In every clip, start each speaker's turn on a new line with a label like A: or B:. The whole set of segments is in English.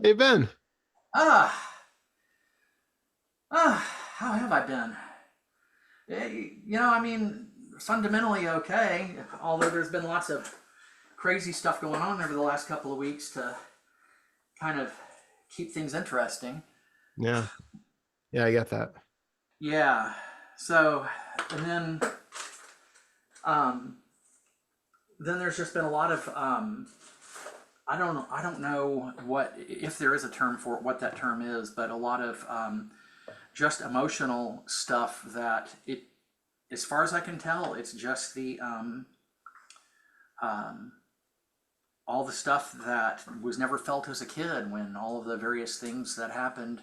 A: Hey Ben.
B: Ah, how have I been? I mean, fundamentally okay, although there's been lots of crazy stuff going on over the last couple of weeks to kind of keep things interesting.
A: Yeah, yeah, I get that.
B: Yeah, so, and um, then there's just been a lot of, I don't know what, if there is a term for it, what that term is, but a lot of just emotional stuff that as far as I can tell, it's just um, all the stuff that was never felt as a kid when all of the various things that happened,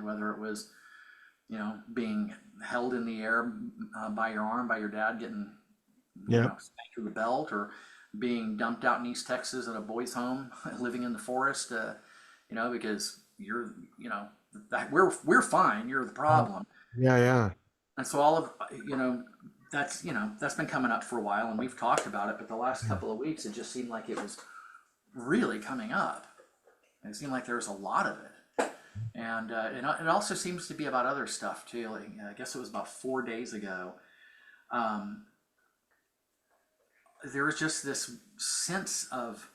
B: whether it was being held in the air by your arm by your dad getting
A: Yeah,
B: spanked with a belt, or being dumped out in East Texas at a boys' home, living in the forest, because you're that we're fine, you're the problem.
A: yeah, yeah,
B: And so all of that's been coming up for a while, and we've talked about it. But the last couple of weeks, it just seemed like it was really coming up. It seemed like there was a lot of it, and it also seems to be about other stuff too. Like, I guess it was about 4 days ago. Um, there was just this sense of,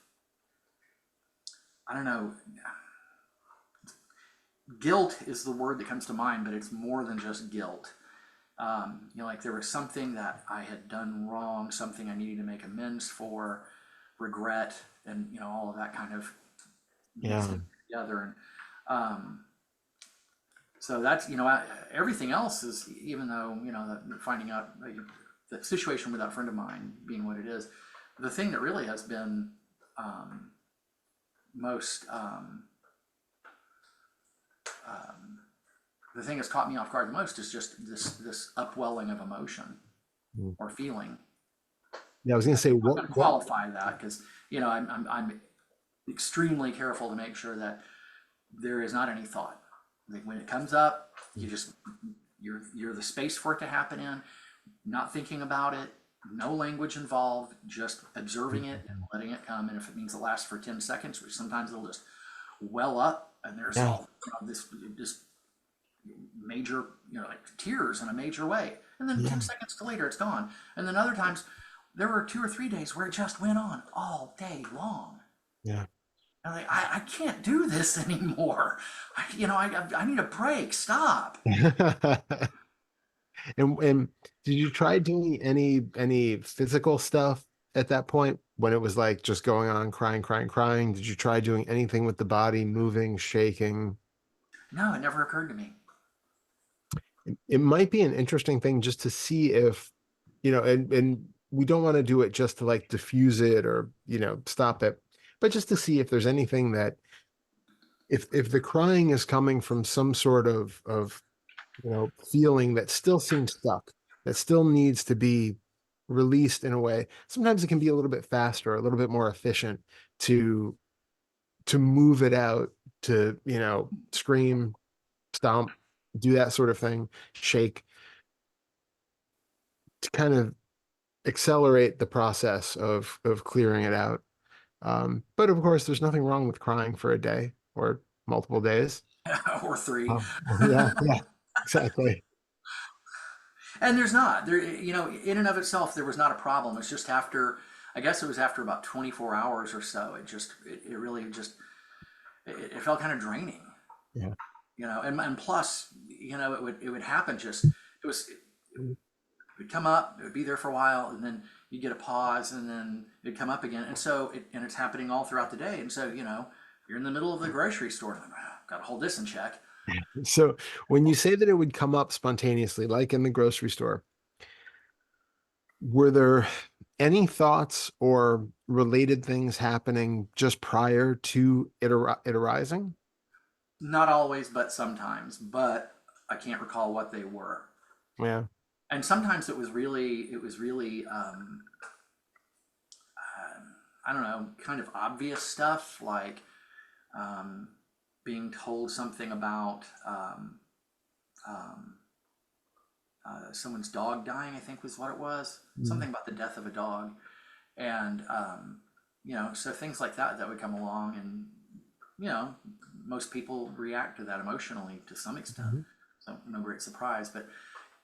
B: I don't know, guilt is the word that comes to mind, but it's more than just guilt. Like there was something that I had done wrong, something I needed to make amends for, regret, and all of that kind of mixed
A: yeah,
B: in together. And um, so that's everything else is, even though finding out the situation with that friend of mine being what it is, the thing that really has been um, most um, the thing that's caught me off guard the most is just this upwelling of emotion
A: mm.
B: or feeling.
A: Yeah. I was
B: You
A: gonna
B: know,
A: say
B: I'm
A: what
B: going to
A: what.
B: qualify that because I'm extremely careful to make sure that there is not any thought. Like when it comes up, you're the space for it to happen in, not thinking about it, no language involved, just observing it and letting it come. And if it means it lasts for 10 seconds, which sometimes it'll just well up and there's
A: Yeah,
B: all this major, like tears in a major way. And then
A: yeah,
B: 10 seconds later, it's gone. And then other times, there were 2 or 3 days where it just went on all day long.
A: yeah.
B: And I can't do this anymore. I need a break. Stop.
A: And did you try doing any physical stuff at that point when it was like just going on, crying, crying, crying? Did you try doing anything with the body, moving, shaking?
B: No, it never occurred to me.
A: It might be an interesting thing just to see if, and we don't want to do it just to like diffuse it or, stop it, but just to see if there's anything that if the crying is coming from some sort of feeling that still seems stuck, that still needs to be released in a way. Sometimes it can be a little bit faster, a little bit more efficient to to move it out, to, scream, stomp, do that sort of thing, shake, to kind of accelerate the process of clearing it out. But of course, there's nothing wrong with crying for a day or multiple days.
B: Or three.
A: Oh, yeah, yeah, exactly.
B: And there's not. There, in and of itself, there was not a problem. It's just after, I guess it was after about 24 hours or so, it really just, it felt kind of draining.
A: Yeah.
B: And plus, it would happen just, it would come up, it would be there for a while, and then you get a pause, and then it'd come up again. And so, and it's happening all throughout the day. And so, you're in the middle of the grocery store, and got to hold this in check.
A: So when you say that it would come up spontaneously, like in the grocery store, were there any thoughts or related things happening just prior to it arising?
B: Not always, but sometimes. But I can't recall what they were.
A: Yeah.
B: And sometimes it was really, I don't know, kind of obvious stuff like um, being told something about um, someone's dog dying, I think was what it was.
A: Mm.
B: Something about the death of a dog. And, so things like that would come along, and, you know, most people react to that emotionally to some extent.
A: Mhm.
B: So no great surprise. But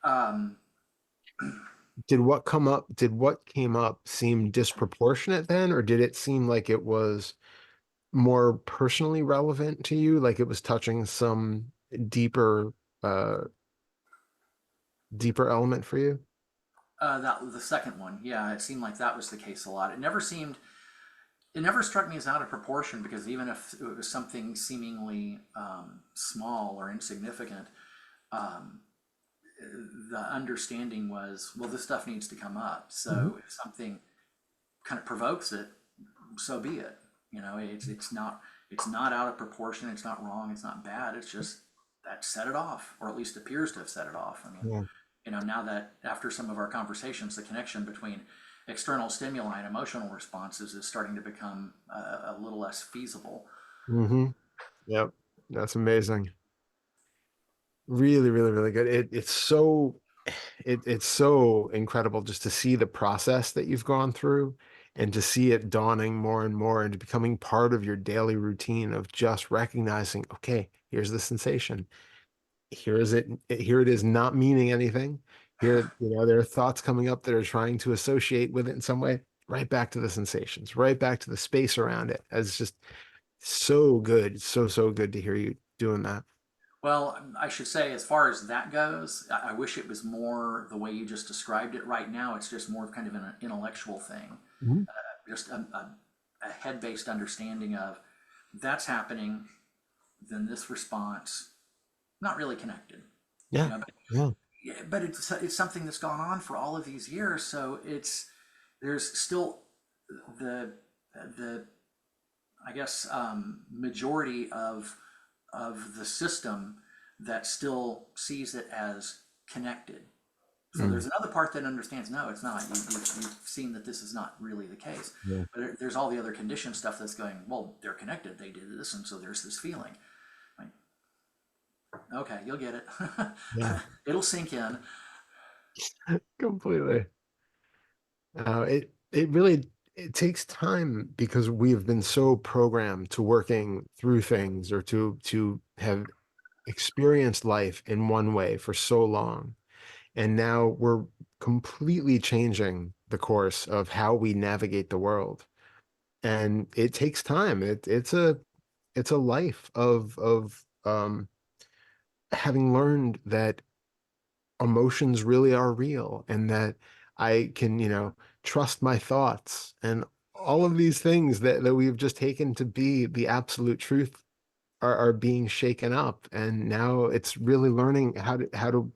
B: um,
A: Did what came up seem disproportionate then, or did it seem like it was more personally relevant to you, like it was touching some deeper uh deeper element for you?
B: that the second one, yeah, it seemed like that was the case a lot. It never struck me as out of proportion because even if it was something seemingly small or insignificant, um, the understanding was, well, this stuff needs to come up.
A: Mhm.
B: So if something kind of provokes it, so be it. It's not out of proportion. It's not wrong. It's not bad. It's just that set it off, or at least appears to have set it off. I mean,
A: Yeah.
B: now that after some of our conversations, the connection between external stimuli and emotional responses is starting to become a little less feasible.
A: Hmm. Yep. That's amazing. Really, really, really good. It's so incredible just to see the process that you've gone through and to see it dawning more and more into becoming part of your daily routine of just recognizing, okay, here's the sensation. Here it is not meaning anything. Here, there are thoughts coming up that are trying to associate with it in some way. Right back to the sensations, right back to the space around it. It's just so good. So, so good to hear you doing that.
B: Well, I should say, as far as that goes, I wish it was more the way you just described it. Right now, it's just more of kind of an intellectual thing,
A: Mhm.
B: just a head-based understanding of that's happening, then this response, not really connected, you
A: Yeah.
B: know.
A: Yeah.
B: Yeah, but it's something that's gone on for all of these years, so there's still the the I guess majority of the system that still sees it as connected. So
A: Mm.
B: there's another part that understands no, it's not. You've seen that this is not really the case.
A: Yeah.
B: But there's all the other condition stuff that's going, well, they're connected. They did this, and so there's this feeling. Like, okay, you'll get it.
A: Yeah.
B: It'll sink in.
A: Completely. It really it takes time because we've been so programmed to working through things or to have experienced life in one way for so long. And now we're completely changing the course of how we navigate the world. And it takes time. It's a life of having learned that emotions really are real and that I can, trust my thoughts and all of these things that we've just taken to be the absolute truth are being shaken up. And now it's really learning how to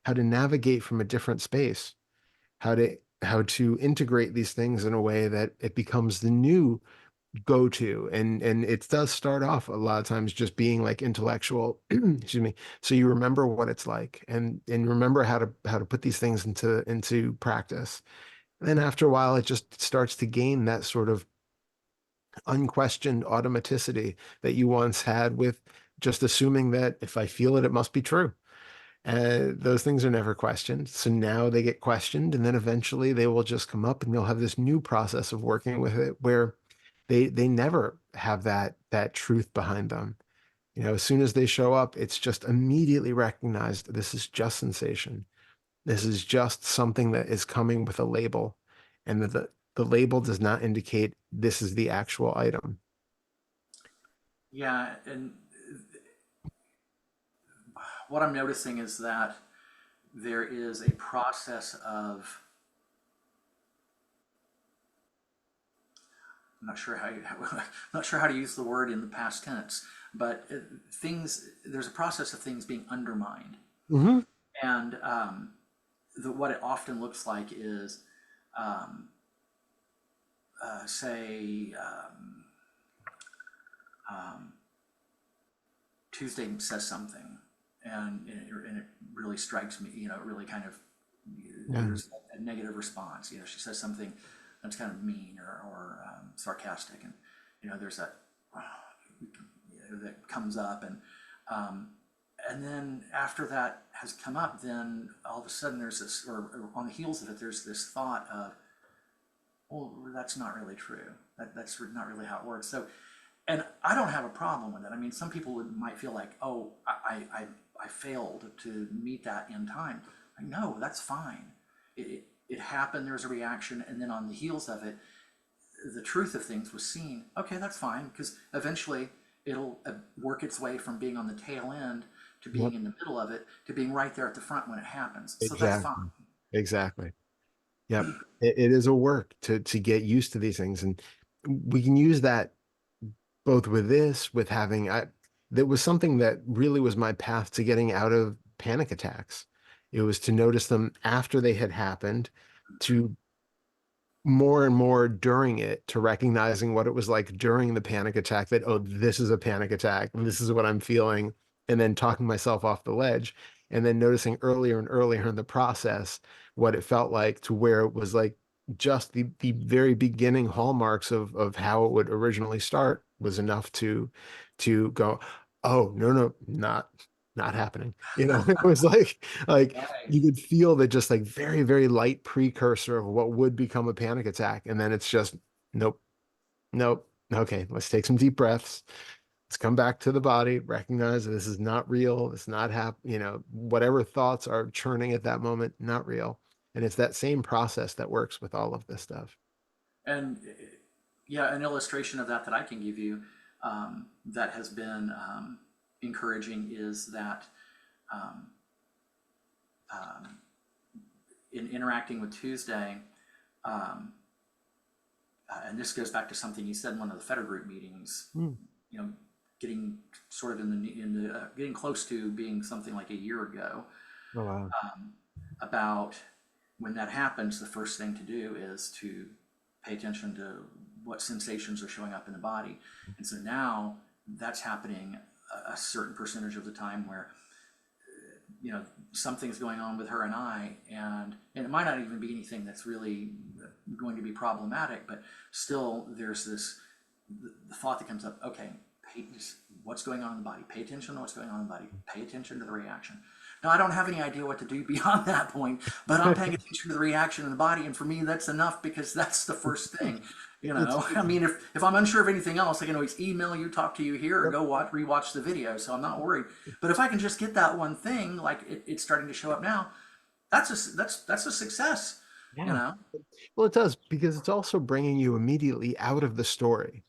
A: navigate from a different space, how to integrate these things in a way that it becomes the new go to. And it does start off a lot of times just being like intellectual, excuse me, so you remember what it's like and remember how to put these things into practice. And then after a while it just starts to gain that sort of unquestioned automaticity that you once had with just assuming that if I feel it, it must be true. Those things are never questioned. So now they get questioned, and then eventually they will just come up, and you'll have this new process of working with it where they never have that truth behind them. As soon as they show up, it's just immediately recognized this is just sensation. This is just something that is coming with a label, and that the label does not indicate this is the actual item.
B: Yeah, and what I'm noticing is that there is a process of, I'm not sure I'm not sure how to use the word in the past tense, but there's a process of things being undermined.
A: Hmm.
B: And what it often looks like is, um, say, um, Tuesday says something, and it really strikes me. It really kind of,
A: Yeah.
B: there's a negative response. She says something that's kind of mean or sarcastic, and there's that that comes up, um, and then after that has come up, then all of a sudden there's this, or on the heels of it, there's this thought of, well, that's not really true. That's not really how it works. So And I don't have a problem with it. I mean, some people might feel like, oh, I failed to meet that in time. Like, no, that's fine. It happened, there was a reaction, and then on the heels of it, the truth of things was seen. Okay, that's fine, because eventually it'll work its way from being on the tail end to being
A: Yep.
B: in the middle of it to being right there at the front when it happens. So that's fine.
A: Exactly. Exactly. Yep. It is a work to get used to these things. And we can use that both with this, with having that was something that really was my path to getting out of panic attacks. It was to notice them after they had happened, to more and more during it, to recognizing what it was like during the panic attack, that, oh, this is a panic attack, this is what I'm feeling, and then talking myself off the ledge, and then noticing earlier and earlier in the process what it felt like, to where it was like just the very beginning hallmarks of how it would originally start was enough to go, oh, no, no, not happening. It was like
B: Right.
A: you could feel that, just like very, very light precursor of what would become a panic attack. And then it's just, nope, nope. Okay, let's take some deep breaths. Let's come back to the body, recognize that this is not real. It's not whatever thoughts are churning at that moment, not real. And it's that same process that works with all of this stuff.
B: And yeah, an illustration of that that I can give you that has been encouraging is that in interacting with Tuesday, and this goes back to something you said in one of the Feder group meetings,
A: Mm.
B: you know, getting sort of getting close to being something like a year ago,
A: Oh, wow.
B: about when that happens, the first thing to do is to pay attention to what sensations are showing up in the body. And so now that's happening a certain percentage of the time where, something's going on with her and I, and it might not even be anything that's really going to be problematic, but still there's this the thought that comes up, okay, what's going on in the body, pay attention to what's going on in the body, pay attention to the reaction. Now, I don't have any idea what to do beyond that point, but I'm paying attention to the reaction in the body, and for me that's enough, because that's the first thing.
A: It's
B: I mean, if I'm unsure of anything else, I can always email you, talk to you here, or
A: Yep.
B: go rewatch the video, so I'm not worried. But if I can just get that one thing, like it's starting to show up now, that's a success, you
A: Yeah.
B: know.
A: Well, it does, because it's also bringing you immediately out of the story.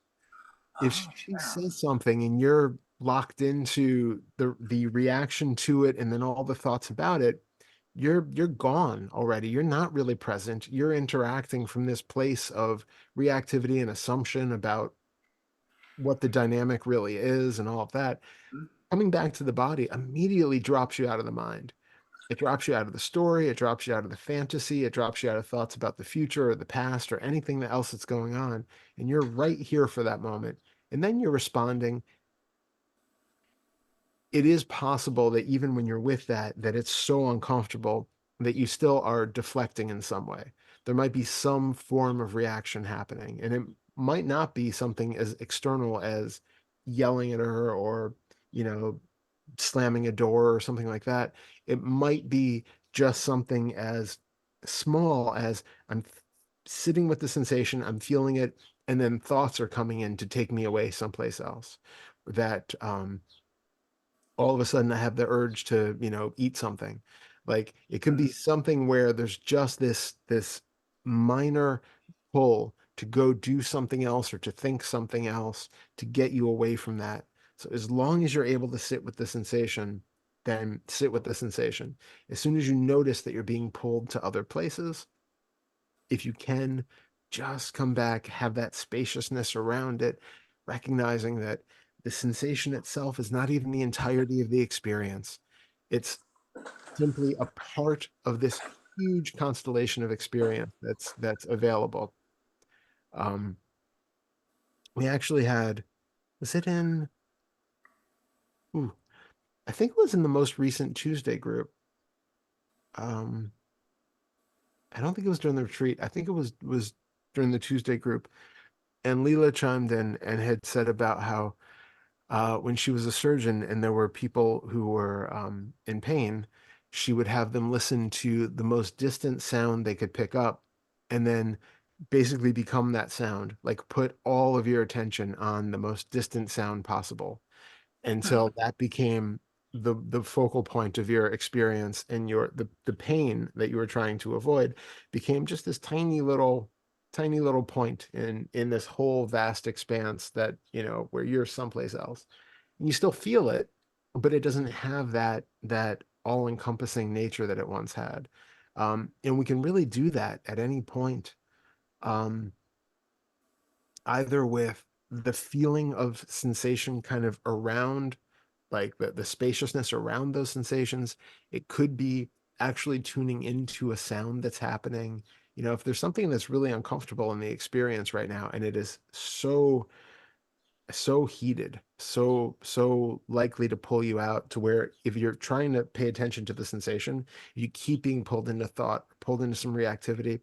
A: If
B: Oh
A: she
B: yeah.
A: says something and you're locked into the reaction to it and then all the thoughts about it, you're gone already. You're not really present. You're interacting from this place of reactivity and assumption about what the dynamic really is and all of that. Coming back to the body immediately drops you out of the mind. It drops you out of the story, it drops you out of the fantasy, it drops you out of thoughts about the future or the past or anything else that's going on. And you're right here for that moment. And then you're responding. It is possible that even when you're with that it's so uncomfortable that you still are deflecting in some way. There might be some form of reaction happening, and it might not be something as external as yelling at her or, you know, slamming a door or something like that. It might be just something as small as I'm sitting with the sensation, I'm feeling it, and then thoughts are coming in to take me away someplace else. That all of a sudden I have the urge to, eat something. Like it could be something where there's just this minor pull to go do something else or to think something else to get you away from that. So as long as you're able to sit with the sensation, then sit with the sensation. As soon as you notice that you're being pulled to other places, if you can, just come back, have that spaciousness around it, recognizing that the sensation itself is not even the entirety of the experience. It's simply a part of this huge constellation of experience that's available. Um, we actually had, was it in, ooh, I think it was in the most recent Tuesday group. Um, I don't think it was during the retreat. I think it was during the Tuesday group. And Leela chimed in and had said about how when she was a surgeon and there were people who were in pain, she would have them listen to the most distant sound they could pick up and then basically become that sound, like put all of your attention on the most distant sound possible
B: Hmm.
A: until that became the focal point of your experience, and the pain that you were trying to avoid became just this tiny little point in this whole vast expanse that, where you're someplace else. And you still feel it, but it doesn't have that all-encompassing nature that it once had. And we can really do that at any point. Um, Either with the feeling of sensation kind of around, like the spaciousness around those sensations. It could be actually tuning into a sound that's happening. If there's something that's really uncomfortable in the experience right now, and it is so heated, so likely to pull you out, to where if you're trying to pay attention to the sensation, you keep being pulled into thought, pulled into some reactivity.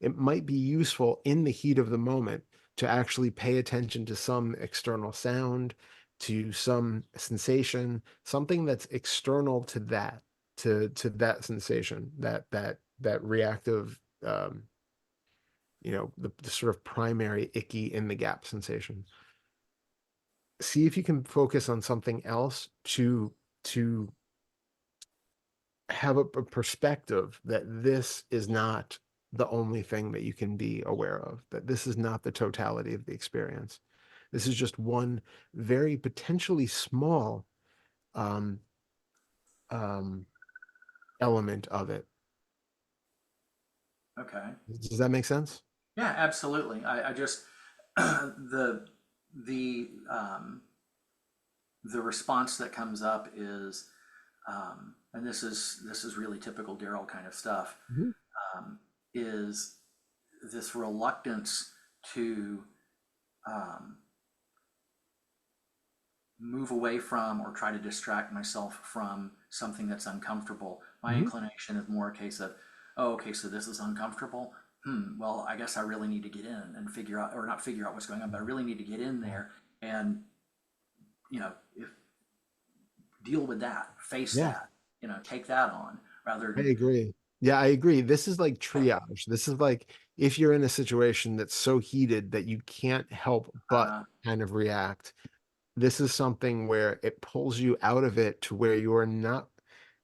A: It might be useful in the heat of the moment to actually pay attention to some external sound, to some sensation, something that's external to that sensation, that reactive, the sort of primary icky in the gap sensation. See if you can focus on something else to have a perspective that this is not the only thing that you can be aware of, that this is not the totality of the experience. This is just one very potentially small um, um, element of it.
B: Okay.
A: Does that make sense?
B: Yeah, absolutely. I just the the response that comes up is, and this is really typical Darrell kind of stuff,
A: Mhm.
B: um, is this reluctance to um, move away from or try to distract myself from something that's uncomfortable. My
A: Mhm.
B: inclination is more a case of, oh, okay, so this is uncomfortable. Well, I guess I really need to get in and figure out, or not figure out what's going on, but I really need to get in there and, if deal with that, face
A: Yeah,
B: that, take that on rather
A: I
B: than,
A: agree. Yeah, I agree. This is like triage. This is like if you're in a situation that's so heated that you can't help but
B: uh,
A: kind of react. This is something where it pulls you out of it to where you're not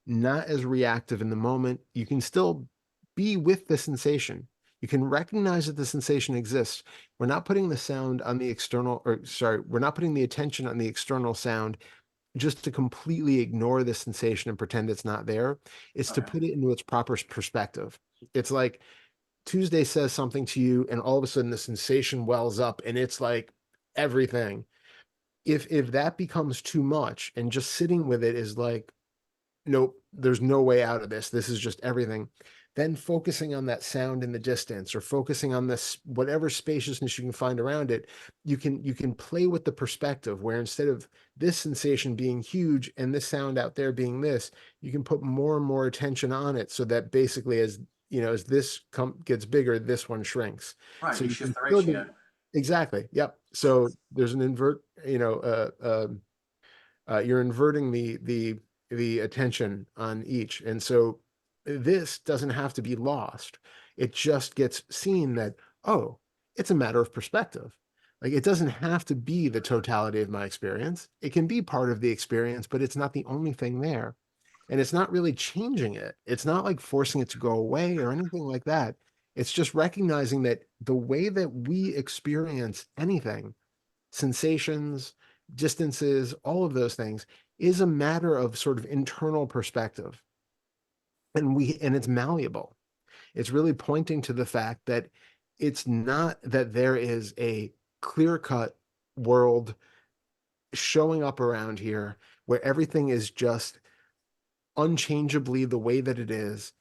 A: as reactive in the moment. You can still be with the sensation. You can recognize that the sensation exists. We're not putting the sound on the external, or sorry, we're not putting the attention on the external sound just to completely ignore the sensation and pretend it's not there. It's to
B: okay,
A: put it into its proper perspective. It's like Tuesday says something to you, and all of a sudden the sensation wells up, and it's like everything. If that becomes too much, and just sitting with it is like, nope, there's no way out of this. This is just everything. Then focusing on that sound in the distance, or focusing on this whatever spaciousness you can find around it, you can play with the perspective, where instead of this sensation being huge and this sound out there being this, you can put more and more attention on it, so that basically as this gets bigger, this one shrinks.
B: right,
A: So
B: you
A: you can
B: shift the
A: still be
B: ratio.
A: exactly. Yep. So there's an invert, you're inverting the attention on each, and so this doesn't have to be lost. It just gets seen that, oh, it's a matter of perspective. Like, it doesn't have to be the totality of my experience. It can be part of the experience, but it's not the only thing there, and it's not really changing it. It's not like forcing it to go away or anything like that. It's just recognizing that the way that we experience anything, sensations, distances, all of those things, is a matter of sort of internal perspective. And it's malleable. It's really pointing to the fact that it's not that there is a clear-cut world showing up around here where everything is just unchangeably the way that it is.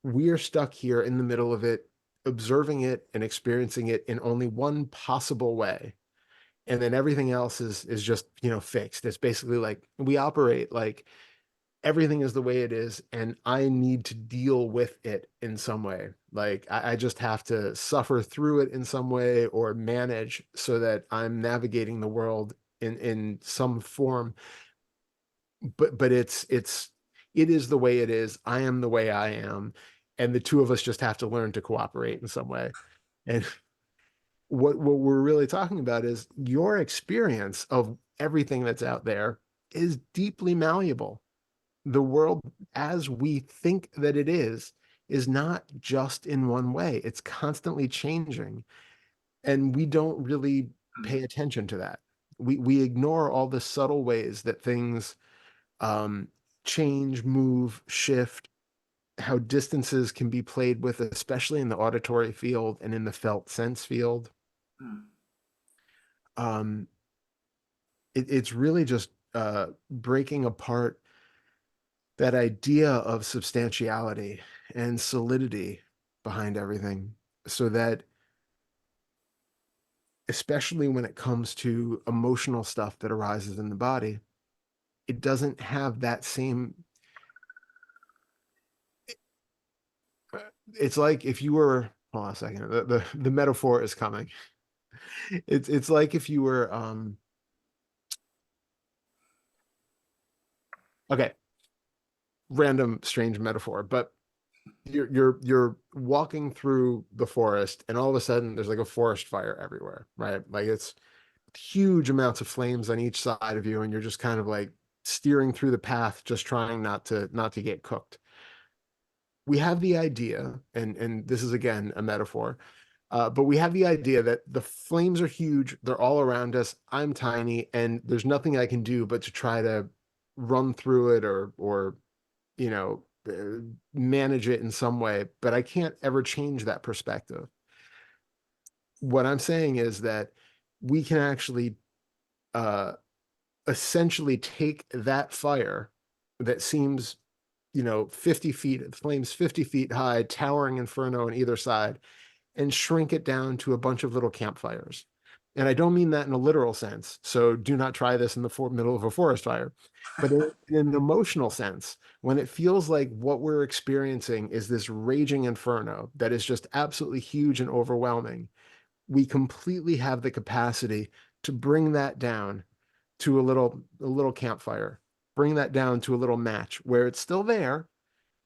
A: We are stuck here in the middle of it, observing it and experiencing it in only one possible way, and then everything else is just fixed. It's basically like we operate like everything is the way it is, and I need to deal with it in some way. Like I just have to suffer through it in some way, or manage so that I'm navigating the world in some form. But it is the way it is. I am the way I am, and the two of us just have to learn to cooperate in some way. And what we're really talking about is your experience of everything that's out there is deeply malleable. The world as we think that it is not just in one way. It's constantly changing, and we don't really pay attention to that. We ignore all the subtle ways that things um, change, move, shift, how distances can be played with, especially in the auditory field and in the felt sense field.
B: Mm.
A: Um, it's really just breaking apart that idea of substantiality and solidity behind everything, so that especially when it comes to emotional stuff that arises in the body, it doesn't have that same. It's like if you were, hold on a second, the metaphor is coming. It's like if you were okay, random strange metaphor, but you're walking through the forest and all of a sudden there's like a forest fire everywhere, right? Like it's huge amounts of flames on each side of you, and you're just kind of like steering through the path, just trying not to get cooked. We have the idea, and this is again a metaphor, but we have the idea that the flames are huge, they're all around us. I'm tiny, and there's nothing I can do but to try to run through it, or you know, manage it in some way. But I can't ever change that perspective. What I'm saying is that we can actually uh, essentially take that fire that seems, 50 feet, flames 50 feet high, towering inferno on either side, and shrink it down to a bunch of little campfires. And I don't mean that in a literal sense. So do not try this in the middle of a forest fire. But in an emotional sense, when it feels like what we're experiencing is this raging inferno that is just absolutely huge and overwhelming, we completely have the capacity to bring that down to a little campfire, bring that down to a little match where it's still there.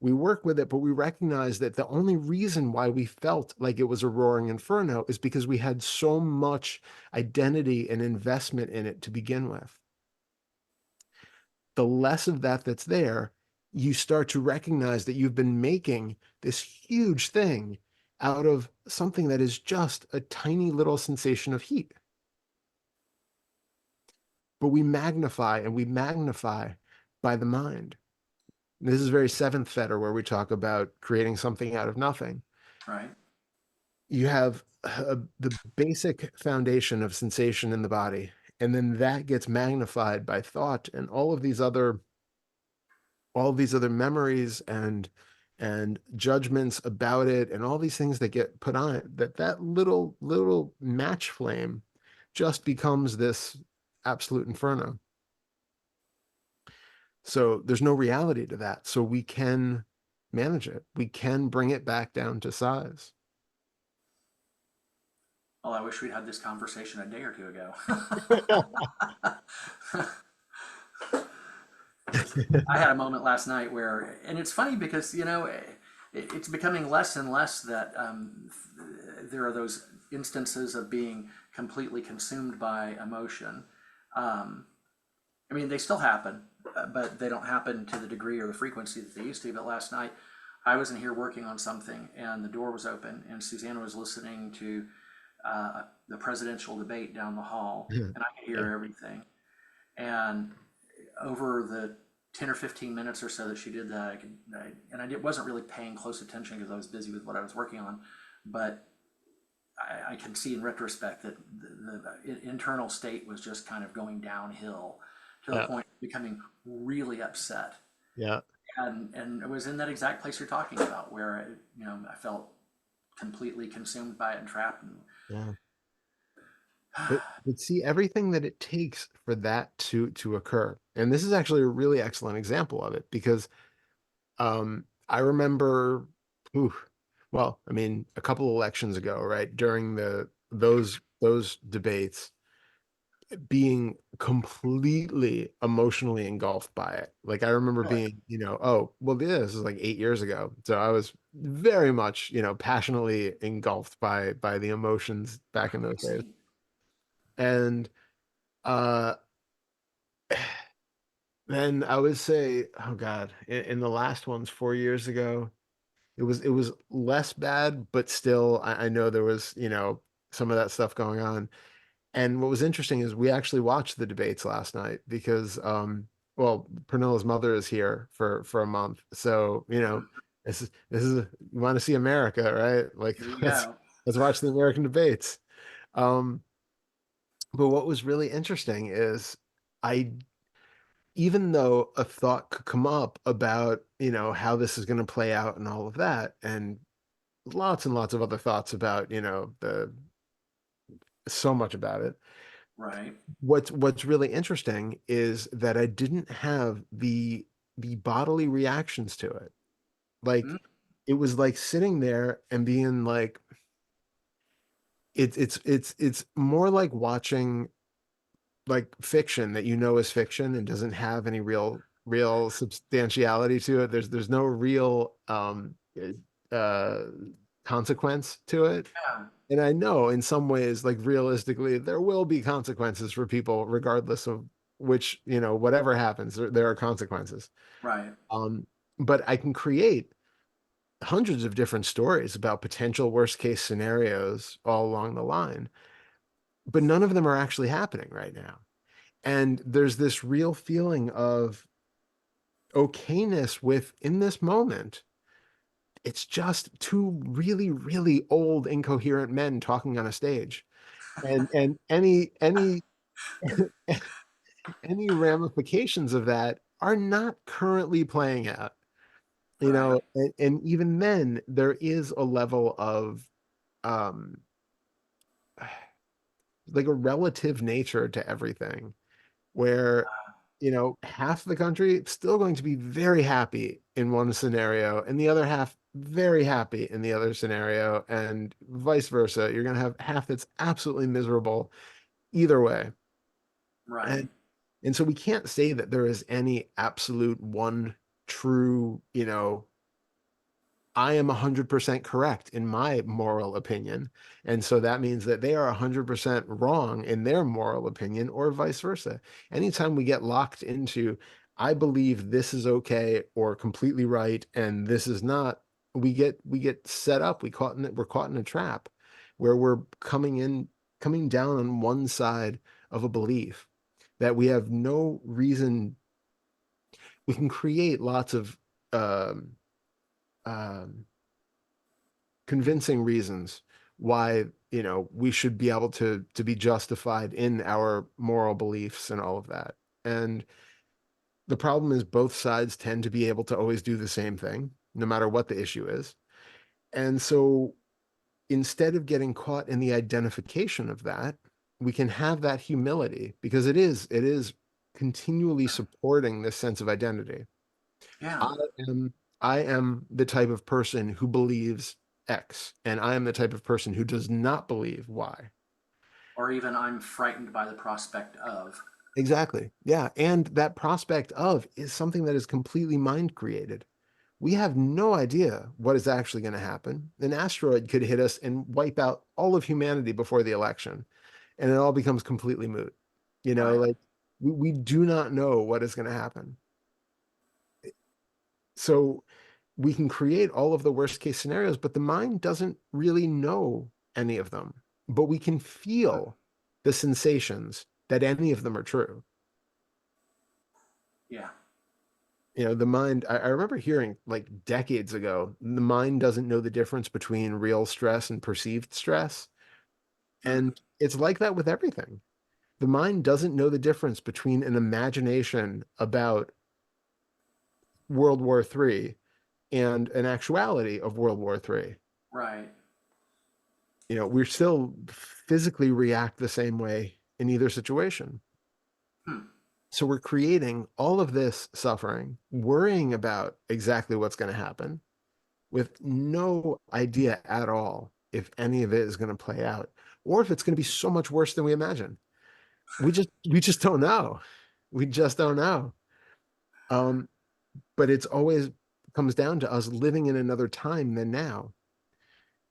A: We work with it, but we recognize that the only reason why we felt like it was a roaring inferno is because we had so much identity and investment in it to begin with. The less of that that's there, you start to recognize that you've been making this huge thing out of something that is just a tiny little sensation of heat. But we magnify and we magnify by the mind. This is very seventh fetter where we talk about creating something out of nothing.
B: Right.
A: You have the basic foundation of sensation in the body, and then that gets magnified by thought and all of these other memories and judgments about it, and all these things that get put on it, that little match flame just becomes this absolute inferno. So there's no reality to that. So we can manage it. We can bring it back down to size.
B: Well, I wish we'd had this conversation a day or two ago. I had a moment last night where, and it's funny because, it's becoming less and less that there are those instances of being completely consumed by emotion. Um, I mean, they still happen, but they don't happen to the degree or the frequency that they used to. But last night, I was in here working on something, and the door was open, and Susanna was listening to the presidential debate down the hall, and I could hear
A: Yeah.
B: everything. And over the 10 or 15 minutes or so that she did that, wasn't really paying close attention because I was busy with what I was working on, but I can see in retrospect that the internal state was just kind of going downhill to the
A: Yeah.
B: point of becoming really upset.
A: Yeah.
B: And it was in that exact place you're talking about where I felt completely consumed by it and trapped. And
A: Yeah. But see everything that it takes for that to occur. And this is actually a really excellent example of it because I remember, ooh, well, I mean, a couple elections ago, right? During those debates, being completely emotionally engulfed by it. Like I remember
B: Really?
A: being, oh, well, this is like 8 years ago. So I was very much, passionately engulfed by the emotions back in those
B: I
A: days.
B: see.
A: And uh then I would say, oh God, in the last ones 4 years ago, it was less bad, but still I know there was, some of that stuff going on. And what was interesting is we actually watched the debates last night because, well, Pernilla's mother is here for a month, so this is you want to see America, right? Like
B: There you
A: let's
B: go.
A: let's watch the American debates. Um, but what was really interesting is I, even though a thought could come up about how this is going to play out and all of that, and lots of other thoughts about the so much about it.
B: Right.
A: What's really interesting is that I didn't have the bodily reactions to it.
B: Mm,
A: Like it was like sitting there and being like it's more like watching like fiction that is fiction and doesn't have any real substantiality to it. There's no real uh consequence to it.
B: yeah.
A: And I know in some ways, like realistically, there will be consequences for people, regardless of which, whatever happens, there are consequences.
B: Right.
A: Um, but I can create hundreds of different stories about potential worst case scenarios all along the line, but none of them are actually happening right now. And there's this real feeling of okayness with in this moment. It's just two really, really old, incoherent men talking on a stage. And any ramifications of that are not currently playing out,
B: Right.
A: and even then there is a level of um like a relative nature to everything where half the country is still going to be very happy in one scenario and the other half very happy in the other scenario, and vice versa. You're going to have half that's absolutely miserable either way.
B: Right.
A: And so we can't say that there is any absolute one true, I am 100% correct in my moral opinion. And so that means that they are 100% wrong in their moral opinion, or vice versa. Anytime we get locked into, I believe this is okay or completely right, and this is not, we get set up, we're caught in a trap where we're coming down on one side of a belief that we have no reason. We can create lots of um, um, convincing reasons why we should be able to be justified in our moral beliefs and all of that. And the problem is both sides tend to be able to always do the same thing, no matter what the issue is. And so instead of getting caught in the identification of that, we can have that humility because it is continually supporting this sense of identity.
B: Yeah.
A: I am I am the type of person who believes X, and I am the type of person who does not believe Y.
B: Or even I'm frightened by the prospect of.
A: Exactly. Yeah. And that prospect of is something that is completely mind created. We have no idea what is actually going to happen. An asteroid could hit us and wipe out all of humanity before the election, and it all becomes completely moot.
B: Right.
A: Like we do not know what is going to happen. So we can create all of the worst case scenarios, but the mind doesn't really know any of them. But we can feel the sensations that any of them are true.
B: Yeah.
A: The mind, I remember hearing like decades ago, the mind doesn't know the difference between real stress and perceived stress.
B: Mm,
A: And it's like that with everything. The mind doesn't know the difference between an imagination about World War III and an actuality of World War III.
B: right.
A: We still physically react the same way in either situation.
B: Hmm.
A: So we're creating all of this suffering, worrying about exactly what's going to happen with no idea at all if any of it is going to play out or if it's going to be so much worse than we imagine. we just don't know. We just don't know. Um, but it's always comes down to us living in another time than now.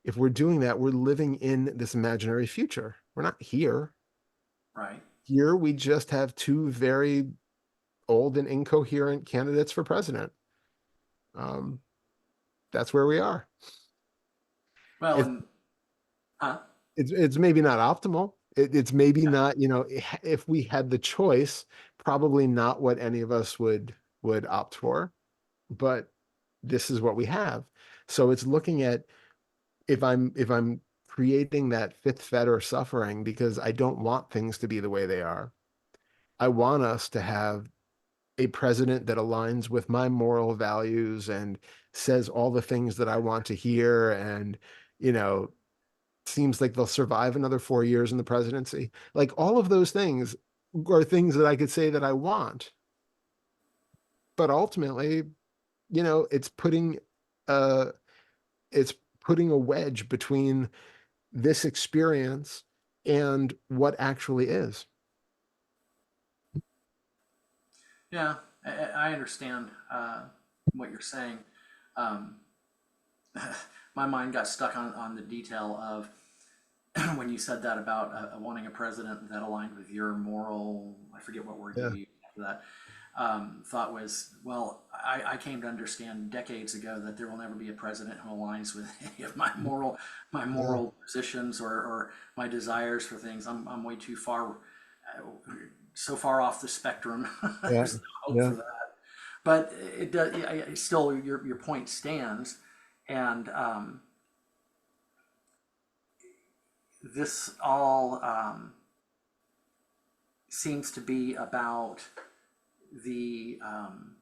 A: If we're doing that, we're living in this imaginary future. We're not here.
B: Right.
A: Here we just have two very old and incoherent candidates for president. Um, that's where we are.
B: Well,
A: It's
B: and huh?
A: it's maybe not optimal. It's maybe not, if we had the choice, probably not what any of us would opt for, but this is what we have. So it's looking at if I'm creating that fifth fetter suffering because I don't want things to be the way they are. I want us to have a president that aligns with my moral values and says all the things that I want to hear and, you know, seems like they'll survive another 4 years in the presidency. Like all of those things are things that I could say that I want. But ultimately, you know, uh it's putting a wedge between this experience and what actually is.
B: Yeah, I understand what you're saying. Um, my mind got stuck on the detail of when you said that about wanting a president that aligned with your moral, I forget what word you
A: Yeah.
B: used for that, thought was, well, I came to understand decades ago that there will never be a president who aligns with any of my
A: Yeah.
B: moral positions or my desires for things. I'm way too far, so far off the spectrum.
A: Yeah.
B: There's no hope
A: Yeah.
B: for that. But it does, still, your point stands. And this all seems to be about the um,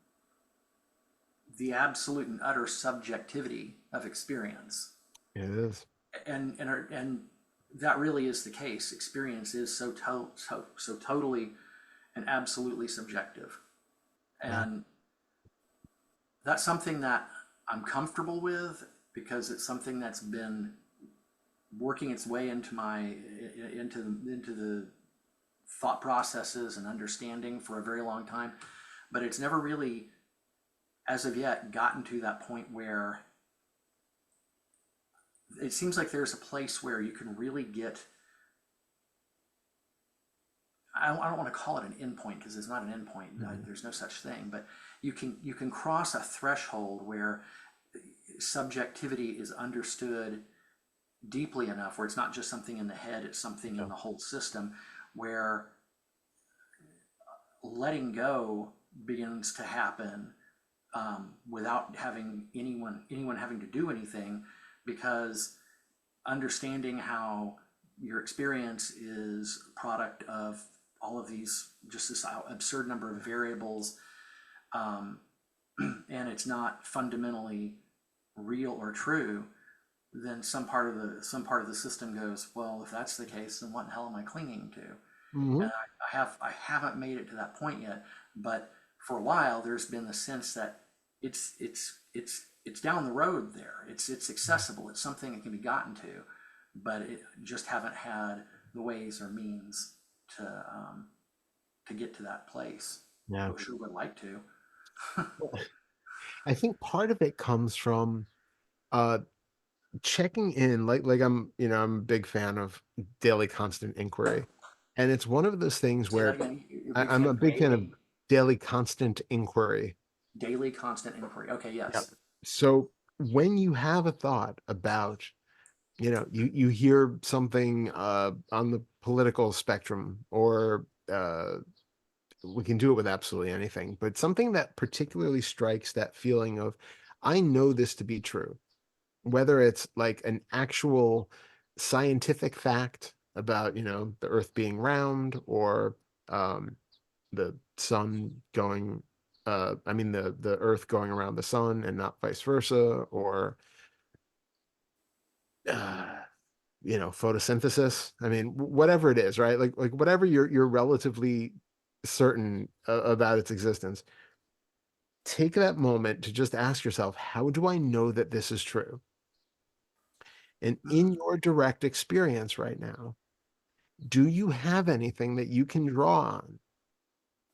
B: the absolute and utter subjectivity of experience,
A: It is.
B: and that really is the case. Experience is so totally and absolutely subjective,
A: Yeah.
B: and that's something that I'm comfortable with because it's something that's been working its way into my into the thought processes and understanding for a very long time, but it's never really, as of yet, gotten to that point where it seems like there's a place where you can really get. I don't want to call it an endpoint because it's not an endpoint.
A: Mhm.
B: There's no such thing. But you can cross a threshold where subjectivity is understood deeply enough, where it's not just something in the head; it's something
A: Yeah.
B: in the whole system, where letting go begins to happen without having anyone having to do anything, because understanding how your experience is a product of all of these, just this absurd number of variables, um, and it's not fundamentally real or true, then some part of the system goes, well, if that's the case, then what the hell am I clinging to?
A: Mhm.
B: And I haven't made it to that point yet, but for a while there's been the sense that it's down the road there. It's accessible. It's something that can be gotten to, but it just haven't had the ways or means to get to that place.
A: Yeah.
B: But sure would like to.
A: I think part of it comes from uh checking in, like I'm a big fan of daily constant inquiry. And it's one of those things
B: Say that
A: where
B: again. You're a big
A: I'm
B: fan
A: a
B: of
A: big fan of daily constant inquiry.
B: daily constant inquiry. Okay,
A: Yeah.
B: yes.
A: So when you have a thought about, you hear something on the political spectrum, or we can do it with absolutely anything, but something that particularly strikes that feeling of, I know this to be true, whether it's like an actual scientific fact about, the earth being round, or um, the sun going, I mean, the earth going around the sun and not vice versa, or, uh, photosynthesis. I mean, whatever it is, right? Like whatever you're relatively certain about its existence, take that moment to just ask yourself, how do I know that this is true? And in your direct experience right now, Do you have anything that you can draw on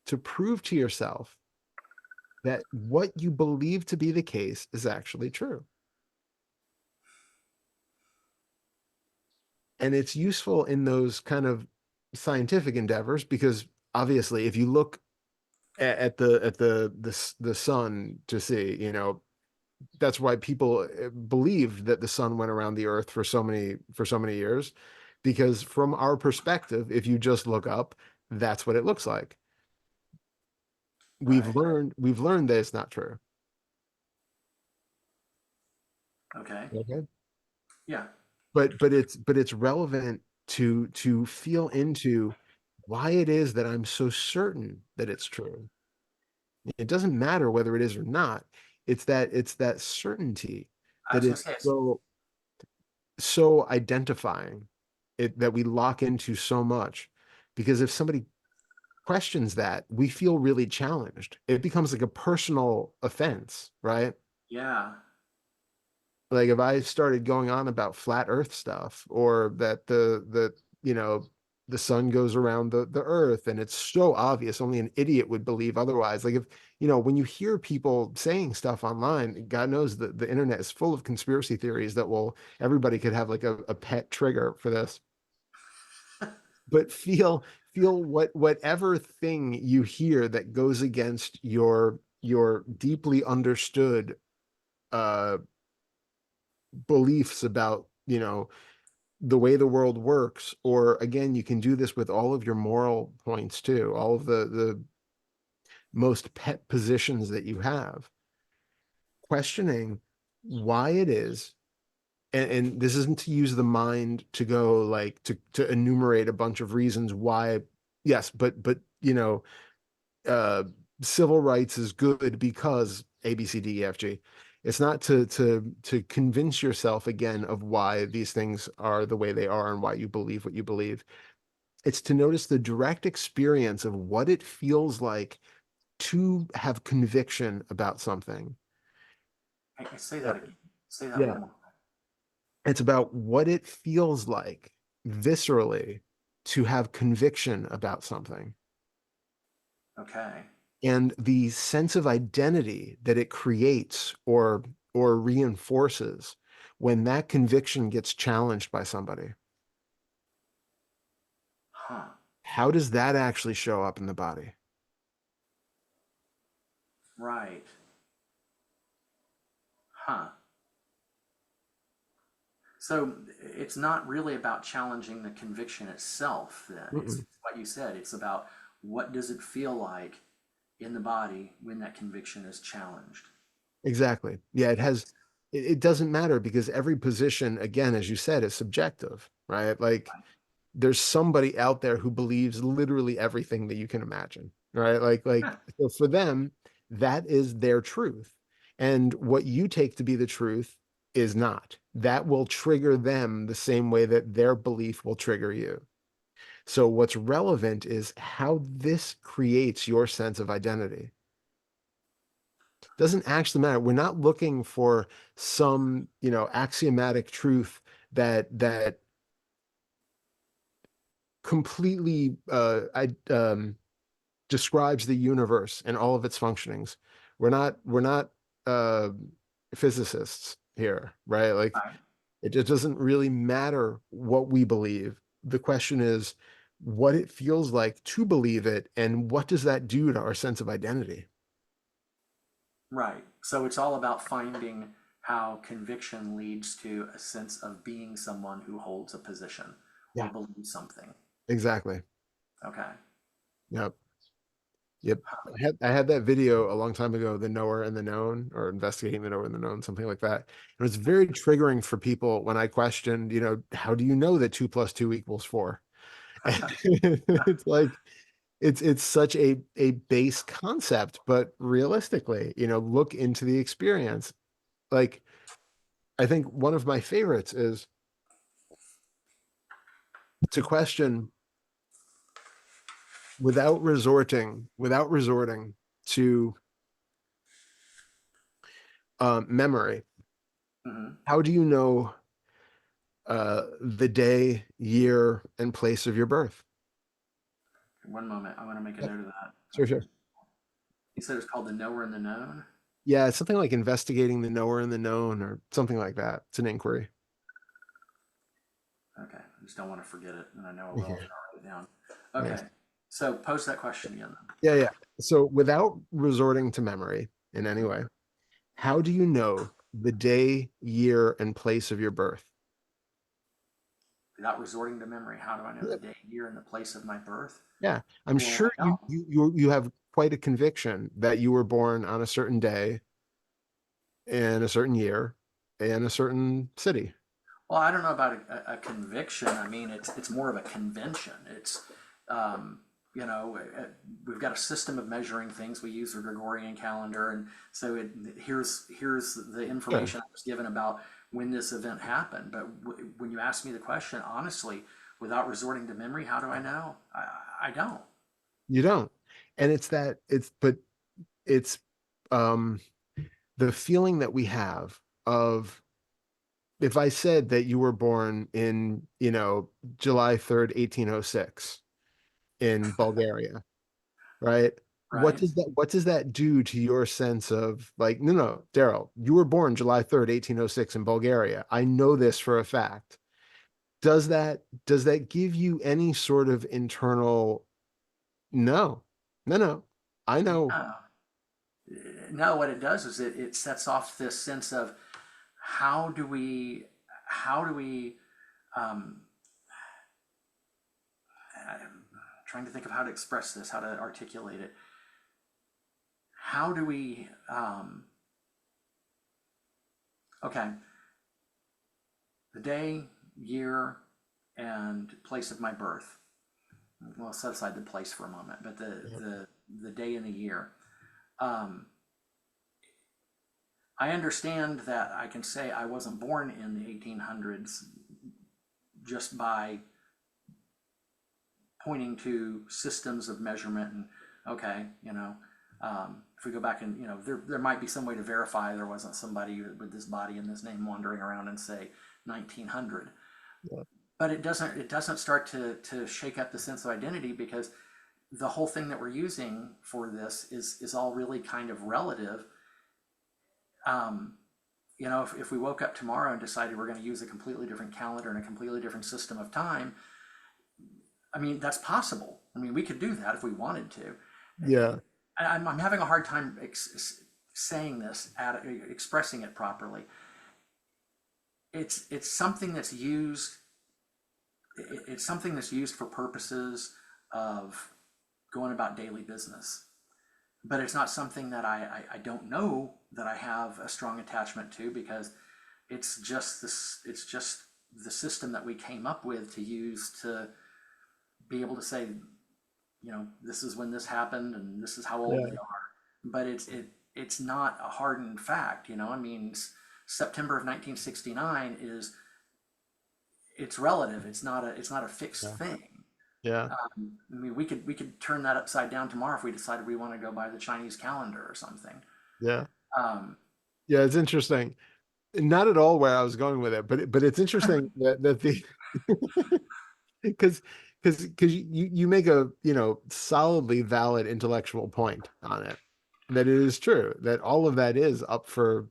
A: to prove to yourself that what you believe to be the case is actually true? And it's useful in those kind of scientific endeavors because obviously if you look at the sun to see, that's why people believed that the sun went around the earth for so many years, because from our perspective, if you just look up, that's what it looks like. we've
B: Right.
A: learned we've learned that it's not true.
B: Okay.
A: Okay.
B: Yeah.
A: But it's relevant to feel into why it is that I'm so certain that it's true. It doesn't matter whether it is or not. It's that certainty
B: I
A: that
B: was
A: is
B: going to say it's,
A: so identifying, that we lock into so much. Because if somebody questions that, we feel really challenged. It becomes like a personal offense, right?
B: yeah.
A: Like if I started going on about flat earth stuff, or that the sun goes around the earth, and it's so obvious only an idiot would believe otherwise. Like if, when you hear people saying stuff online, God knows that the internet is full of conspiracy theories that will everybody could have like a pet trigger for this. But feel whatever thing you hear that goes against your deeply understood uh beliefs about, the way the world works. Or again, you can do this with all of your moral points too, all of the most pet positions that you have, questioning why it is. And this isn't to use the mind to go like to enumerate a bunch of reasons why. Yes, but uh civil rights is good because ABCDEFG. It's not to convince yourself again of why these things are the way they are and why you believe what you believe. It's to notice the direct experience of what it feels like to have conviction about something.
B: Hey, say
A: Yeah.
B: that again. Say that
A: Yeah.
B: one more.
A: It's about what it feels like viscerally to have conviction about something,
B: Okay.
A: and the sense of identity that it creates or reinforces when that conviction gets challenged by somebody.
B: Huh.
A: How does that actually show up in the body?
B: Right. Huh. So it's not really about challenging the conviction itself, then. It's
A: Mm-mm.
B: what you said. It's about what does it feel like in the body when that conviction is challenged.
A: Exactly. Yeah, it doesn't matter because every position, again, as you said, is subjective, right? Like there's somebody out there who believes literally everything that you can imagine, right? Like so for them, that is their truth. And what you take to be the truth is not. That will trigger them the same way that their belief will trigger you. So what's relevant is how this creates your sense of identity. Doesn't actually matter. We're not looking for some, axiomatic truth that completely describes the universe and all of its functionings. We're not uh, physicists here, right? Like
B: Right.
A: it just doesn't really matter what we believe. The question is what it feels like to believe it, and what does that do to our sense of identity?
B: Right. So it's all about finding how conviction leads to a sense of being someone who holds a position or
A: Yeah,
B: believes something.
A: exactly.
B: Okay.
A: Yep. Yep. I had that video a long time ago, the knower and the known, or investigating the knower and the known, something like that. It was very triggering for people when I questioned, how do you know that 2 + 2 = 4? And it's like it's such a base concept, but realistically, look into the experience. Like I think one of my favorites is to question without resorting to memory.
B: Hmm.
A: How do you know the day, year, and place of your birth.
B: One moment. I want to make a
A: Yep.
B: note of that.
A: Sure,
B: Okay.
A: sure.
B: You said it's called the knower and the known.
A: Yeah, it's something like investigating the knower and the known, or something like that. It's an inquiry.
B: Okay. I just don't want to forget it, and I know I will if
A: Yeah.
B: I write it down.
A: Nice.
B: Okay. So pose that question again.
A: Yeah, yeah. So without resorting to memory in any way, how do you know the day, year, and place of your birth?
B: Without resorting to memory, how do I know
A: Yeah.
B: the day, year, and the place of my birth?
A: Yeah. I'm
B: Well,
A: sure
B: I don't.
A: you have quite a conviction that you were born on a certain day in a certain year in a certain city.
B: Well, I don't know about a conviction. I mean, it's more of a convention. It's um, you know, we've got a system of measuring things. We use the Gregorian calendar, and so here's the
A: Yeah.
B: information I was given about when this event happened. But when you ask me the question, honestly, without resorting to memory, how do I know? I don't.
A: You don't. And it's um the feeling that we have of, if I said that you were born in, July 3rd, 1806 in Bulgaria, right?
B: Right?
A: What does that do to your sense of like, no, no, Darrell, you were born July 3rd, 1806 in Bulgaria. I know this for a fact. Does that give you any sort of internal, no, no, no. I know.
B: No. No, what it does is it sets off this sense of how do we how do we um, I'm trying to think of how to express this, how to articulate it. How do we okay, the day, year, and place of my birth. Well, set aside the place for a moment, but
A: Yeah.
B: the day and the year. Um, I understand that I can say I wasn't born in the 1800s just by pointing to systems of measurement and okay, if we go back and there might be some way to verify there wasn't somebody with this body and this name wandering around and say 1900,
A: Yeah.
B: but it doesn't start to shake up the sense of identity because the whole thing that we're using for this is all really kind of relative. um, if we woke up tomorrow and decided we're going to use a completely different calendar and a completely different system of time, I mean, that's possible. I mean, we could do that if we wanted to.
A: Yeah.
B: I'm having a hard time saying this, expressing it properly. It's something that's used. It's something that's used for purposes of going about daily business, but it's not something that I don't know that I have a strong attachment to because it's just this. It's just the system that we came up with to use to be able to say, this is when this happened and this is how old they
A: Yeah.
B: are. But it's not a hardened fact. I mean, September of 1969 is it's relative. It's not a fixed
A: Yeah.
B: thing.
A: Yeah.
B: I mean, we could turn that upside down tomorrow if we decided we want to go by the Chinese calendar or something.
A: Yeah.
B: Um,
A: Yeah. It's interesting. Not at all where I was going with it, but it's interesting that the because you make a solidly valid intellectual point on it, that it is true that all of that is up for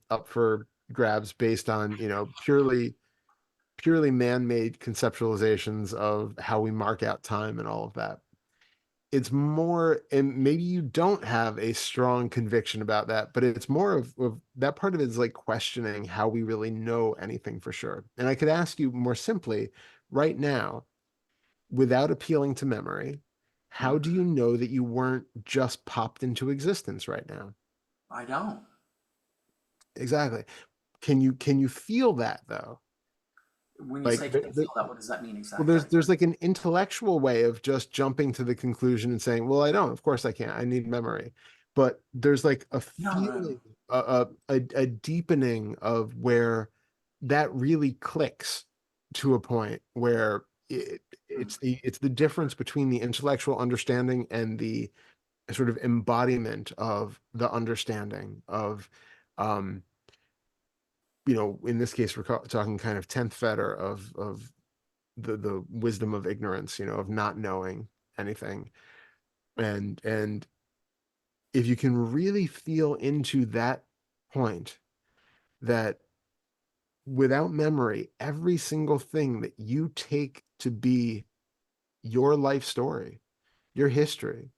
A: grabs based on purely man-made conceptualizations of how we mark out time and all of that. It's more, and maybe you don't have a strong conviction about that, but it's more of that part of it is like questioning how we really know anything for sure. And I could ask you more simply right now, without appealing to memory, how do you know that you weren't just popped into existence right now?
B: I don't.
A: Exactly. Can you feel that though?
B: When you
A: Like
B: say can you feel that, what does that mean
A: well,
B: exactly?
A: there's like an intellectual way of just jumping to the conclusion and saying, well, I don't. Of course I can't. I need memory. But there's like a
B: No, no.
A: feeling, a deepening of where that really clicks to a point where it's the difference between the intellectual understanding and the sort of embodiment of the understanding of um in this case, we're talking kind of 10th fetter of the wisdom of ignorance, of not knowing anything. And if you can really feel into that point, that without memory, every single thing that you take to be your life story, your history,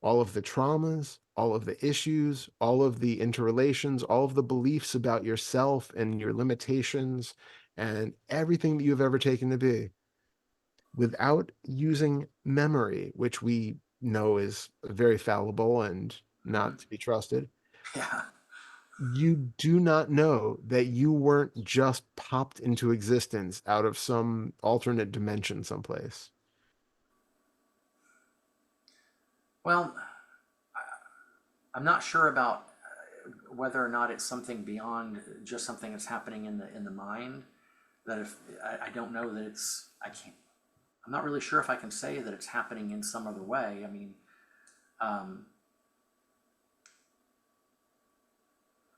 A: all of the traumas, all of the issues, all of the interrelations, all of the beliefs about yourself and your limitations, and everything that you've ever taken to be, without using memory, which we know is very fallible and
B: Mhm.
A: not to be trusted,
B: Yeah.
A: you do not know that you weren't just popped into existence out of some alternate dimension someplace.
B: Well, I'm not sure about whether or not it's something beyond just something that's happening in the mind. That if I don't know that it's I can't. I'm not really sure if I can say that it's happening in some other way. I mean, um,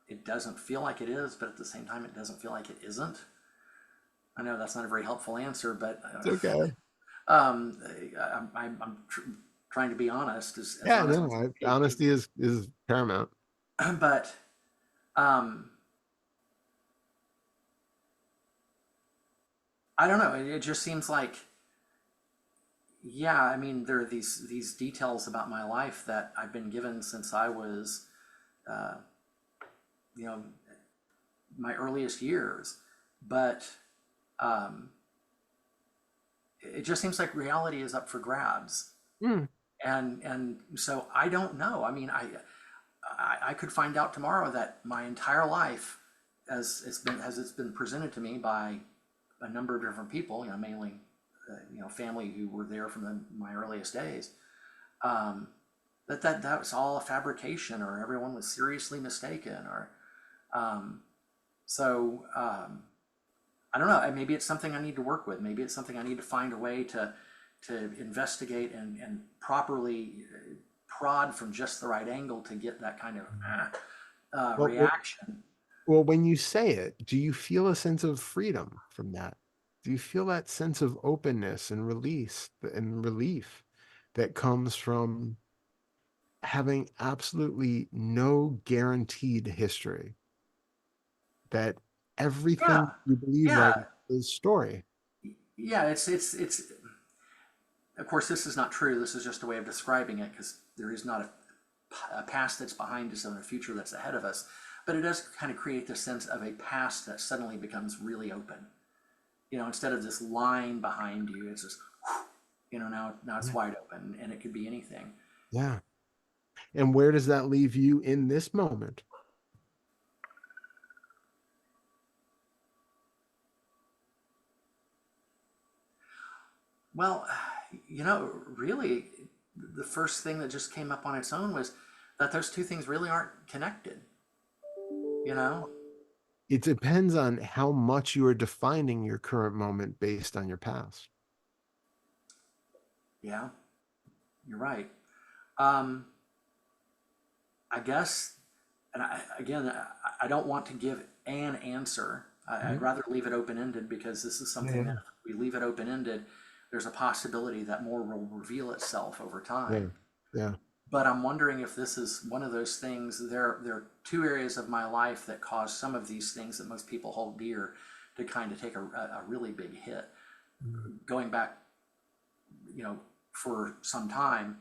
B: it doesn't feel like it is, but at the same time, it doesn't feel like it isn't. I know that's not a very helpful answer, but
A: It's okay.
B: um, I'm trying to be honest, as
A: Yeah,
B: honest
A: no,
B: as I can be.
A: honesty is paramount.
B: But um, I don't know. It just seems like, yeah. I mean, there are these details about my life that I've been given since I was, uh, you know, my earliest years. But um, it just seems like reality is up for grabs,
A: Mm,
B: and so I don't know. I mean, I could find out tomorrow that my entire life, as it's been presented to me by a number of different people, mainly family who were there from my earliest days, um, that was all a fabrication, or everyone was seriously mistaken, or um, so I don't know. Maybe it's something I need to work with. Maybe it's something I need to find a way to investigate and properly prod from just the right angle to get that kind of
A: well, well,
B: reaction.
A: well, when you say it, do you feel a sense of freedom from that? Do you feel that sense of openness and release and relief that comes from having absolutely no guaranteed history? That everything
B: Yeah,
A: you believe right
B: yeah,
A: now is story.
B: yeah. It's. Of course, this is not true. This is just a way of describing it because there is not a past that's behind us and a future that's ahead of us. But it does kind of create the sense of a past that suddenly becomes really open. Instead of this line behind you, it's just, now it's
A: Yeah.
B: wide open, and it could be anything.
A: Yeah. And where does that leave you in this moment?
B: Well, really, the first thing that just came up on its own was that those two things really aren't connected. You know?
A: It depends on how much you are defining your current moment based on your past.
B: Yeah, you're right. Um, I guess, and again, I don't want to give an answer. I'd
A: Mhm.
B: rather leave it open ended because this is
A: Yeah,
B: something that
A: yeah,
B: if we leave it open ended, there's a possibility that more will reveal itself over
A: yeah,
B: time.
A: yeah.
B: But I'm wondering if this is one of those things. There are two areas of my life that cause some of these things that most people hold dear to kind of take a really big hit.
A: Mm.
B: Going back, for some time,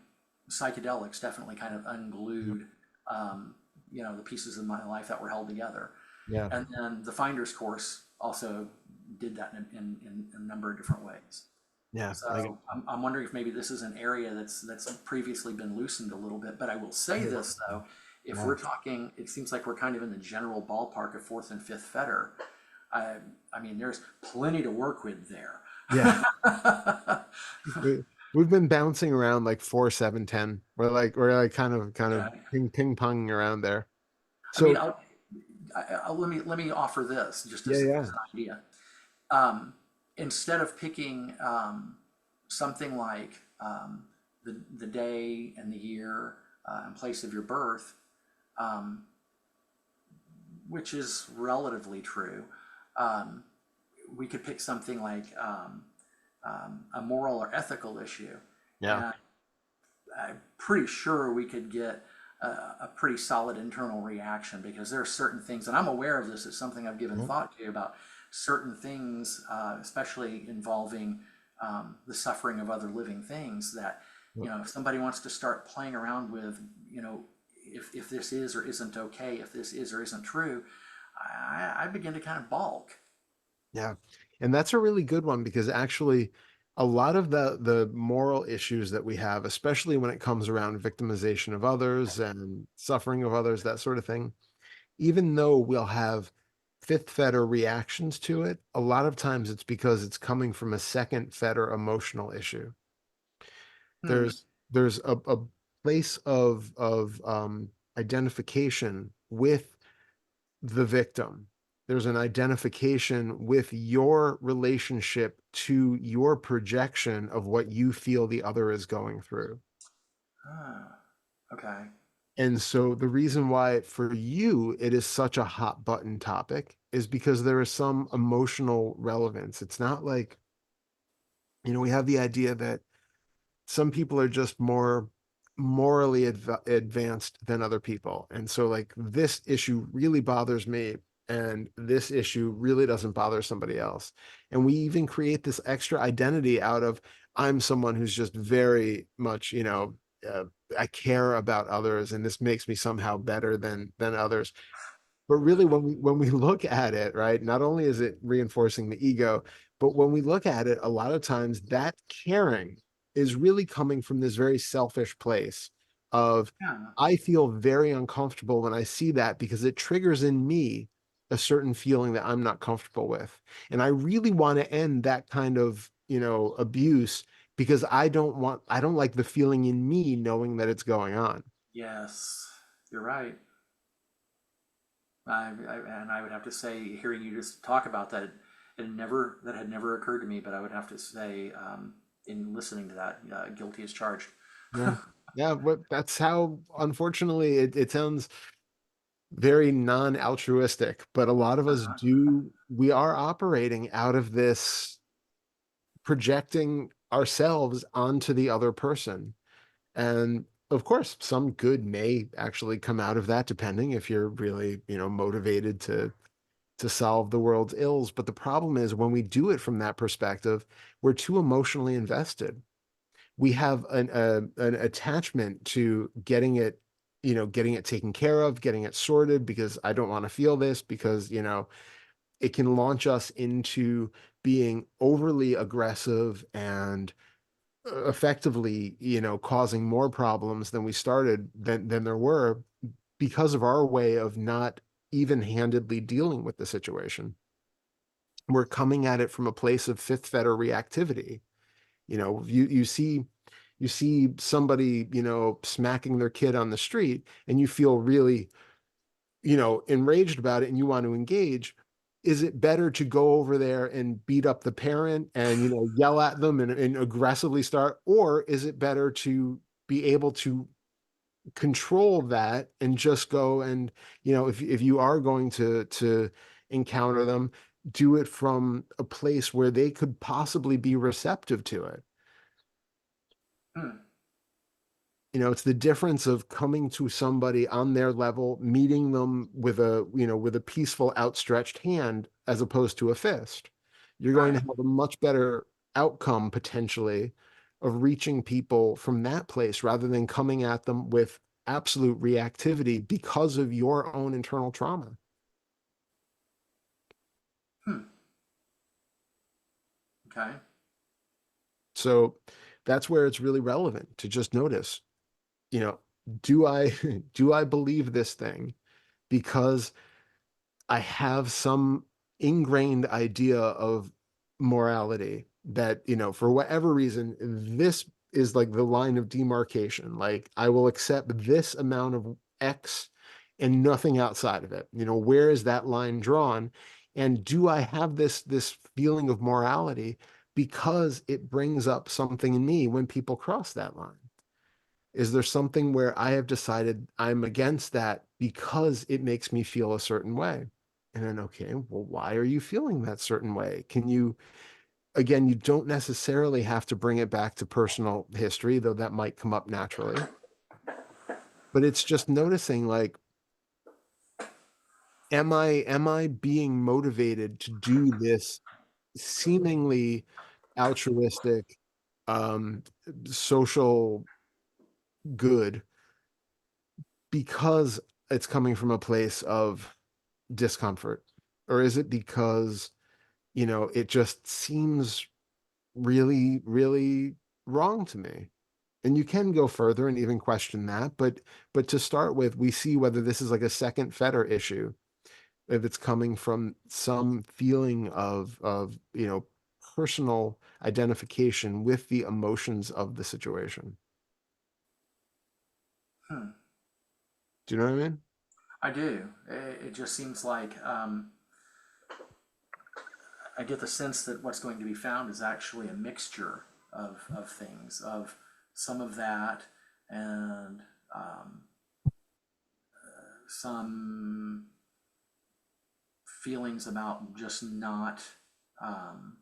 B: psychedelics definitely kind of
A: Yeah,
B: unglued, the pieces of my life that were held together.
A: yeah,
B: And then the Finder's Course also did that in a number of different ways.
A: yeah. I get
B: So I'm wondering if maybe this is an area that's previously been loosened a little bit. But I will say
A: it.
B: this though, if
A: Yeah,
B: we're talking, it seems like we're kind of in the general ballpark of fourth and fifth fetter. I, I mean, there's plenty to work with there.
A: yeah. We've been bouncing around like 4, 7, 10. We're like kind of
B: Yeah.
A: ping ponging around there.
B: I mean,
A: So
B: let me offer this just
A: yeah,
B: as
A: yeah.
B: an idea. Um, Instead of picking something like the day and the year and place of your birth, um, which is relatively true. Um, we could pick something like a moral or ethical issue,
A: Yeah.
B: and I'm pretty sure we could get a pretty solid internal reaction because there are certain things, and I'm aware of this. It's something I've given
A: Yep.
B: thought to about certain things, especially involving the suffering of other living things. That
A: Yep.
B: if somebody wants to start playing around with, if this is or isn't okay, if this is or isn't true, I begin to kind of balk.
A: Yeah. And that's a really good one because actually a lot of the moral issues that we have, especially when it comes around victimization of others and suffering of others, that sort of thing, even though we'll have fifth fetter reactions to it, a lot of times it's because it's coming from a second fetter emotional issue.
B: Hmm.
A: There's a place of identification with the victim. There's an identification with your relationship to your projection of what you feel the other is going through.
B: Ah, okay.
A: And so the reason why for you it is such a hot button topic is because there is some emotional relevance. It's not like, we have the idea that some people are just more morally advanced than other people. And so like this issue really bothers me and this issue really doesn't bother somebody else. And we even create this extra identity out of I'm someone who's just very much, uh, I care about others and this makes me somehow better than others. But really, when we look at it, right, not only is it reinforcing the ego, but when we look at it, a lot of times that caring is really coming from this very selfish place of
B: Yeah.
A: I feel very uncomfortable when I see that because it triggers in me a certain feeling that I'm not comfortable with. And I really want to end that kind of, abuse because I don't like the feeling in me knowing that it's going on.
B: Yes, you're right. And I would have to say, hearing you just talk about that, that had never occurred to me. But I would have to say, in listening to that, guilty as charged.
A: Yeah. Yeah, but that's how, unfortunately, it sounds very non-altruistic, but a lot of us we are operating out of this projecting ourselves onto the other person. And of course, some good may actually come out of that, depending if you're really, motivated to solve the world's ills. But the problem is when we do it from that perspective, we're too emotionally invested. We have an attachment to getting it taken care of, getting it sorted because I don't want to feel this because, it can launch us into being overly aggressive and effectively, causing more problems than we started than there were because of our way of not even-handedly dealing with the situation. We're coming at it from a place of fifth fetter reactivity. You see somebody, smacking their kid on the street and you feel really, enraged about it and you want to engage. Is it better to go over there and beat up the parent and, yell at them and aggressively start, or is it better to be able to control that and just go and, if you are going to encounter them, do it from a place where they could possibly be receptive to it.
B: Hmm.
A: It's the difference of coming to somebody on their level, meeting them with a peaceful outstretched hand as opposed to a fist. You're going to
B: Right.
A: have a much better outcome potentially of reaching people from that place rather than coming at them with absolute reactivity because of your own internal trauma.
B: Hmm. Okay.
A: So that's where it's really relevant to just notice, you know, do I do I believe this thing because I have some ingrained idea of morality that, for whatever reason, this is like the line of demarcation. Like, I will accept this amount of X and nothing outside of it. Where is that line drawn? And do I have this feeling of morality because it brings up something in me when people cross that line? Is there something where I have decided I'm against that because it makes me feel a certain way. And then, okay, well, why are you feeling that certain way? Can you, again, you don't necessarily have to bring it back to personal history, though that might come up naturally. But it's just noticing like, am I being motivated to do this seemingly altruistic um social good because it's coming from a place of discomfort? Or is it because, it just seems really, really wrong to me? And you can go further and even question that, but to start with, we see whether this is like a second Fetter issue, if it's coming from some feeling of personal identification with the emotions of the situation.
B: Hmm.
A: Do you know what I mean?
B: I do. It just seems like I get the sense that what's going to be found is actually a mixture of things, of some of that and um, some feelings about just not um,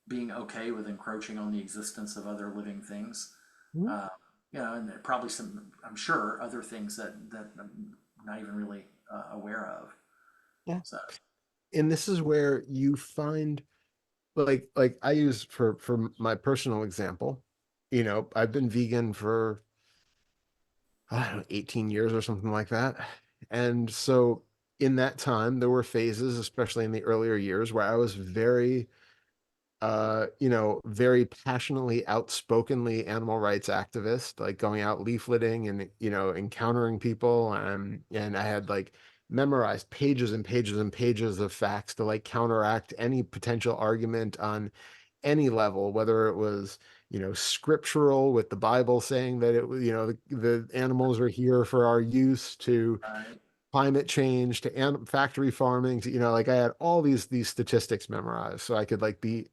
B: being okay with encroaching on the existence of other living things.
A: Mhm.
B: Uh, and probably some, I'm sure, other things that I'm not even really aware of.
A: Yeah.
B: So,
A: And this is where you find, like I use for my personal example, I've been vegan for, I don't know, 18 years or something like that. And so in that time, there were phases, especially in the earlier years, where I was very very passionately, outspokenly animal rights activist, like going out leafleting and, encountering people. And I had like memorized pages and pages and pages of facts to like counteract any potential argument on any level, whether it was, scriptural with the Bible saying that it was, the animals are here for our use, to
B: right,
A: climate change, to factory farming, to, like I had all these statistics memorized so I could like be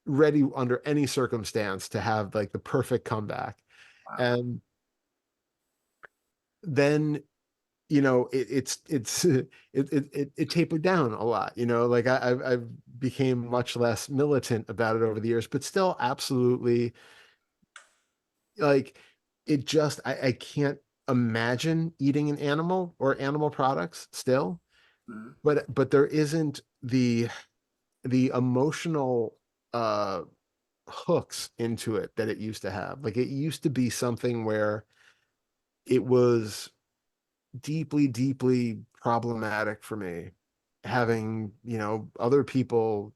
A: ready under any circumstance to have like the perfect comeback.
B: wow,
A: And then, it tapered down a lot. Like I've became much less militant about it over the years, but still absolutely like it just I can't imagine eating an animal or animal products still.
B: mm-hmm.
A: But there isn't the emotional uh hooks into it that it used to have. Like it used to be something where it was deeply, deeply problematic for me having, other people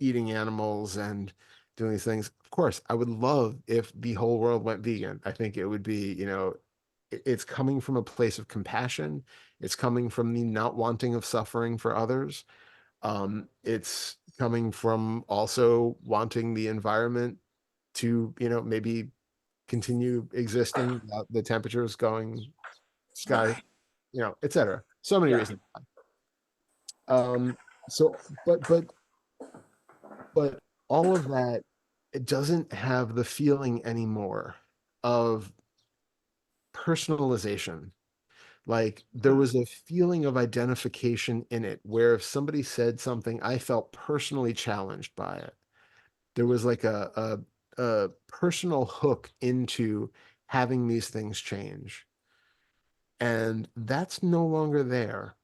A: eating animals and doing these things. Of course, I would love if the whole world went vegan. I think it would be, it's coming from a place of compassion. It's coming from the not wanting of suffering for others. It's coming from also wanting the environment to, maybe continue existing without the temperatures going sky,
B: Right,
A: et cetera. So many
B: yeah,
A: reasons. Um, so, but all of that, it doesn't have the feeling anymore of personalization. Like there
B: hmm.
A: was a feeling of identification in it where if somebody said something, I felt personally challenged by it. There was like a personal hook into having these things change. And that's no longer there.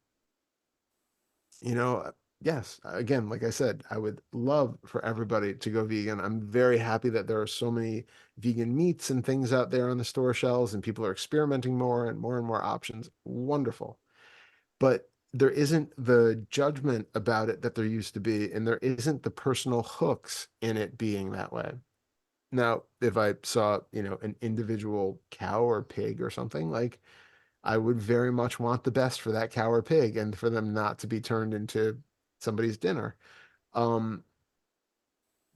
A: Yes, again, like I said, I would love for everybody to go vegan. I'm very happy that there are so many vegan meats and things out there on the store shelves and people are experimenting more and more options. Wonderful. But there isn't the judgment about it that there used to be, and there isn't the personal hooks in it being that way. Now, if I saw, an individual cow or pig or something, like I would very much want the best for that cow or pig and for them not to be turned into somebody's dinner. Um,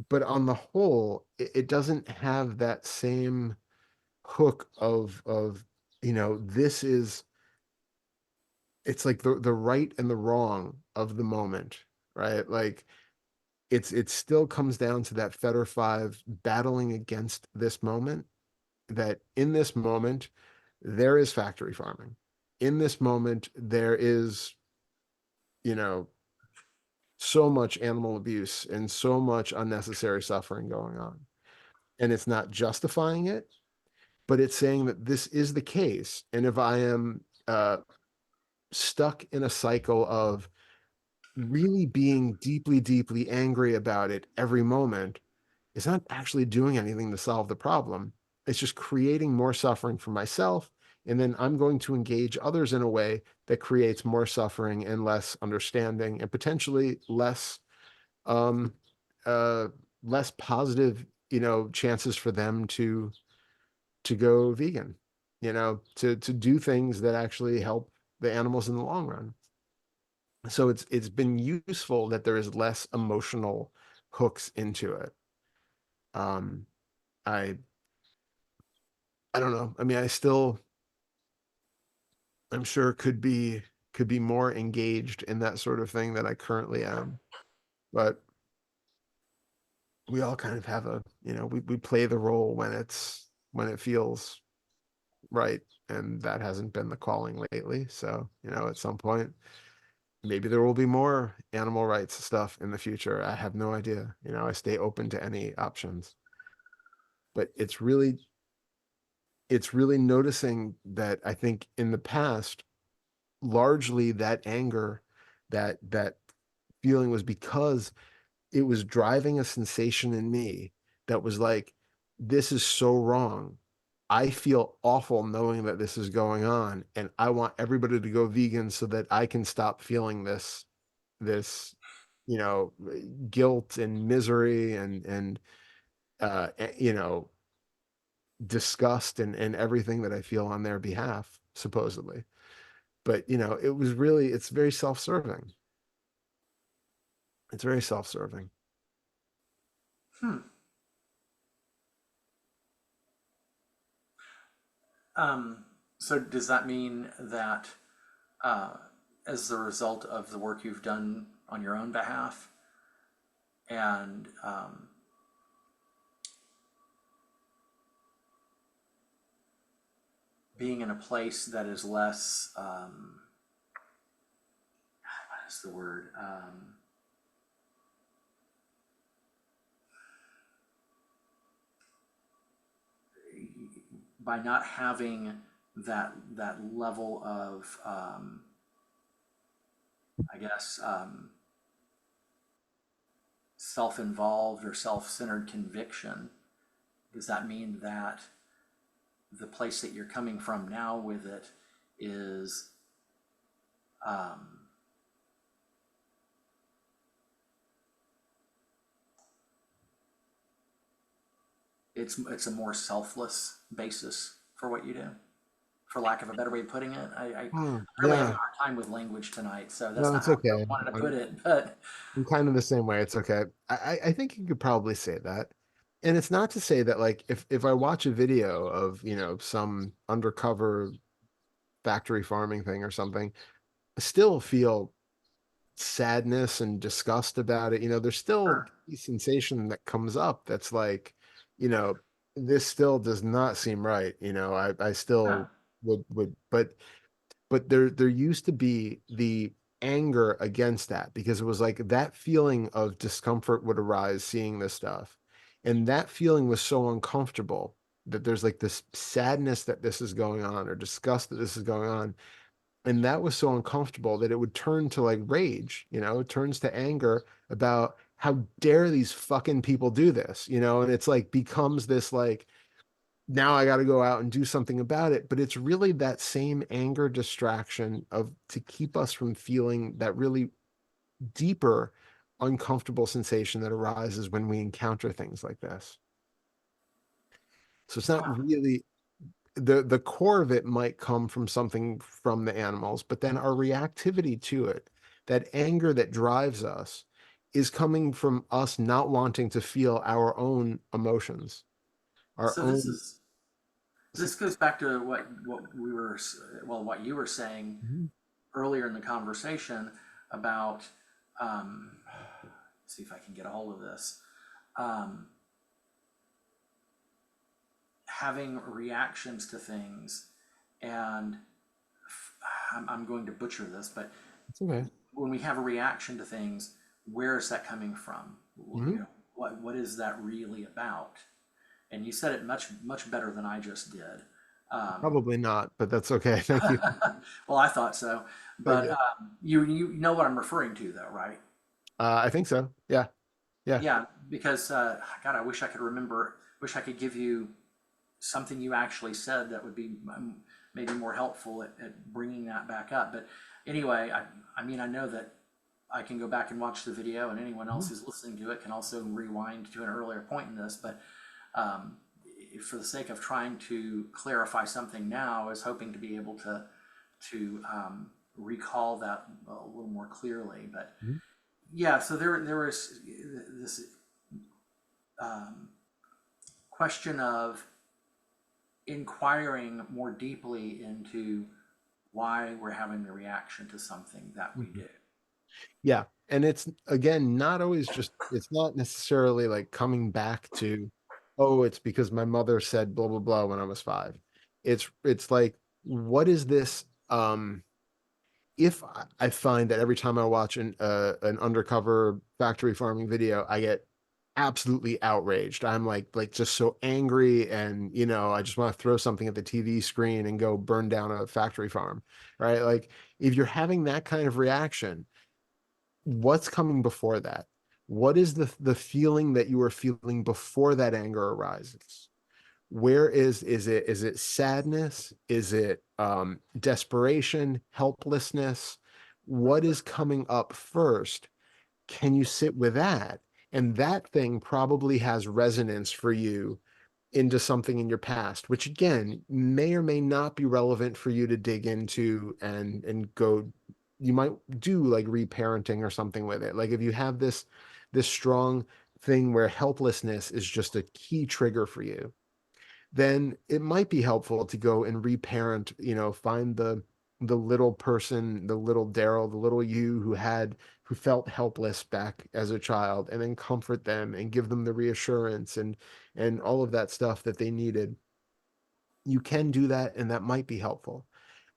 A: but on the whole, it doesn't have that same hook of, this is it's like the right and the wrong of the moment, right? Like it still comes down to that Fetter Five battling against this moment, that in this moment there is factory farming. In this moment, there is, you know, so much animal abuse and so much unnecessary suffering going on. And it's not justifying it, but it's saying that this is the case. And if I am stuck in a cycle of really being deeply, deeply angry about it every moment, it's not actually doing anything to solve the problem. It's just creating more suffering for myself. And then I'm going to engage others in a way that creates more suffering and less understanding and potentially um, uh, less positive, chances for them to go vegan, to do things that actually help the animals in the long run. So it's been useful that there is less emotional hooks into it. Um, I I don't know. I mean, I'm sure could be more engaged in that sort of thing than I currently am. But we all kind of have we play the role when it feels right. And that hasn't been the calling lately. So, at some point, maybe there will be more animal rights stuff in the future. I have no idea. I stay open to any options. But it's really noticing that I think in the past, largely that anger, that feeling was because it was driving a sensation in me that was like, this is so wrong. I feel awful knowing that this is going on, and I want everybody to go vegan so that I can stop feeling this, you know, guilt and misery and uh, you know, disgust and everything that I feel on their behalf, supposedly. But it's very self-serving. It's very self-serving.
B: Hmm. Um, so does that mean that uh, as the result of the work you've done on your own behalf and being in a place that is less, what is the word? By not having that level of, I guess, self-involved or self-centered conviction, does that mean that the place that you're coming from now with it is um, it's a more selfless basis for what you do, for lack of a better way of putting it? I
A: Oh,
B: really having a
A: yeah.
B: hard time with language tonight, so that's
A: No,
B: not
A: it's
B: how I
A: okay.
B: wanted to put
A: I'm
B: it. But
A: I'm kind of the same way. It's okay. I think you could probably say that. And it's not to say that like if I watch a video of, some undercover factory farming thing or something, I still feel sadness and disgust about it. There's still
B: sure,
A: a sensation that comes up that's like, you know, this still does not seem right. I
B: yeah.
A: still would but there used to be the anger against that because it was like that feeling of discomfort would arise seeing this stuff. And that feeling was so uncomfortable that there's like this sadness that this is going on or disgust that this is going on. And that was so uncomfortable that it would turn to like rage, it turns to anger about how dare these fucking people do this, and it's like becomes this like now I got to go out and do something about it. But it's really that same anger distraction of to keep us from feeling that really deeper, uncomfortable sensation that arises when we encounter things like this. So it's not really the core of it might come from something from the animals, but then our reactivity to it, that anger that drives us, is coming from us not wanting to feel our own emotions, our
B: So
A: own.
B: this goes back to what we were well what you were saying
A: Mhm.
B: earlier in the conversation about um, see if I can get a hold of this, um, having reactions to things and I'm going to butcher this, but
A: It's okay.
B: when we have a reaction to things, where is that coming from? You
A: Mhm.
B: know, what is that really about? And you said it much better than I just did. Um,
A: Probably not, but that's okay. Thank you.
B: well, I thought so,
A: Thank
B: but
A: you.
B: you know what I'm referring to, though, right?
A: I think so. Yeah. Yeah.
B: Yeah, because God, I wish I could remember. Wish I could give you something you actually said that would be maybe more helpful at bringing that back up. But anyway, I mean, I know that I can go back and watch the video, and anyone else
A: Mhm.
B: who's listening to it can also rewind to an earlier point in this. But um, for the sake of trying to clarify something now, is hoping to be able to recall that a little more clearly. But
A: Mhm.
B: yeah, so there was this um, question of inquiring more deeply into why we're having the reaction to something that we
A: Mhm.
B: do.
A: Yeah. And it's again not always just it's not necessarily like coming back to, oh, it's because my mother said blah blah blah when I was 5. It's like, what is this? If I find that every time I watch an undercover factory farming video, I get absolutely outraged. I'm like just so angry, and I just want to throw something at the TV screen and go burn down a factory farm, right? Like if you're having that kind of reaction, what's coming before that? What is the feeling that you are feeling before that anger arises? Where is it sadness? Is it desperation, helplessness? What is coming up first? Can you sit with that? And that thing probably has resonance for you into something in your past, which again may or may not be relevant for you to dig into and go. You might do like reparenting or something with it. Like if you have this strong thing where helplessness is just a key trigger for you, then it might be helpful to go and reparent, find the little person, the little Darrell, the little you who felt helpless back as a child, and then comfort them and give them the reassurance and all of that stuff that they needed. You can do that, and that might be helpful.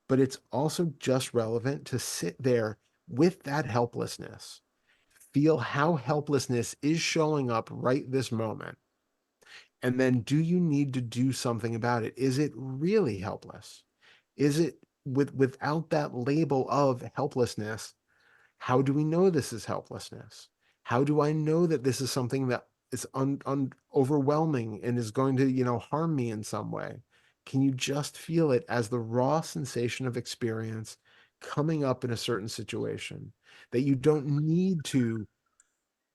A: But it's also just relevant to sit there with that helplessness. Feel how helplessness is showing up right this moment. And then do you need to do something about it? Is it really helpless? Is it without that label of helplessness? How do we know this is helplessness? How do I know that this is something that is overwhelming and is going to, harm me in some way? Can you just feel it as the raw sensation of experience coming up in a certain situation that you don't need to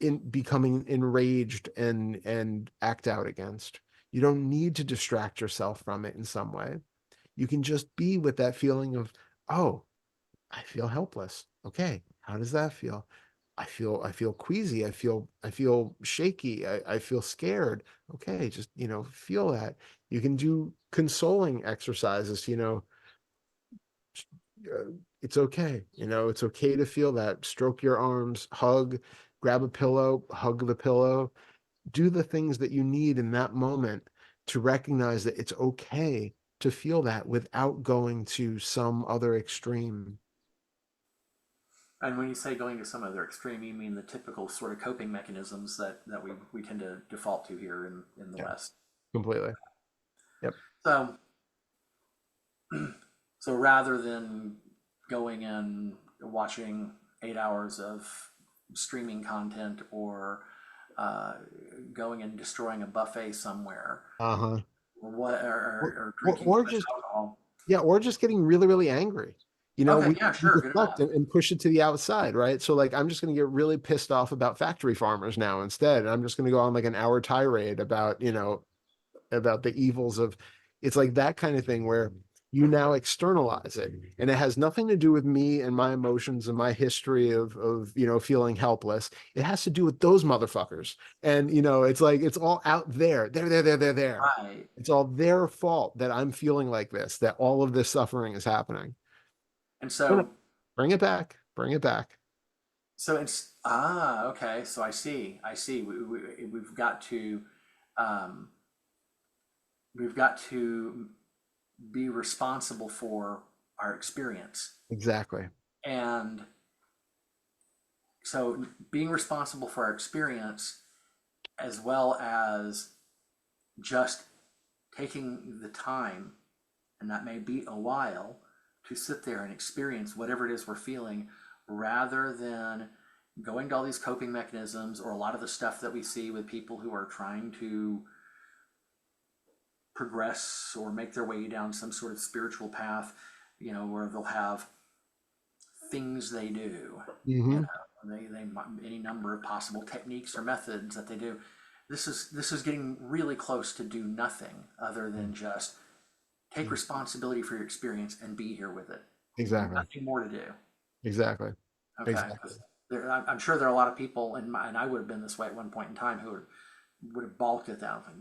A: in becoming enraged and act out against. You don't need to distract yourself from it in some way. You can just be with that feeling of, oh, I feel helpless. Okay, how does that feel? I feel queasy. I feel shaky. I feel scared. Okay, just feel that. You can do consoling exercises, it's okay. It's okay to feel that. Stroke your arms, hug, grab a pillow, hug the pillow, do the things that you need in that moment to recognize that it's okay to feel that without going to some other extreme.
B: And when you say going to some other extreme, you mean the typical sort of coping mechanisms that we tend to default to here in the
A: Yeah,
B: West.
A: completely. Yep.
B: So so rather than going and watching 8 hours of streaming content or uh, going and destroying a buffet somewhere
A: Uh-huh.
B: or what
A: Or,
B: or
A: or,
B: drinking too
A: or
B: much
A: just
B: alcohol.
A: Yeah, or just getting really, really angry.
B: Okay,
A: We
B: yeah,
A: we
B: sure, good
A: deflect
B: enough.
A: and push it to the outside, right? So like I'm just gonna get really pissed off about factory farmers now instead. And I'm just gonna go on like an hour tirade about the evils of it's like that kind of thing where you now externalize it. And it has nothing to do with me and my emotions and my history of feeling helpless. It has to do with those motherfuckers. And it's like it's all out there. There.
B: Right.
A: It's all their fault that I'm feeling like this, that all of this suffering is happening.
B: And
A: No, no.
B: so
A: Bring it back. Bring it back.
B: it's okay. So I see. We've got to um, we've got to be responsible for our experience.
A: Exactly.
B: And so being responsible for our experience, as well as just taking the time, and that may be a while, to sit there and experience whatever it is we're feeling, rather than going to all these coping mechanisms or a lot of the stuff that we see with people who are trying to progress or make their way down some sort of spiritual path, where they'll have things they do, you
A: Hmm.
B: know, they any number of possible techniques or methods that they do. This is getting really close to do nothing other than just take responsibility for your experience and be here with it.
A: Exactly.
B: Nothing more to do.
A: Okay.
B: Okay,
A: Exactly.
B: because I'm sure there are a lot of people, and I would have been this way at one point in time, would have balked at that. Like,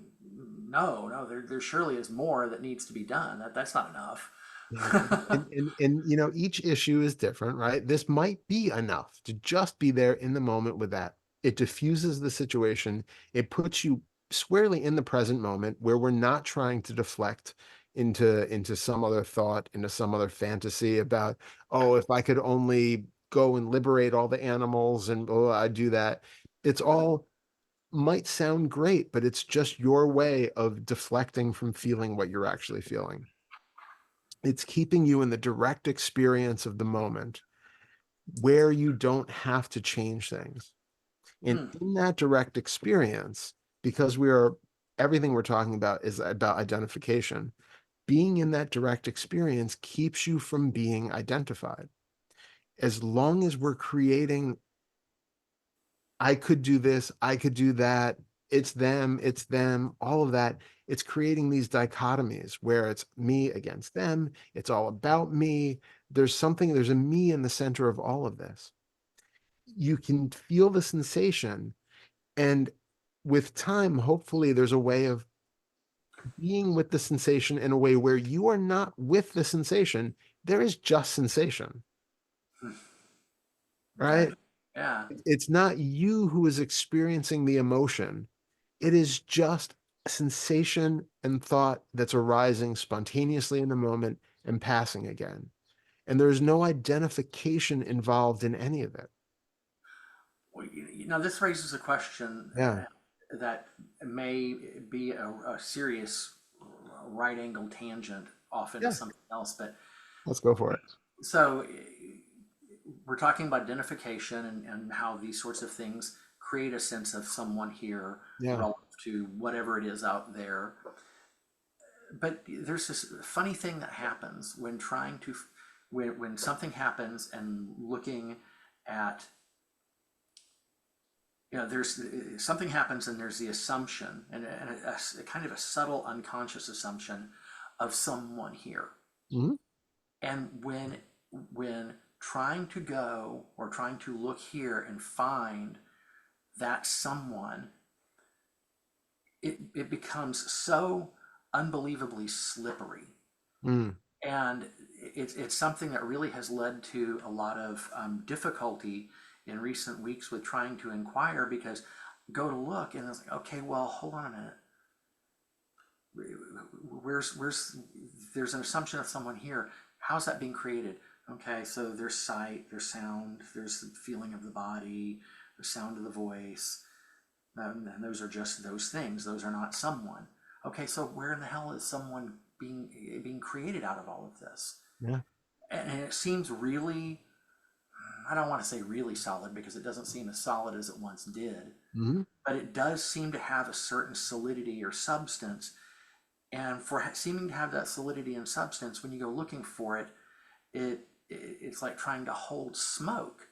B: no, no, there surely is more that needs to be done. That's not enough.
A: Yeah. And each issue is different, right? This might be enough to just be there in the moment with that. It diffuses the situation. It puts you squarely in the present moment where we're not trying to deflect into some other thought, into some other fantasy about, oh, if I could only go and liberate all the animals and oh, I'd do that. It's all might sound great, but it's just your way of deflecting from feeling what you're actually feeling. It's keeping you in the direct experience of the moment where you don't have to change things. And
B: Hmm.
A: in that direct experience, because everything we're talking about is about identification, being in that direct experience keeps you from being identified. As long as we're creating, I could do this, I could do that, it's them, all of that. It's creating these dichotomies where it's me against them, it's all about me. There's a me in the center of all of this. You can feel the sensation, and with time, hopefully, there's a way of being with the sensation in a way where you are not with the sensation. There is just sensation,
B: Okay.
A: right?
B: Yeah.
A: It's not you who is experiencing the emotion. It is just sensation and thought that's arising spontaneously in the moment and passing again. And there's no identification involved in any of it.
B: Well, this raises a question
A: Yeah.
B: that may be a serious right angle tangent off into
A: Yeah.
B: something else. But
A: Let's go for it.
B: so we're talking about identification and how these sorts of things create a sense of someone here
A: Yeah.
B: relative to whatever it is out there. But there's this funny thing that happens when trying to, when something happens and looking at, there's something happens and there's the assumption and a kind of a subtle unconscious assumption of someone here.
A: Hmm.
B: And when trying to go or trying to look here and find that someone, it becomes so unbelievably slippery.
A: Mm.
B: And it's something that really has led to a lot of difficulty in recent weeks with trying to inquire, because go to look and it's like, okay, well, hold on a minute. Where's there's an assumption of someone here. How's that being created? Okay, so there's sight, there's sound, there's the feeling of the body, the sound of the voice, and those are just those things. Those are not someone. Okay, so where in the hell is someone being created out of all of this?
A: Yeah.
B: And it seems really, I don't want to say really solid because it doesn't seem as solid as it once did,
A: Hmm.
B: but it does seem to have a certain solidity or substance. And for seeming to have that solidity and substance, when you go looking for it, it's like trying to hold smoke.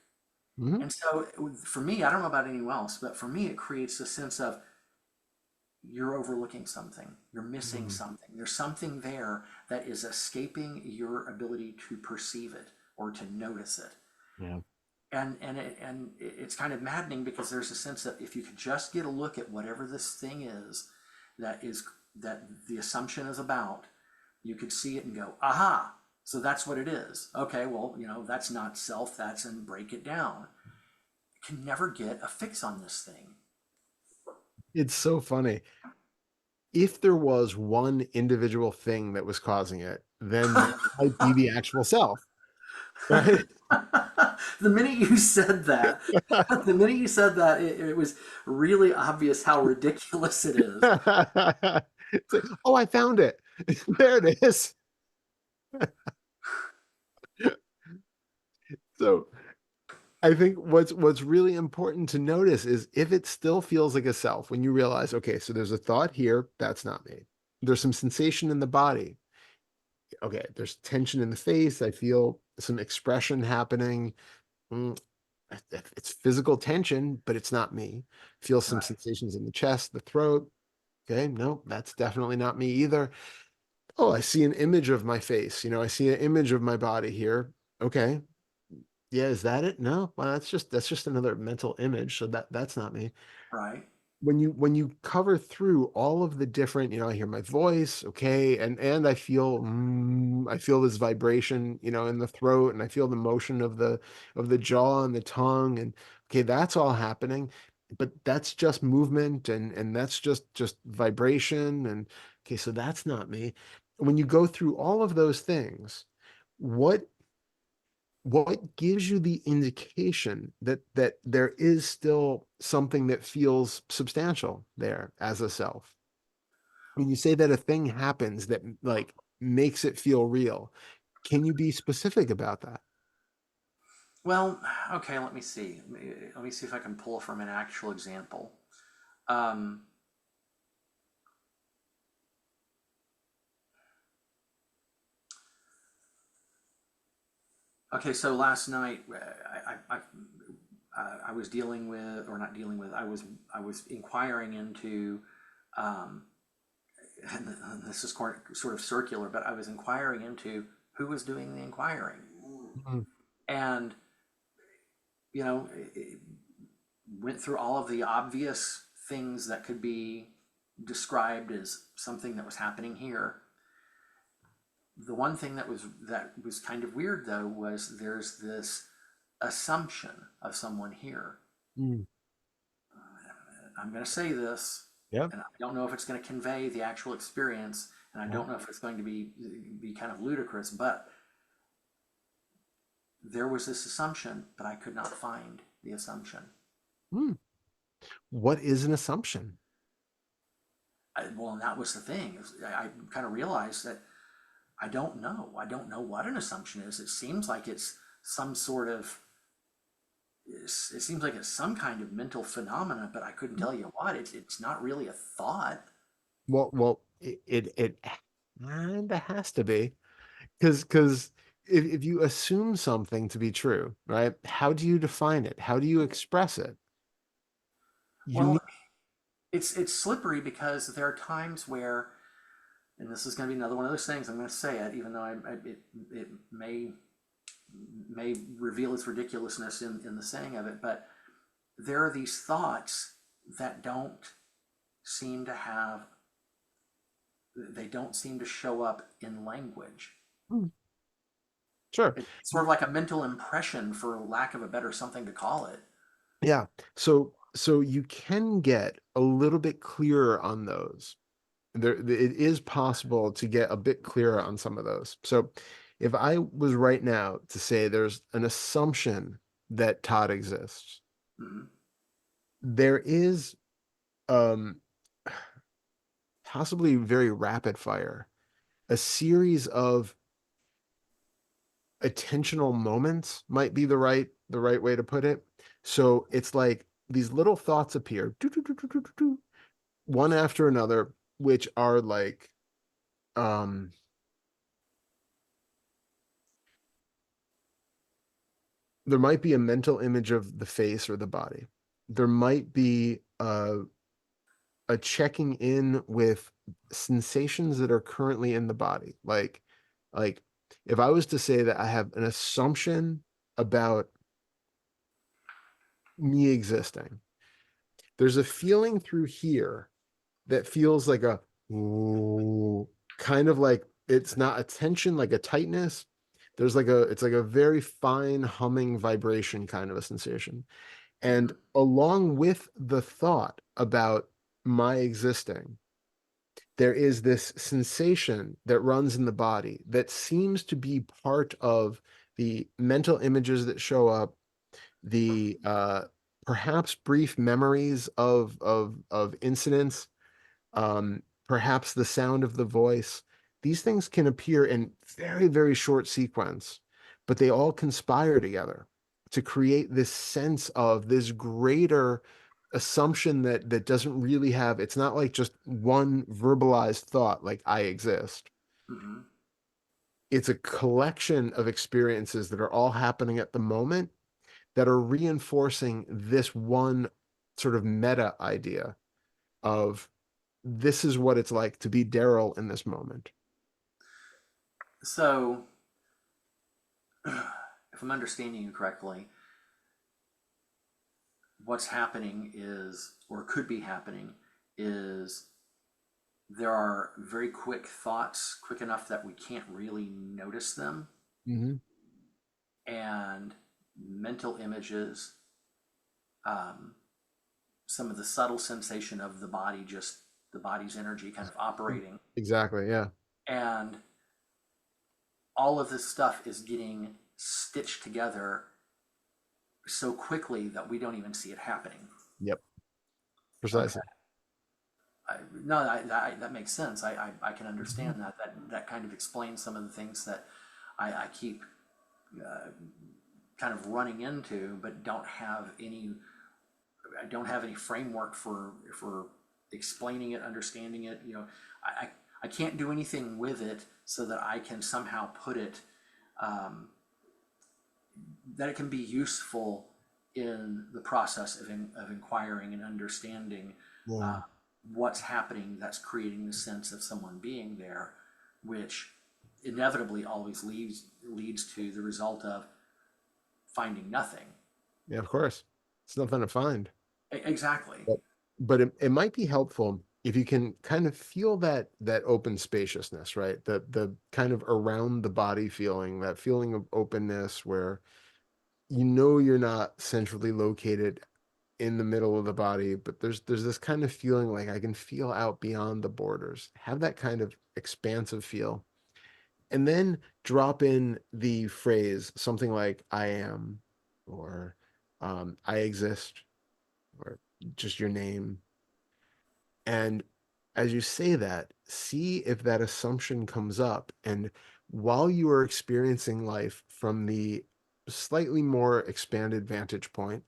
A: Hmm.
B: And so for me, I don't know about anyone else, but for me, it creates a sense of you're overlooking something, you're missing
A: Mm.
B: something. There's something there that is escaping your ability to perceive it or to notice it.
A: Yeah.
B: And it's kind of maddening because there's a sense that if you could just get a look at whatever this thing is that the assumption is about, you could see it and go, aha, so that's what it is. Okay, well, that's not self, that's, and break it down. You can never get a fix on this thing.
A: It's so funny. if there was one individual thing that was causing it, then that might be the actual self, right?
B: The minute you said that, the minute you said that, it was really obvious how ridiculous it is.
A: It's like, oh, I found it. There it is. So I think what's really important to notice is if it still feels like a self, when you realize, okay, so there's a thought here, that's not me. There's some sensation in the body. Okay, there's tension in the face. I feel some expression happening. Mm, it's physical tension, but it's not me. Feel some
B: Right,
A: sensations in the chest, the throat. Okay, no, that's definitely not me either. Oh, I see an image of my face. I see an image of my body here. Okay, yeah, is that it? No, well, that's just another mental image. So that's not me.
B: right,
A: When you cover through all of the different, I hear my voice, okay, and I feel this vibration, in the throat, and I feel the motion of the jaw and the tongue, and okay, that's all happening, but that's just movement, and that's just vibration, and okay, so that's not me. When you go through all of those things, what what gives you the indication that there is still something that feels substantial there as a self? When you say that a thing happens that like makes it feel real, can you be specific about that?
B: well, okay, let me see. Let me see if I can pull from an actual example. Um, okay, so last night I was dealing with, or not dealing with, I was inquiring into, um, and this is sort of circular, but I was inquiring into who was doing the inquiring.
A: Mhm.
B: And, it went through all of the obvious things that could be described as something that was happening here. The one thing that was kind of weird though was there's this assumption of someone here.
A: Mm.
B: I'm going to say this,
A: Yeah.
B: and I don't know if it's going to convey the actual experience, and I
A: Yeah.
B: don't know if it's going to be kind of ludicrous, but there was this assumption, but I could not find the assumption.
A: Mm. What is an assumption?
B: Well, and that was the thing. I kind of realized that I don't know. I don't know what an assumption is. It seems like it's some sort of. It seems like it's some kind of mental phenomena, but I couldn't tell you what. It's not really a thought.
A: Well, it kind of has to be because if you assume something to be true, right? How do you define it? How do you express it? You need.
B: Well, it's slippery because there are times where, and this is going to be another one of those things. I'm going to say it, even though it may reveal its ridiculousness in the saying of it. But there are these thoughts that seem to have don't seem to show up in language.
A: Hmm, sure.
B: It's sort of like a mental impression, for lack of a better something to call it.
A: Yeah. So you can get a little bit clearer on those. It is possible to get a bit clearer on some of those. So if I was right now to say there's an assumption that Todd exists,
B: Mhm.
A: there is um possibly very rapid fire, a series of attentional moments might be the right way to put it. So it's like these little thoughts appear, one after another, which are like um there might be a mental image of the face or the body. There might be a checking in with sensations that are currently in the body. Like if I was to say that I have an assumption about me existing, there's a feeling through here that feels like a ooh, kind of like it's not a tension, like a tightness. It's like a very fine humming vibration kind of a sensation. And
B: Mhm.
A: along with the thought about my existing, there is this sensation that runs in the body that seems to be part of the mental images that show up, the perhaps brief memories of incidents, perhaps the sound of the voice. These things can appear in very, very short sequence, but they all conspire together to create this sense of this greater assumption that doesn't really have, it's not like just one verbalized thought like I exist.
B: Hmm.
A: It's a collection of experiences that are all happening at the moment that are reinforcing this one sort of meta idea of this is what it's like to be Darrell in this moment.
B: So, if I'm understanding you correctly, what's happening is, or could be happening, is there are very quick thoughts, quick enough that we can't really notice them,
A: Hmm.
B: and mental images, um, some of the subtle sensation of the body, just the body's energy kind of operating,
A: Exactly. Yeah.
B: and all of this stuff is getting stitched together so quickly that we don't even see it happening.
A: Yep.
B: Okay.
A: Precisely.
B: No, that makes sense. I can
A: Mhm.
B: understand that. That kind of explains some of the things that I keep uh, kind of running into, but I don't have any framework for explaining it, understanding it. You know, I can't do anything with it so that I can somehow put it, um, that it can be useful in the process of inquiring and understanding
A: Yeah.
B: uh, what's happening that's creating the sense of someone being there, which inevitably always leads to the result of finding nothing.
A: Yeah, of course. It's nothing to find.
B: Exactly.
A: But it might be helpful if you can kind of feel that open spaciousness, right? The kind of around the body feeling, that feeling of openness where you know you're not centrally located in the middle of the body, but there's this kind of feeling like I can feel out beyond the borders. Have that kind of expansive feel. And then drop in the phrase something like I am, or I exist, or just your name. And as you say that, see if that assumption comes up. And while you are experiencing life from the slightly more expanded vantage point,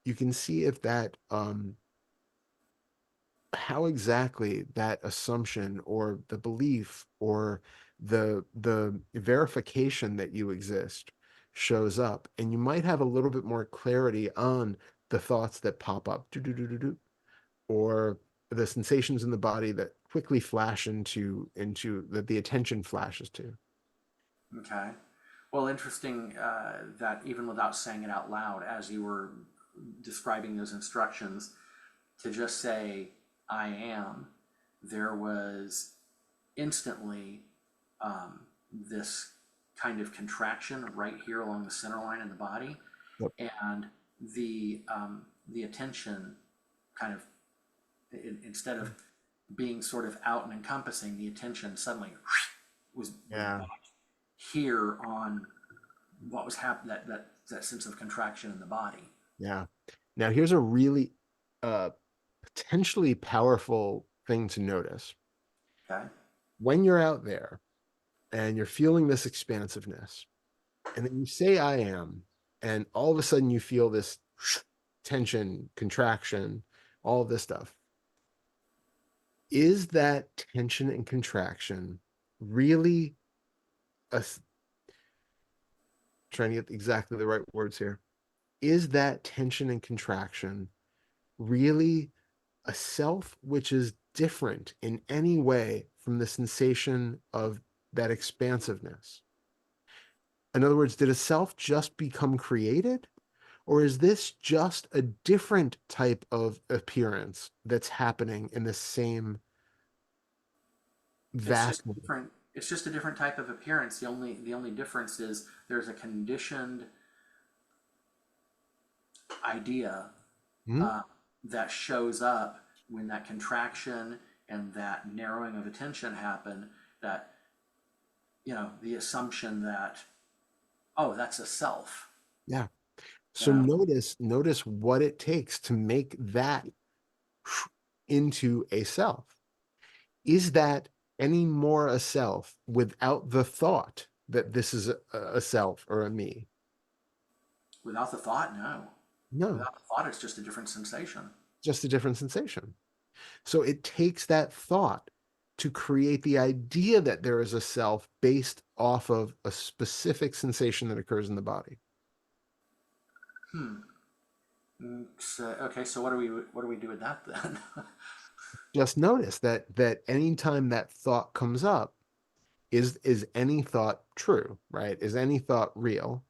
A: you can see if that how exactly that assumption or the belief or the verification that you exist shows up, and you might have a little bit more clarity on the thoughts that pop up or the sensations in the body that quickly flash into that the attention flashes to.
B: Okay. Well, interesting that even without saying it out loud, as you were describing those instructions, to just say, I am, there was instantly this kind of contraction right here along the center line in the body,
A: Yep.
B: and the attention kind of, instead of being sort of out and encompassing, the attention suddenly was
A: Yeah.
B: back here on what was happening, that sense of contraction in the body.
A: Yeah. Now here's a really uh potentially powerful thing to notice.
B: Okay.
A: When you're out there and you're feeling this expansiveness, and then you say I am, and all of a sudden you feel this tension, contraction, all of this stuff. Is that tension and contraction really a, trying to get exactly the right words here? Is that tension and contraction really a self which is different in any way from the sensation of that expansiveness? In other words, did a self just become created? Or is this just a different type of appearance that's happening in the same
B: It's just
A: vast?
B: different. It's just a different type of appearance. The only difference is there's a conditioned idea
A: Mhm.
B: uh, that shows up when that contraction and that narrowing of attention happen, that, the assumption that, oh, that's a self,
A: Yeah.
B: you
A: So
B: know,
A: notice what it takes to make that into a self. Is that any more a self without the thought that this is a self or a me?
B: without the thought, no.
A: No,
B: Without the thought, it's just a different sensation.
A: just a different sensation. So it takes that thought to create the idea that there is a self based off of a specific sensation that occurs in the body.
B: Hmm. So, okay, so what do we do with that then?
A: Just notice that anytime that thought comes up, is any thought true, right? Is any thought real?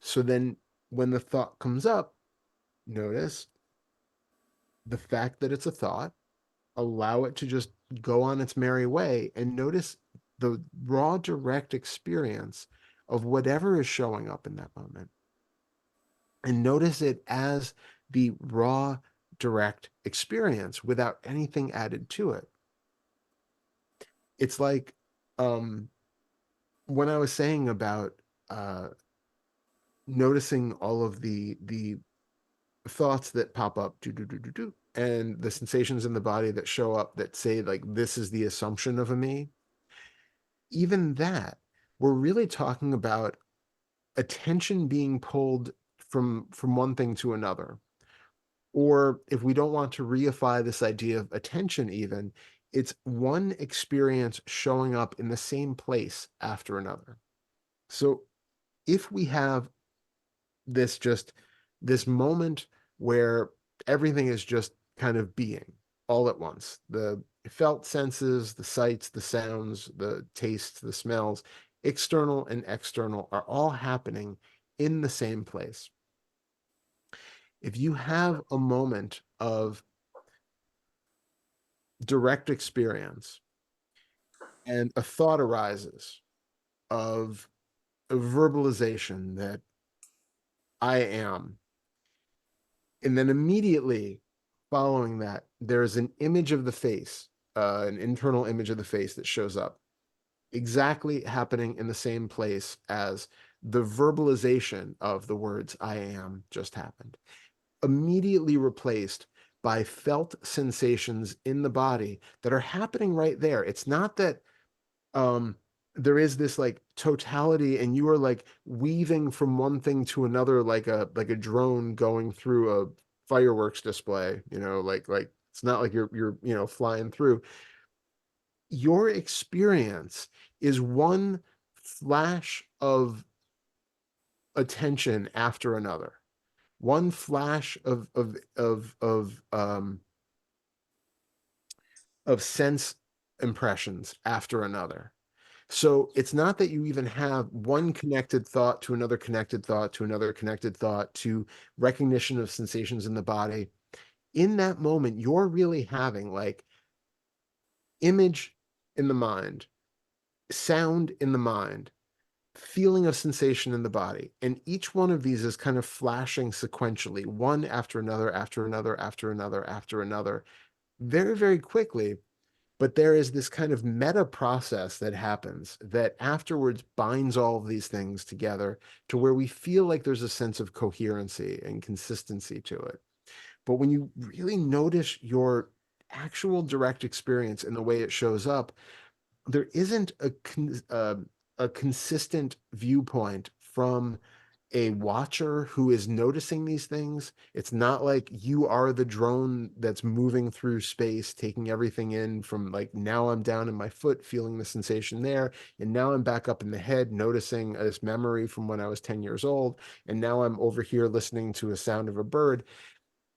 A: So then when the thought comes up, notice the fact that it's a thought, allow it to just go on its merry way, and notice the raw, direct experience of whatever is showing up in that moment. And notice it as the raw, direct experience without anything added to it. It's like um, when I was saying about uh, noticing all of the thoughts that pop up, do, do, do, do, do, and the sensations in the body that show up that say, like, this is the assumption of a me. Even that, we're really talking about attention being pulled from one thing to another. Or if we don't want to reify this idea of attention, even, it's one experience showing up in the same place after another. So if we have just this moment where everything is just kind of being all at once, the felt senses, the sights, the sounds, the tastes, the smells, external and external, are all happening in the same place. If you have a moment of direct experience and a thought arises of a verbalization that I am, and then immediately following that, there's an image of the face, an internal image of the face that shows up, exactly happening in the same place as the verbalization of the words I am just happened, immediately replaced by felt sensations in the body that are happening right there. It's not that um there is this like totality and you are like weaving from one thing to another like a drone going through a fireworks display, like it's not like you're flying through. Your experience is one flash of attention after another, one flash of sense impressions after another. So it's not that you even have one connected thought to another connected thought to another connected thought to recognition of sensations in the body. In that moment, you're really having like image in the mind, sound in the mind, feeling of sensation in the body. And each one of these is kind of flashing sequentially, one after another, after another, after another, after another, very, very quickly. But there is this kind of meta process that happens that afterwards binds all of these things together to where we feel like there's a sense of coherency and consistency to it. But when you really notice your actual direct experience and the way it shows up, there isn't a consistent viewpoint from a watcher who is noticing these things. It's not like you are the drone that's moving through space, taking everything in from like now I'm down in my foot, feeling the sensation there. And now I'm back up in the head, noticing this memory from when I was 10 years old. And now I'm over here listening to a sound of a bird.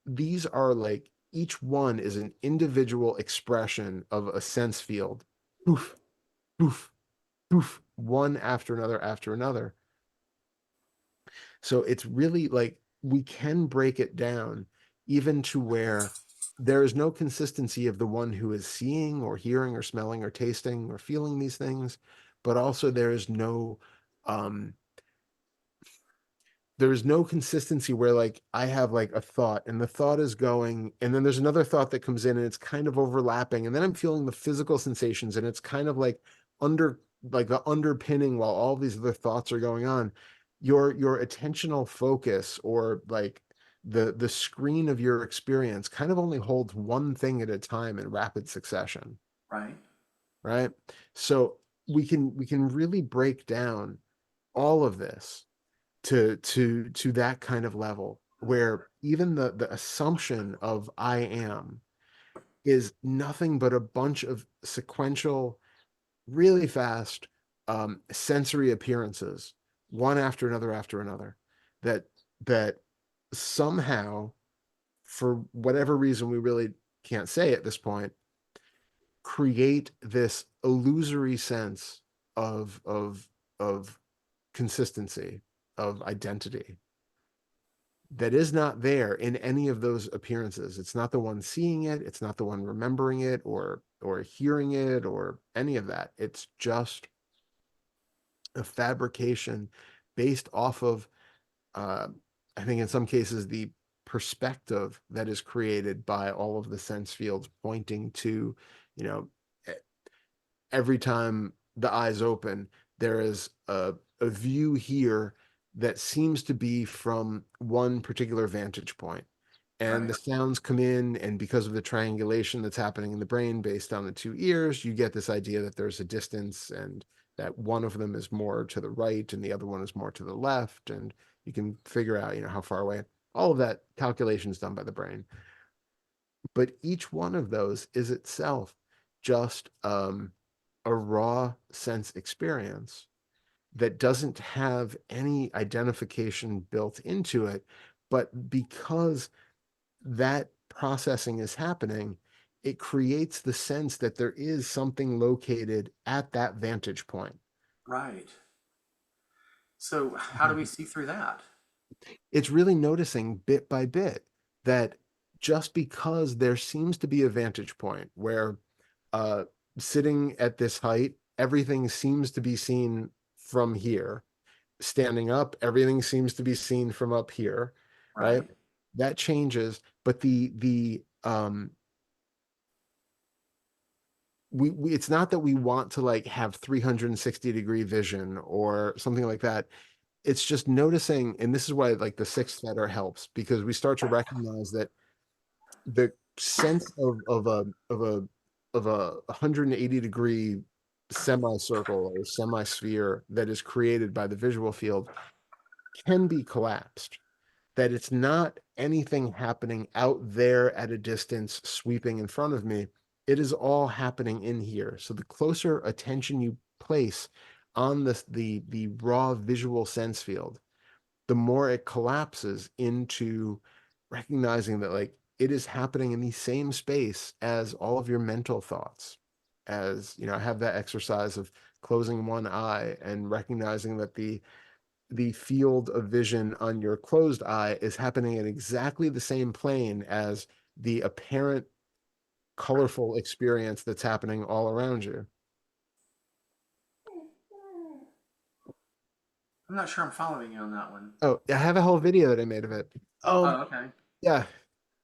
A: These are like each one is an individual expression of a sense field. Poof, poof, poof, one after another after another. So it's really like we can break it down even to where there is no consistency of the one who is seeing or hearing or smelling or tasting or feeling these things, but also there is no um there's no consistency where like I have like a thought and the thought is going, and then there's another thought that comes in and it's kind of overlapping, and then I'm feeling the physical sensations and it's kind of like under like the underpinning while all these other thoughts are going on. Your attentional focus, or like the screen of your experience, kind of only holds one thing at a time in rapid succession,
B: Right.
A: right? So we can really break down all of this to that kind of level where even the assumption of I am is nothing but a bunch of sequential, really fast sensory appearances, one after another, that that somehow, for whatever reason we really can't say at this point, create this illusory sense of consistency, of identity, that is not there in any of those appearances. It's not the one seeing it, it's not the one remembering it or hearing it or any of that. It's just a fabrication based off of uh, I think in some cases the perspective that is created by all of the sense fields pointing to, you know, every time the eyes open, there is a view here that seems to be from one particular vantage point. And
B: Right.
A: the sounds come in, and because of the triangulation that's happening in the brain based on the two ears, you get this idea that there's a distance and that one of them is more to the right and the other one is more to the left. And you can figure out, how far away. All of that calculation is done by the brain. But each one of those is itself just a raw sense experience that doesn't have any identification built into it. But because that processing is happening, it creates the sense that there is something located at that vantage point.
B: Right. So how do we see through that?
A: It's really noticing bit by bit that just because there seems to be a vantage point where uh, sitting at this height, everything seems to be seen from here. Standing up, everything seems to be seen from up here, right?
B: Right.
A: That changes, but the we it's not that we want to like have 360-degree vision or something like that. It's just noticing, and this is why like the sixth letter helps, because we start to recognize that the sense of a 180-degree semicircle or semisphere that is created by the visual field can be collapsed. That it's not anything happening out there at a distance sweeping in front of me. It is all happening in here. So the closer attention you place on the raw visual sense field, the more it collapses into recognizing that like it is happening in the same space as all of your mental thoughts. As I have that exercise of closing one eye and recognizing that the field of vision on your closed eye is happening in exactly the same plane as the apparent colorful experience that's happening all around you.
B: I'm not sure I'm following you on that one.
A: Oh, I have a whole video that I made of it. Oh,
B: Oh, okay.
A: yeah.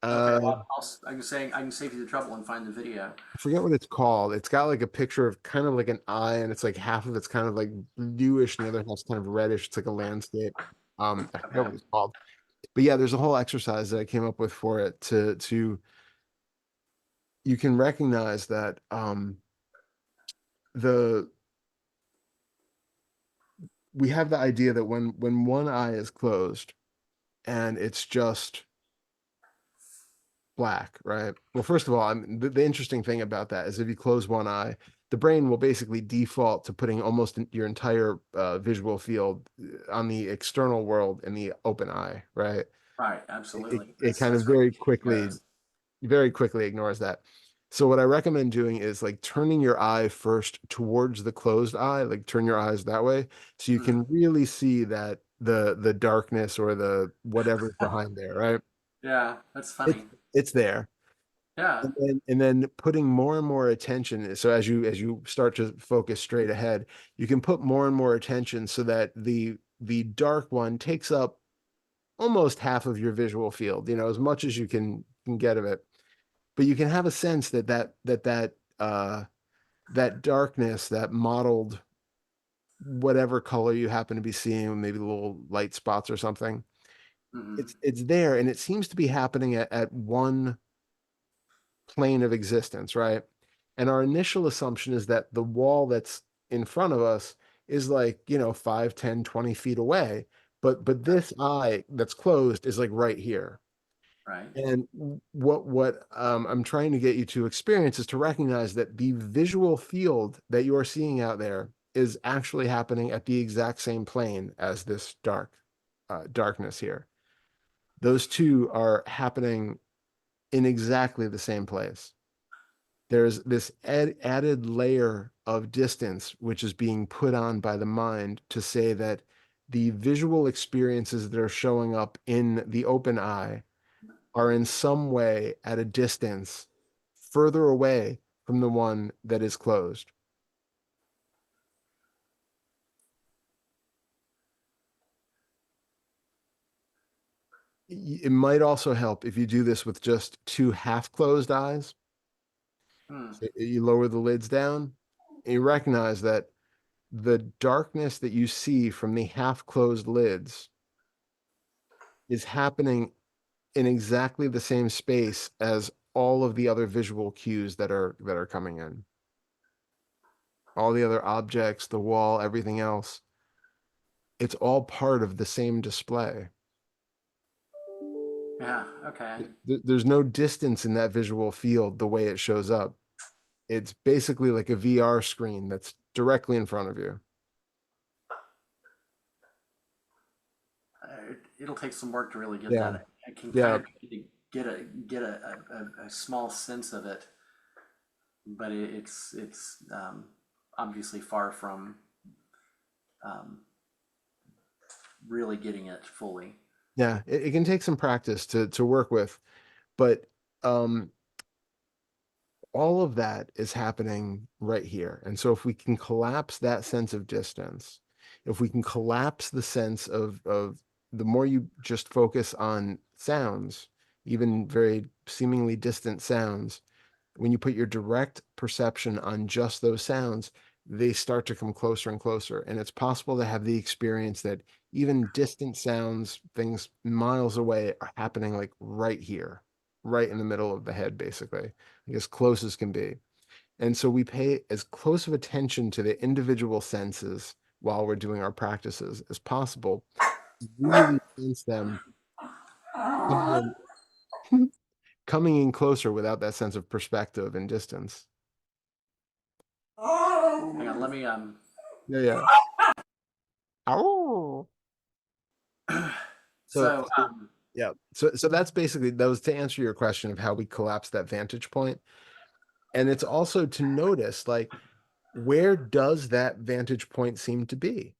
B: Okay.
A: Uh,
B: Well, I can save you the trouble and find the video.
A: I forget what it's called. It's got like a picture of kind of like an eye, and it's like half of it's kind of like bluish, and the other half's kind of reddish. It's like a landscape. I forget
B: Okay.
A: what it's called. But yeah, there's a whole exercise that I came up with for it to you can recognize that the we have the idea that when one eye is closed and it's just black, right? Well, first of all, the interesting thing about that is if you close one eye, the brain will basically default to putting almost your entire visual field on the external world in the open eye, right?
B: Right.
A: It,
B: Absolutely.
A: it kind of
B: That's what
A: very quickly ignores that. So what I recommend doing is like turning your eye first towards the closed eye, like turn your eyes that way, so you
B: Mm.
A: can really see that the darkness or the whatever's behind there, right?
B: Yeah, that's
A: It's
B: funny.
A: it's there.
B: Yeah.
A: And then putting more and more attention. So as you start to focus straight ahead, you can put more and more attention so that the dark one takes up almost half of your visual field, as much as you can get of it. But you can have a sense that darkness, that mottled whatever color you happen to be seeing, maybe little light spots or something,
B: Mm-hmm.
A: it's there, and it seems to be happening at one plane of existence, right? And our initial assumption is that the wall that's in front of us is like, 5, 10, 20 feet away. But this eye that's closed is like right here.
B: Right.
A: And what I'm trying to get you to experience is to recognize that the visual field that you are seeing out there is actually happening at the exact same plane as this darkness here. Those two are happening in exactly the same place. There's this added layer of distance which is being put on by the mind to say that the visual experiences that are showing up in the open eye are in some way at a distance further away from the one that is closed. It might also help if you do this with just two half closed eyes.
B: Hmm.
A: So you lower the lids down and you recognize that the darkness that you see from the half closed lids is happening in exactly the same space as all of the other visual cues that are coming in. All the other objects, the wall, everything else. It's all part of the same display.
B: Yeah. Okay.
A: There's no distance in that visual field the way it shows up. It's basically like a VR screen that's directly in front of you.
B: It'll take some work to really get
A: Yeah.
B: that. I can kind
A: Yeah.
B: of get a small sense of it, but it's obviously far from um, really getting it fully.
A: Yeah. It can take some practice to work with, but um all of that is happening right here. And so if we can collapse that sense of distance, if we can collapse the sense of the more you just focus on sounds, even very seemingly distant sounds, when you put your direct perception on just those sounds, they start to come closer and closer. And it's possible to have the experience that even distant sounds, things miles away, are happening like right here, right in the middle of the head, basically, like as close as can be. And so we pay as close of attention to the individual senses while we're doing our practices as possible. Really sense them coming in, coming in closer without that sense of perspective and distance.
B: Hang on, let me
A: Yeah, yeah. Oh. So,
B: so
A: so yeah. So that's basically that was to answer your question of how we collapse that vantage point. And it's also to notice like where does that vantage point seem to be?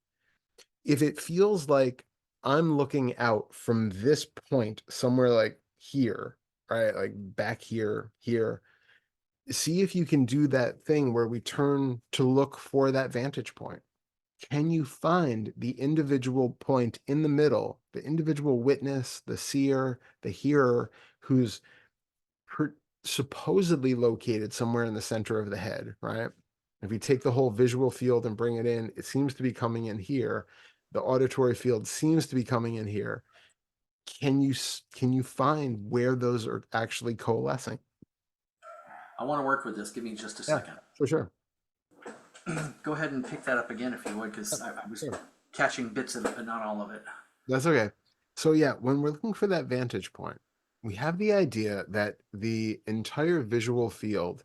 A: If it feels like I'm looking out from this point somewhere like here, right? Like back here, see if you can do that thing where we turn to look for that vantage point. Can you find the individual point in the middle, the individual witness, the seer, the hearer, who's per- supposedly located somewhere in the center of the head, right? If you take the whole visual field and bring it in, it seems to be coming in here. The auditory field seems to be coming in here. Can you find where those are actually coalescing?
B: I want to work with this. Give me just a
A: Yeah,
B: second.
A: for sure.
B: Go ahead and pick that up again if you would, because I was
A: Sure.
B: catching bits of it, but not all of it.
A: That's okay. So yeah, when we're looking for that vantage point, we have the idea that the entire visual field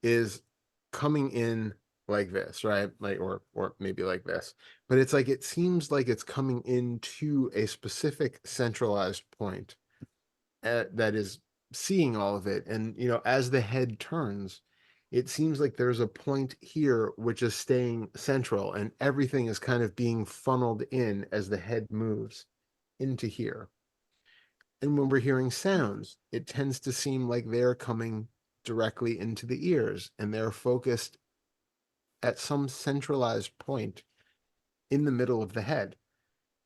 A: is coming in like this, right? Like or maybe like this. But it's like it seems like it's coming into a specific centralized point that is seeing all of it. And as the head turns, it seems like there's a point here which is staying central and everything is kind of being funneled in as the head moves into here. And when we're hearing sounds, it tends to seem like they're coming directly into the ears and they're focused at some centralized point in the middle of the head.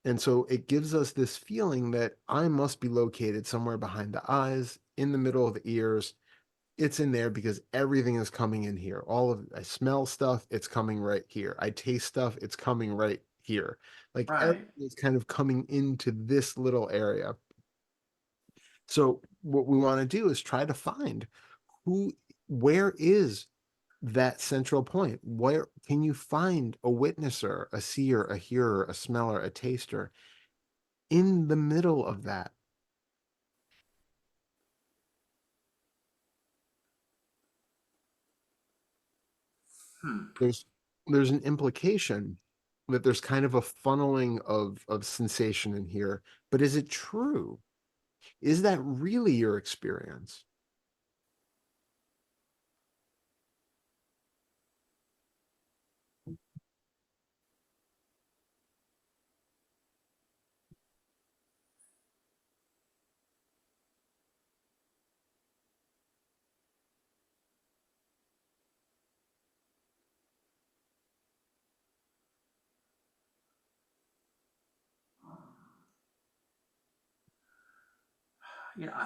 A: And so it gives us this feeling that I must be located somewhere behind the eyes, in the middle of the ears. It's in there because everything is coming in here. All of I smell stuff, it's coming right here. I taste stuff, it's coming right here. Like everything
B: Right.
A: is kind of coming into this little area. So what we want to do is try to find who, where is that central point? Where can you find a witnesser, a seer, a hearer, a smeller, a taster in the middle of that?
B: Hmm.
A: There's there's an implication that there's kind of a funneling of sensation in here, but is it true? Is that really your experience?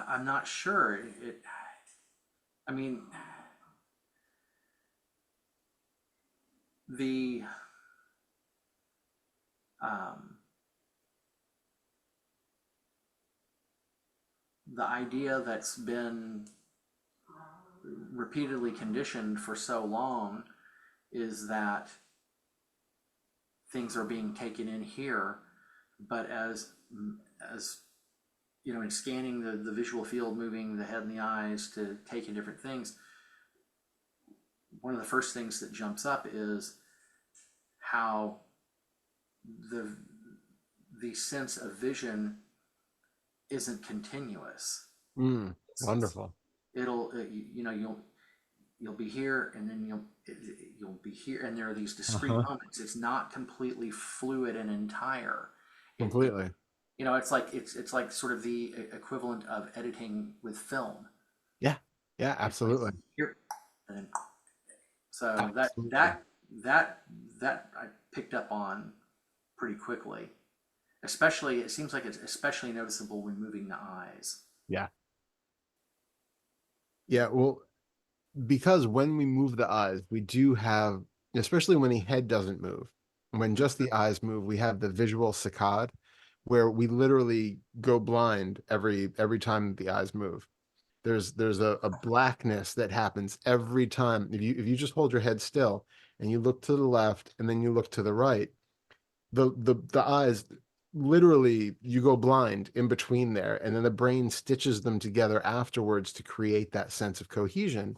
B: I'm not sure. I mean, the um, the idea that's been repeatedly conditioned for so long is that things are being taken in here, but as in scanning the visual field, moving the head and the eyes to take in different things, one of the first things that jumps up is how the the sense of vision isn't continuous.
A: Mm,
B: It's
A: wonderful.
B: it'll you'll be here and then you'll be here and there are these discrete
A: Uh-huh.
B: moments. It's not completely fluid and entire. It
A: Completely.
B: it's like sort of the equivalent of editing with film.
A: Yeah. Yeah,
B: It's like
A: absolutely.
B: here and then so
A: Absolutely.
B: that that I picked up on pretty quickly. Especially, it seems like it's especially noticeable when moving the eyes.
A: Yeah. Yeah, well, because when we move the eyes, we do have, especially when the head doesn't move, when just the eyes move, we have the visual saccade where we literally go blind every time the eyes move. There's a blackness that happens every time. If you just hold your head still and you look to the left and then you look to the right, the eyes literally you go blind in between there, and then the brain stitches them together afterwards to create that sense of cohesion.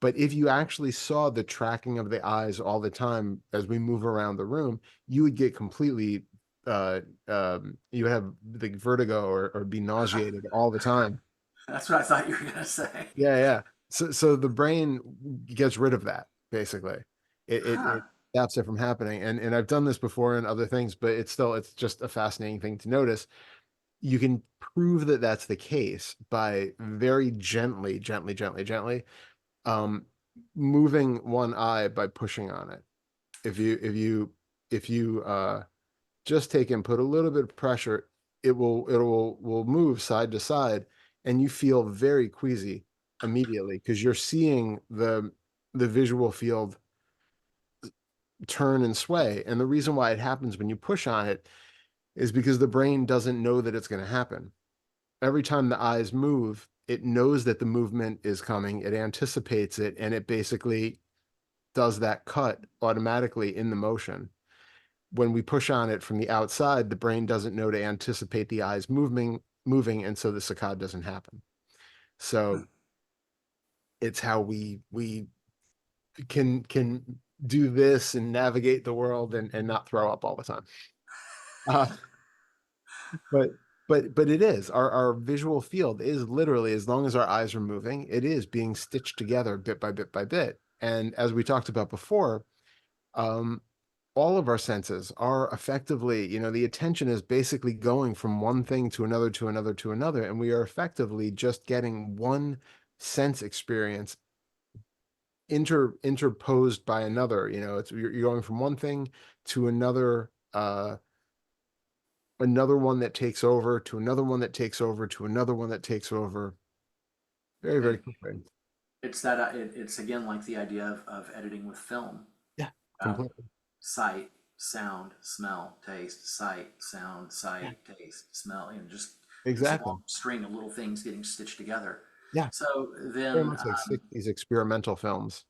A: But if you actually saw the tracking of the eyes all the time as we move around the room, you would get completely you have the vertigo or be nauseated all the time.
B: That's what I thought you were gonna say.
A: Yeah, yeah. So the brain gets rid of that basically. It
B: Huh.
A: stops it from happening. And I've done this before in other things, but it's just a fascinating thing to notice. You can prove that that's the case by very gently um moving one eye by pushing on it. If you just take and put a little bit of pressure, it will move side to side, and you feel very queasy immediately because you're seeing the visual field turn and sway. And the reason why it happens when you push on it is because the brain doesn't know that it's going to happen. Every time the eyes move, it knows that the movement is coming, it anticipates it, and it basically does that cut automatically in the motion. When we push on it from the outside, the brain doesn't know to anticipate the eyes moving, and so the saccade doesn't happen. So it's how we can do this and navigate the world and not throw up all the time. Uh, but but it is our visual field is literally, as long as our eyes are moving, it is being stitched together bit by bit by bit. And as we talked about before, um, all of our senses are effectively, the attention is basically going from one thing to another to another to another, and we are effectively just getting one sense experience interposed by another. It's you're going from one thing to another, another one that takes over to another one that takes over to another one that takes over very, very
B: And
A: quickly.
B: it's that it's again like the idea of editing with film.
A: Yeah,
B: Uh,
A: completely.
B: Sight, sound, smell, taste, sight, sound,
A: Yeah,
B: sight, taste, smell, and just this
A: exactly.
B: long string of little things getting stitched together.
A: Yeah,
B: So
A: very
B: then,
A: much like 60s experimental films.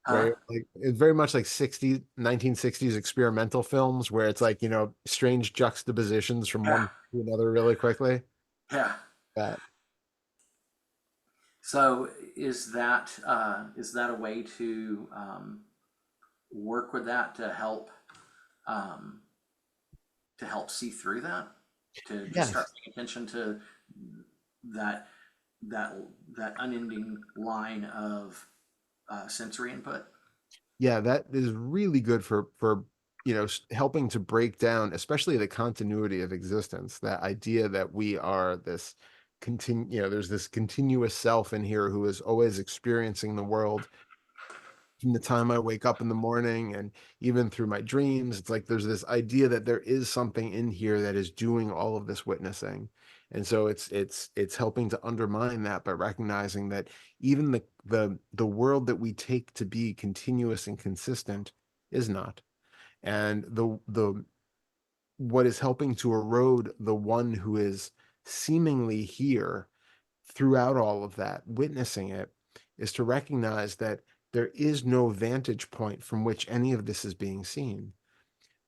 B: huh?
A: Right? Like it's very much like 1960s experimental films where it's like, strange juxtapositions from
B: Yeah,
A: one to another really quickly.
B: yeah.
A: That
B: So is that a way to work with that um, to help see through that? To just start
A: yes.
B: paying attention to that that that unending line of sensory input?
A: Yeah, that is really good for helping to break down, especially the continuity of existence. That idea that we are this there's this continuous self in here who is always experiencing the world from the time I wake up in the morning and even through my dreams. It's like there's this idea that there is something in here that is doing all of this witnessing. And so it's helping to undermine that by recognizing that even the world that we take to be continuous and consistent is not. And the what is helping to erode the one who is seemingly here throughout all of that, witnessing it, is to recognize that there is no vantage point from which any of this is being seen.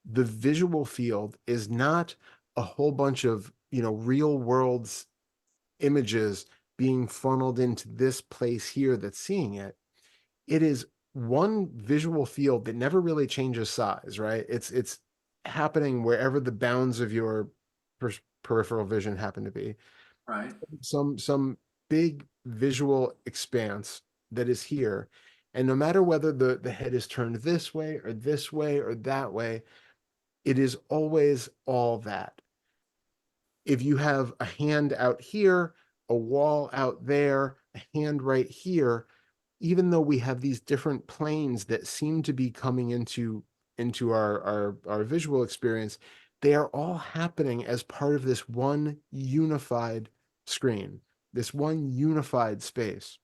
A: The visual field is not a whole bunch of, real world's images being funneled into this place here that's seeing it. It is one visual field that never really changes size, right? It's happening wherever the bounds of your peripheral vision happen to be,
B: Right,
A: some big visual expanse that is here. And no matter whether the head is turned this way or this way or that way, it is always all that. If you have a hand out here, a wall out there, a hand right here, even though we have these different planes that seem to be coming into our visual experience, they are all happening as part of this one unified screen, this one unified space.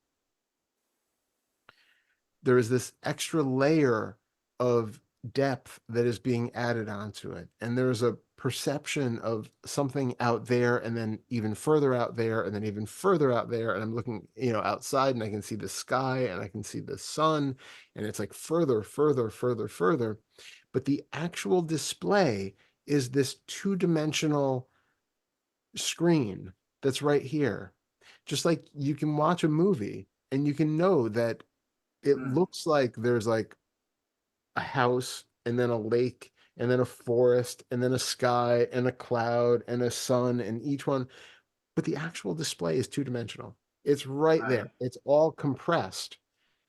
A: There is this extra layer of depth that is being added onto it. And there's a perception of something out there and then even further out there and then even further out there. And I'm looking, outside and I can see the sky and I can see the sun. And it's like further, further, further, further. But the actual display is this two-dimensional screen that's right here. Just like you can watch a movie and you can know that it
B: mm,
A: looks like there's like a house and then a lake and then a forest and then a sky and a cloud and a sun and each one, but the actual display is two-dimensional. It's right there.
B: right.
A: It's all compressed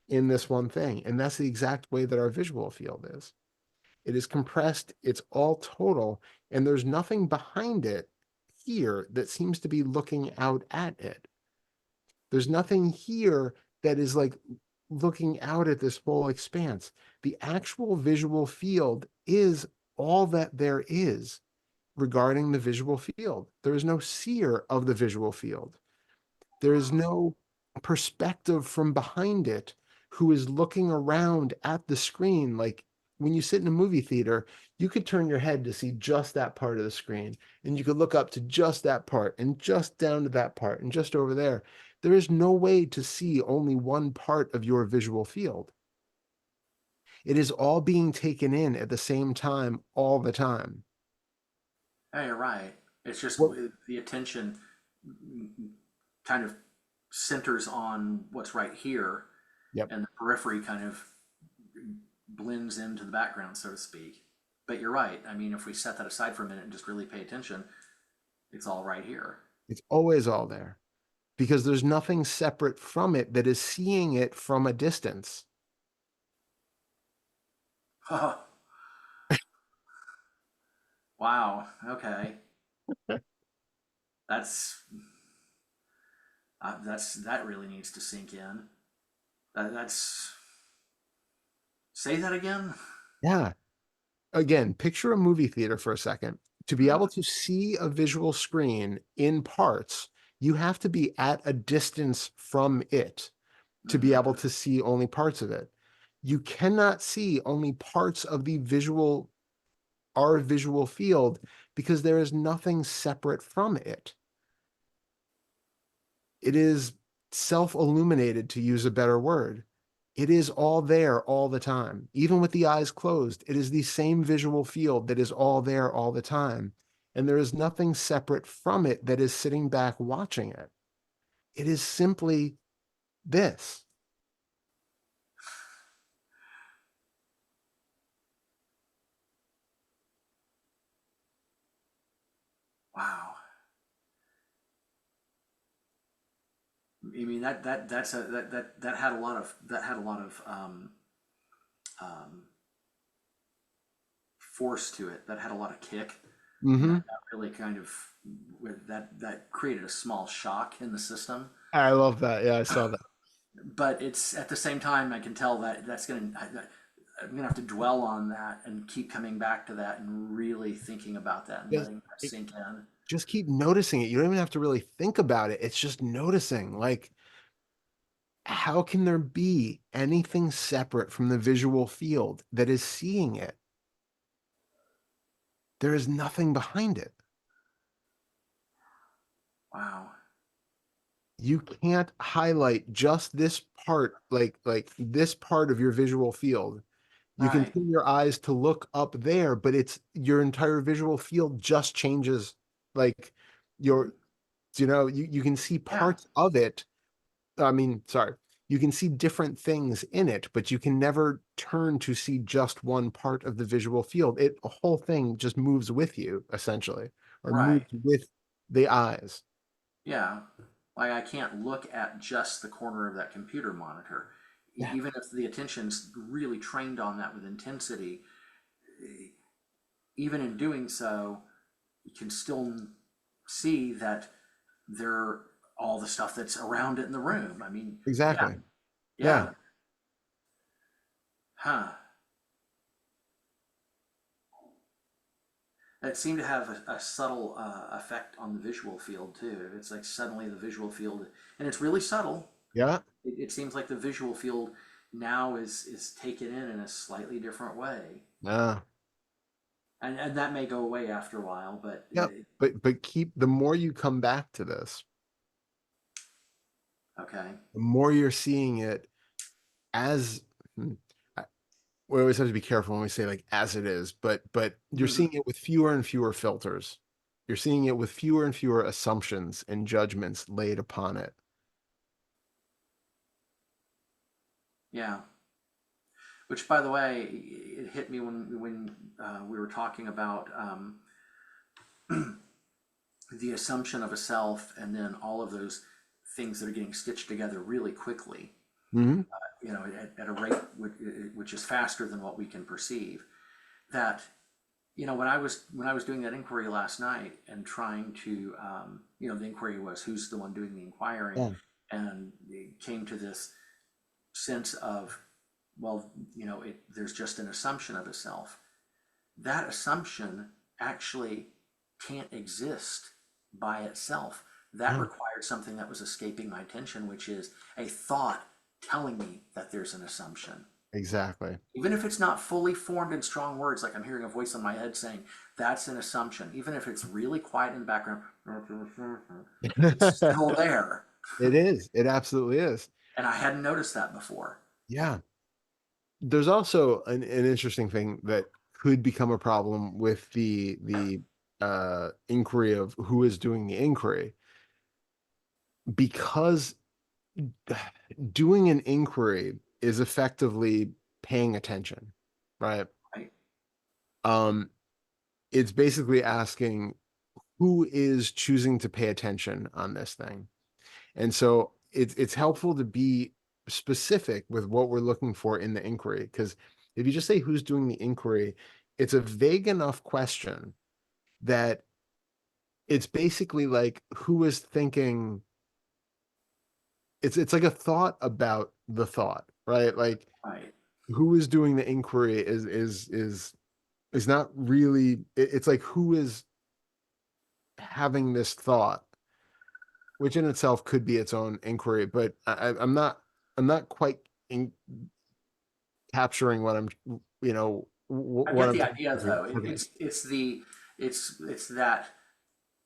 A: in this one thing. And that's the exact way that our visual field is. It is compressed, it's all total, and there's nothing behind it here that seems to be looking out at it. There's nothing here that is like looking out at this whole expanse. The actual visual field is all that there is regarding the visual field. There is no seer of the visual field. There is no perspective from behind it who is looking around at the screen. Like when you sit in a movie theater, you could turn your head to see just that part of the screen, and you could look up to just that part, and just down to that part, and just over there. There is no way to see only one part of your visual field. It is all being taken in at the same time, all the time.
B: Yeah, you're right. It's just
A: Well,
B: the attention kind of centers on what's right here,
A: yep.
B: and the periphery kind of blends into the background, so to speak. But you're right. I mean, if we set that aside for a minute and just really pay attention, it's all right here.
A: It's always all there because there's nothing separate from it that is seeing it from a distance.
B: Wow. Okay. That's that really needs to sink in. That's say that again.
A: Yeah. Again, picture a movie theater for a second. To be able to see a visual screen in parts, you have to be at a distance from it to be
B: Mm-hmm.
A: able to see only parts of it. You cannot see only parts of our visual field, because there is nothing separate from it. It is self-illuminated, to use a better word. It is all there all the time. Even with the eyes closed, it is the same visual field that is all there all the time. And there is nothing separate from it that is sitting back watching it. It is simply this.
B: Wow. I mean that had a lot of force to it. That had a lot of kick, and
A: Hmm.
B: that really kind of that created a small shock in the system.
A: I love that. Yeah, I saw that.
B: But it's at the same time I can tell that I'm gonna have to dwell on that and keep coming back to that and really thinking about that and
A: Just,
B: letting that sink in.
A: just keep noticing it. You don't even have to really think about it. It's just noticing. Like, how can there be anything separate from the visual field that is seeing it? There is nothing behind it.
B: Wow.
A: You can't highlight just this part, like this part of your visual field. You can
B: Right.
A: turn your eyes to look up there, but it's your entire visual field just changes. Like your, you can see
B: Yeah.
A: parts of it. I mean, sorry, you can see different things in it, but you can never turn to see just one part of the visual field. A whole thing just moves with you, essentially, or
B: Right.
A: moves with the eyes.
B: Yeah. Like I can't look at just the corner of that computer monitor.
A: Yeah,
B: Even if the attention's really trained on that with intensity, even in doing so, you can still see that there all the stuff that's around it in the room. I mean, yeah,
A: exactly. Yeah.
B: yeah, huh. It seemed to have a subtle effect on the visual field too. It's like suddenly the visual field, and it's really subtle.
A: Yeah.
B: It seems like the visual field now is taken in a slightly different way,
A: Yeah.
B: and that may go away after a while. But
A: Yep. But keep the more you come back to this,
B: okay,
A: the more you're seeing it as hmm, we always have to be careful when we say like as it is, but you're
B: hmm,
A: seeing it with fewer and fewer filters. You're seeing it with fewer and fewer assumptions and judgments laid upon it.
B: yeah. Which, by the way, it hit me when we were talking about the assumption of a self, and then all of those things that are getting stitched together really quickly.
A: Hmm.
B: At a rate which is faster than what we can perceive. That when I was doing that inquiry last night and trying to the inquiry was who's the one doing the inquiring,
A: Yeah.
B: and it came to this sense of, well, there's just an assumption of a self. That assumption actually can't exist by itself. That
A: No,
B: required something that was escaping my attention, which is a thought telling me that there's an assumption.
A: exactly.
B: Even if it's not fully formed in strong words, like I'm hearing a voice in my head saying, that's an assumption. Even if it's really quiet in the background, it's still there.
A: It is. It absolutely is.
B: And I hadn't noticed that before.
A: Yeah. There's also an interesting thing that could become a problem with the inquiry of who is doing the inquiry, because doing an inquiry is effectively paying attention, right?
B: Right?
A: Um, it's basically asking who is choosing to pay attention on this thing. And so it's helpful to be specific with what we're looking for in the inquiry, because if you just say who's doing the inquiry, it's a vague enough question that it's basically like who is thinking. It's like a thought about the thought, right? Like
B: Right.
A: who is doing the inquiry is not really it's like who is having this thought, which in itself could be its own inquiry, but I'm not quite capturing what I'm,
B: I
A: what
B: get
A: I'm
B: the
A: trying
B: idea
A: to do.
B: though.
A: Okay.
B: It's that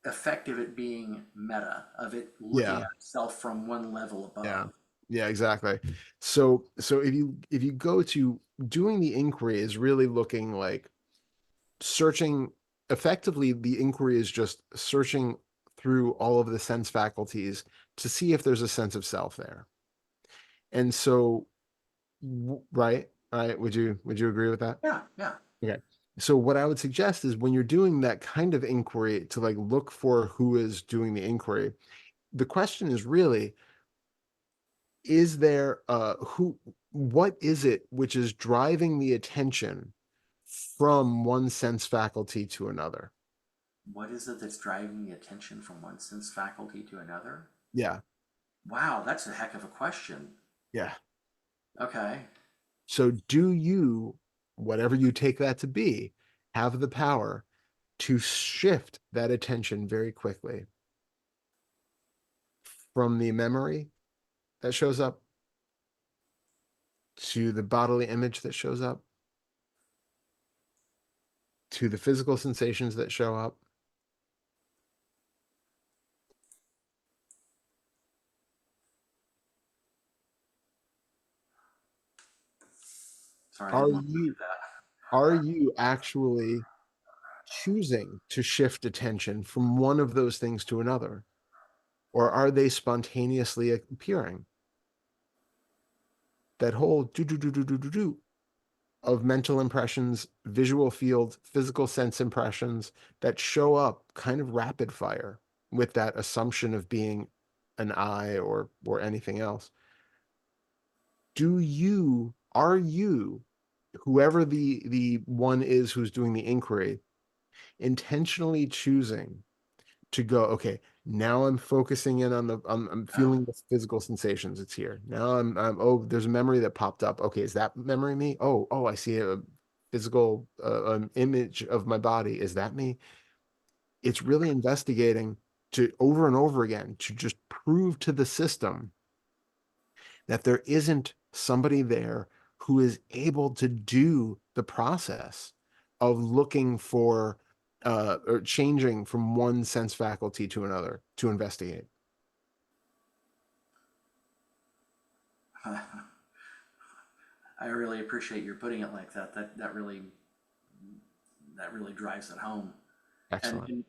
B: effect of it being meta, of it looking
A: Yeah.
B: at itself from one level
A: Yeah.
B: above.
A: Yeah, exactly. So if you go to doing the inquiry is really looking like searching effectively, the inquiry is just searching through all of the sense faculties to see if there's a sense of self there. And so right, would you agree with that?
B: Yeah, yeah.
A: Okay. So what I would suggest is when you're doing that kind of inquiry to like look for who is doing the inquiry, the question is really, is there what is it which is driving the attention from one sense faculty to another?
B: What is it that's driving the attention from one sense faculty to another?
A: Yeah.
B: Wow, that's a heck of a question.
A: Yeah.
B: Okay.
A: So do you, whatever you take that to be, have the power to shift that attention very quickly from the memory that shows up to the bodily image that shows up to the physical sensations that show up?
B: Sorry, I
A: Are
B: didn't look
A: you
B: at that.
A: are you actually choosing to shift attention from one of those things to another? Or are they spontaneously appearing? That whole do of mental impressions, visual field, physical sense impressions that show up kind of rapid fire with that assumption of being an I or anything else. Are you, whoever the one is who's doing the inquiry, intentionally choosing to go, okay, now I'm focusing in on I'm
B: Oh,
A: feeling the physical sensations. It's here. Now oh, there's a memory that popped up. Okay, is that memory me? Oh, I see a physical an image of my body. Is that me? It's really investigating to over and over again to just prove to the system that there isn't somebody there who is able to do the process of looking for or changing from one sense faculty to another to investigate.
B: I really appreciate your putting it like that. That really drives it home. And
A: Excellent.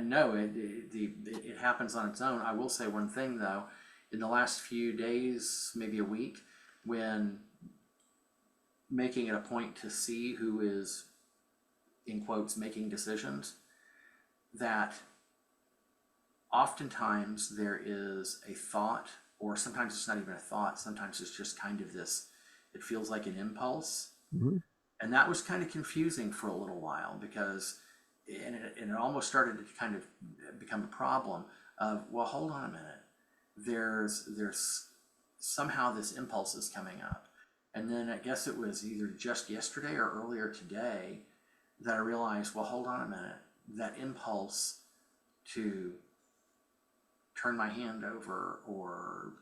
B: no, it happens on its own. I will say one thing though, in the last few days, maybe a week, when making it a point to see who is in quotes making decisions, that oftentimes there is a thought, or sometimes it's not even a thought, sometimes it's just kind of this, it feels like an impulse.
A: Mhm.
B: And that was kind of confusing for a little while because, and it almost started to kind of become a problem of, well, hold on a minute. There's somehow this impulse is coming up. And then I guess it was either just yesterday or earlier today that I realized, well, hold on a minute. That impulse to turn my hand over or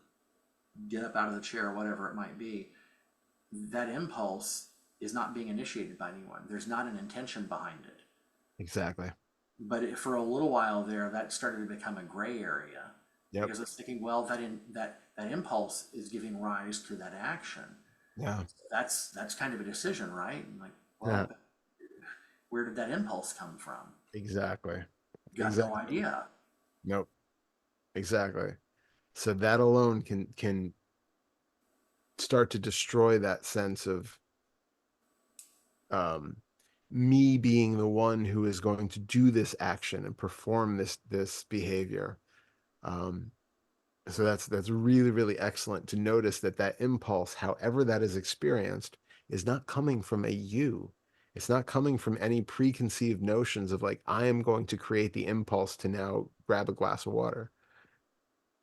B: get up out of the chair, whatever it might be, that impulse is not being initiated by anyone. There's not an intention behind it.
A: Exactly.
B: But for a little while there, that started to become a gray area
A: Yep.
B: because I was thinking, well, that impulse is giving rise to that action.
A: Yeah.
B: That's kind of a decision, right? And like,
A: Yeah.
B: well, where did that impulse come from?
A: Exactly.
B: Got no
A: Exactly.
B: idea.
A: Nope. Exactly. So that alone can start to destroy that sense of um me being the one who is going to do this action and perform this behavior. Um, so that's really really excellent to notice that that impulse, however that is experienced, is not coming from a you. It's not coming from any preconceived notions of like I am going to create the impulse to now grab a glass of water.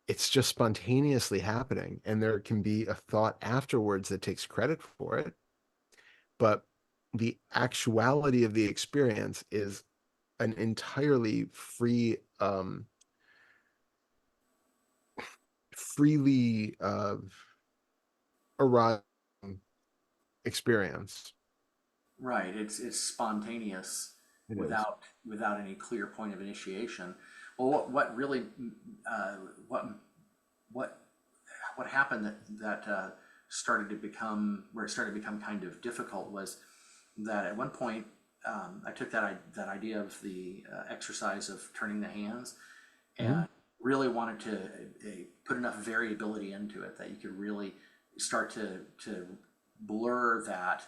A: It's just spontaneously happening, and there can be a thought afterwards that takes credit for it, but the actuality of the experience is an entirely free freely arising experience.
B: Right. It's spontaneous
A: It is.
B: without any clear point of initiation. Well, what really uh, what what what happened that started to become where it started to become kind of difficult was that at one point I took that idea of the exercise of turning the hands
A: Mhm.
B: and really wanted to put enough variability into it that you could really start to blur that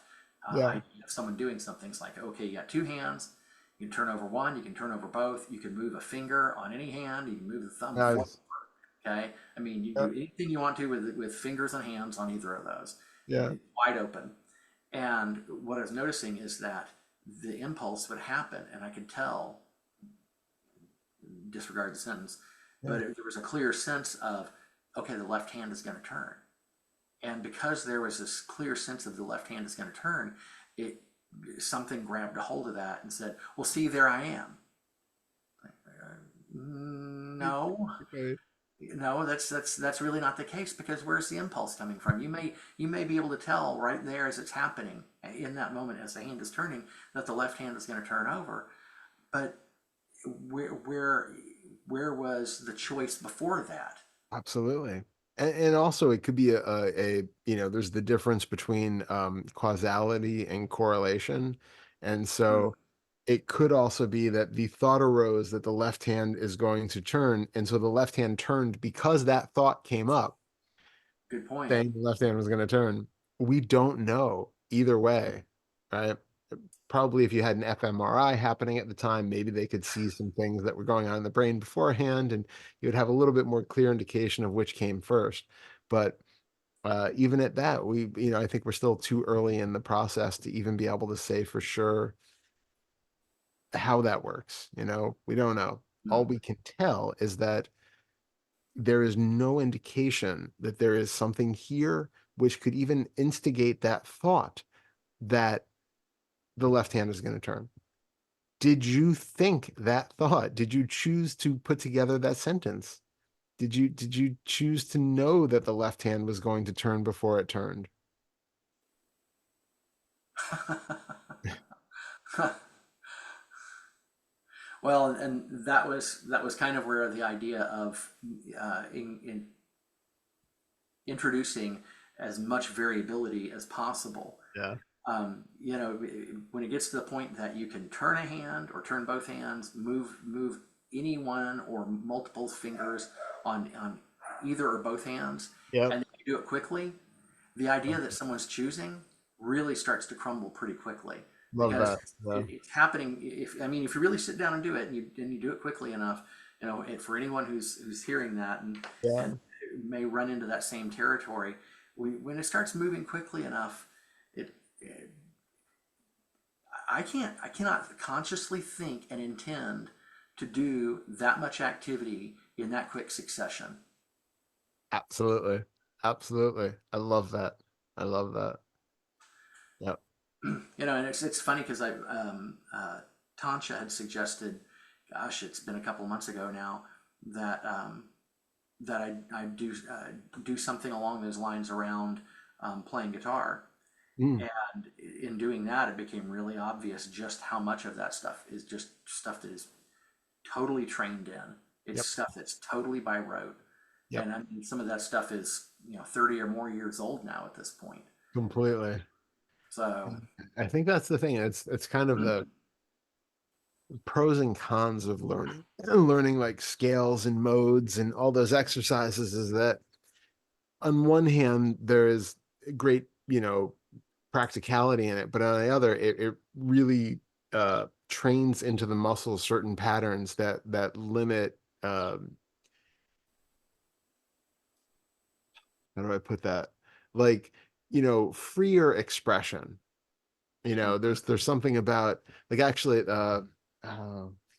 A: Yeah.
B: idea of someone doing something. It's like, okay, you got two hands, you can turn over one, you can turn over both, you can move a finger on any hand, you can move the thumb forward.
A: Nice.
B: Okay, I mean, you
A: Yeah.
B: do anything you want to with fingers and hands on either of those.
A: Yeah.
B: It's wide open. And what I was noticing is that the impulse would happen, and I could tell, disregard the sentence,
A: Yeah.
B: but there was a clear sense of, okay, the left hand is going to turn. And because there was this clear sense of the left hand is going to turn, it something grabbed a hold of that and said, well, see, there I am. No,
A: Right.
B: no, that's really not the case because where's the impulse coming from? You may be able to tell right there as it's happening in that moment as the hand is turning that the left hand is going to turn over, but where where where was the choice before that?
A: Absolutely. And also it could be there's the difference between causality and correlation. And
B: Hmm,
A: so it could also be that the thought arose that the left hand is going to turn. And so the left hand turned because that thought came up,
B: good point.
A: saying the left hand was going to turn. We don't know either way, right? Probably if you had an fMRI happening at the time, maybe they could see some things that were going on in the brain beforehand, and you would have a little bit more clear indication of which came first. But even at that, I think we're still too early in the process to even be able to say for sure how that works. We don't know. All
B: Hmm.
A: we can tell is that there is no indication that there is something here which could even instigate that thought that the left hand is going to turn. Did you think that thought? Did you choose to put together that sentence? Did you choose to know that the left hand was going to turn before it turned?
B: Well, and that was kind of where the idea of in introducing as much variability as possible.
A: Yeah.
B: When it gets to the point that you can turn a hand or turn both hands, move any one or multiple fingers on either or both hands,
A: Yep.
B: and then you do it quickly, the idea that someone's choosing really starts to crumble pretty quickly
A: Love
B: because
A: that. Yeah.
B: it's happening. If you really sit down and do it and you do it quickly enough, for anyone who's hearing that and
A: Yeah.
B: may run into that same territory, when it starts moving quickly enough, it I cannot consciously think and intend to do that much activity in that quick succession.
A: Absolutely. Absolutely. I love that. I love that. Yep.
B: And it's funny because Tansha had suggested, gosh, it's been a couple of months ago now, that I do something along those lines around playing guitar.
A: Mm.
B: And in doing that, it became really obvious just how much of that stuff is just stuff that is totally trained in. It's
A: Yep.
B: stuff that's totally by rote.
A: Yep.
B: And I mean, some of that stuff is 30 or more years old now at this point.
A: Completely.
B: So,
A: I think that's the thing. It's kind of the pros and cons of learning. Learning like scales and modes and all those exercises is that on one hand there is great, practicality in it, but on the other, it really trains into the muscles certain patterns that limit how do I put that? Like, freer expression. There's something about like actually it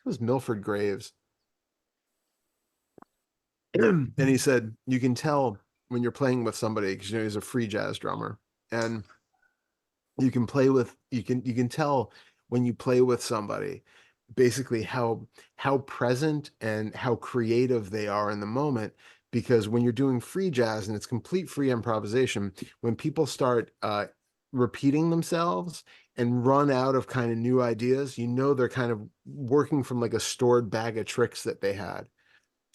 A: was Milford Graves. And he said you can tell when you're playing with somebody because he's a free jazz drummer, and you can tell when you play with somebody basically how present and how creative they are in the moment. Because when you're doing free jazz and it's complete free improvisation, when people start repeating themselves and run out of kind of new ideas, you know they're kind of working from like a stored bag of tricks that they had.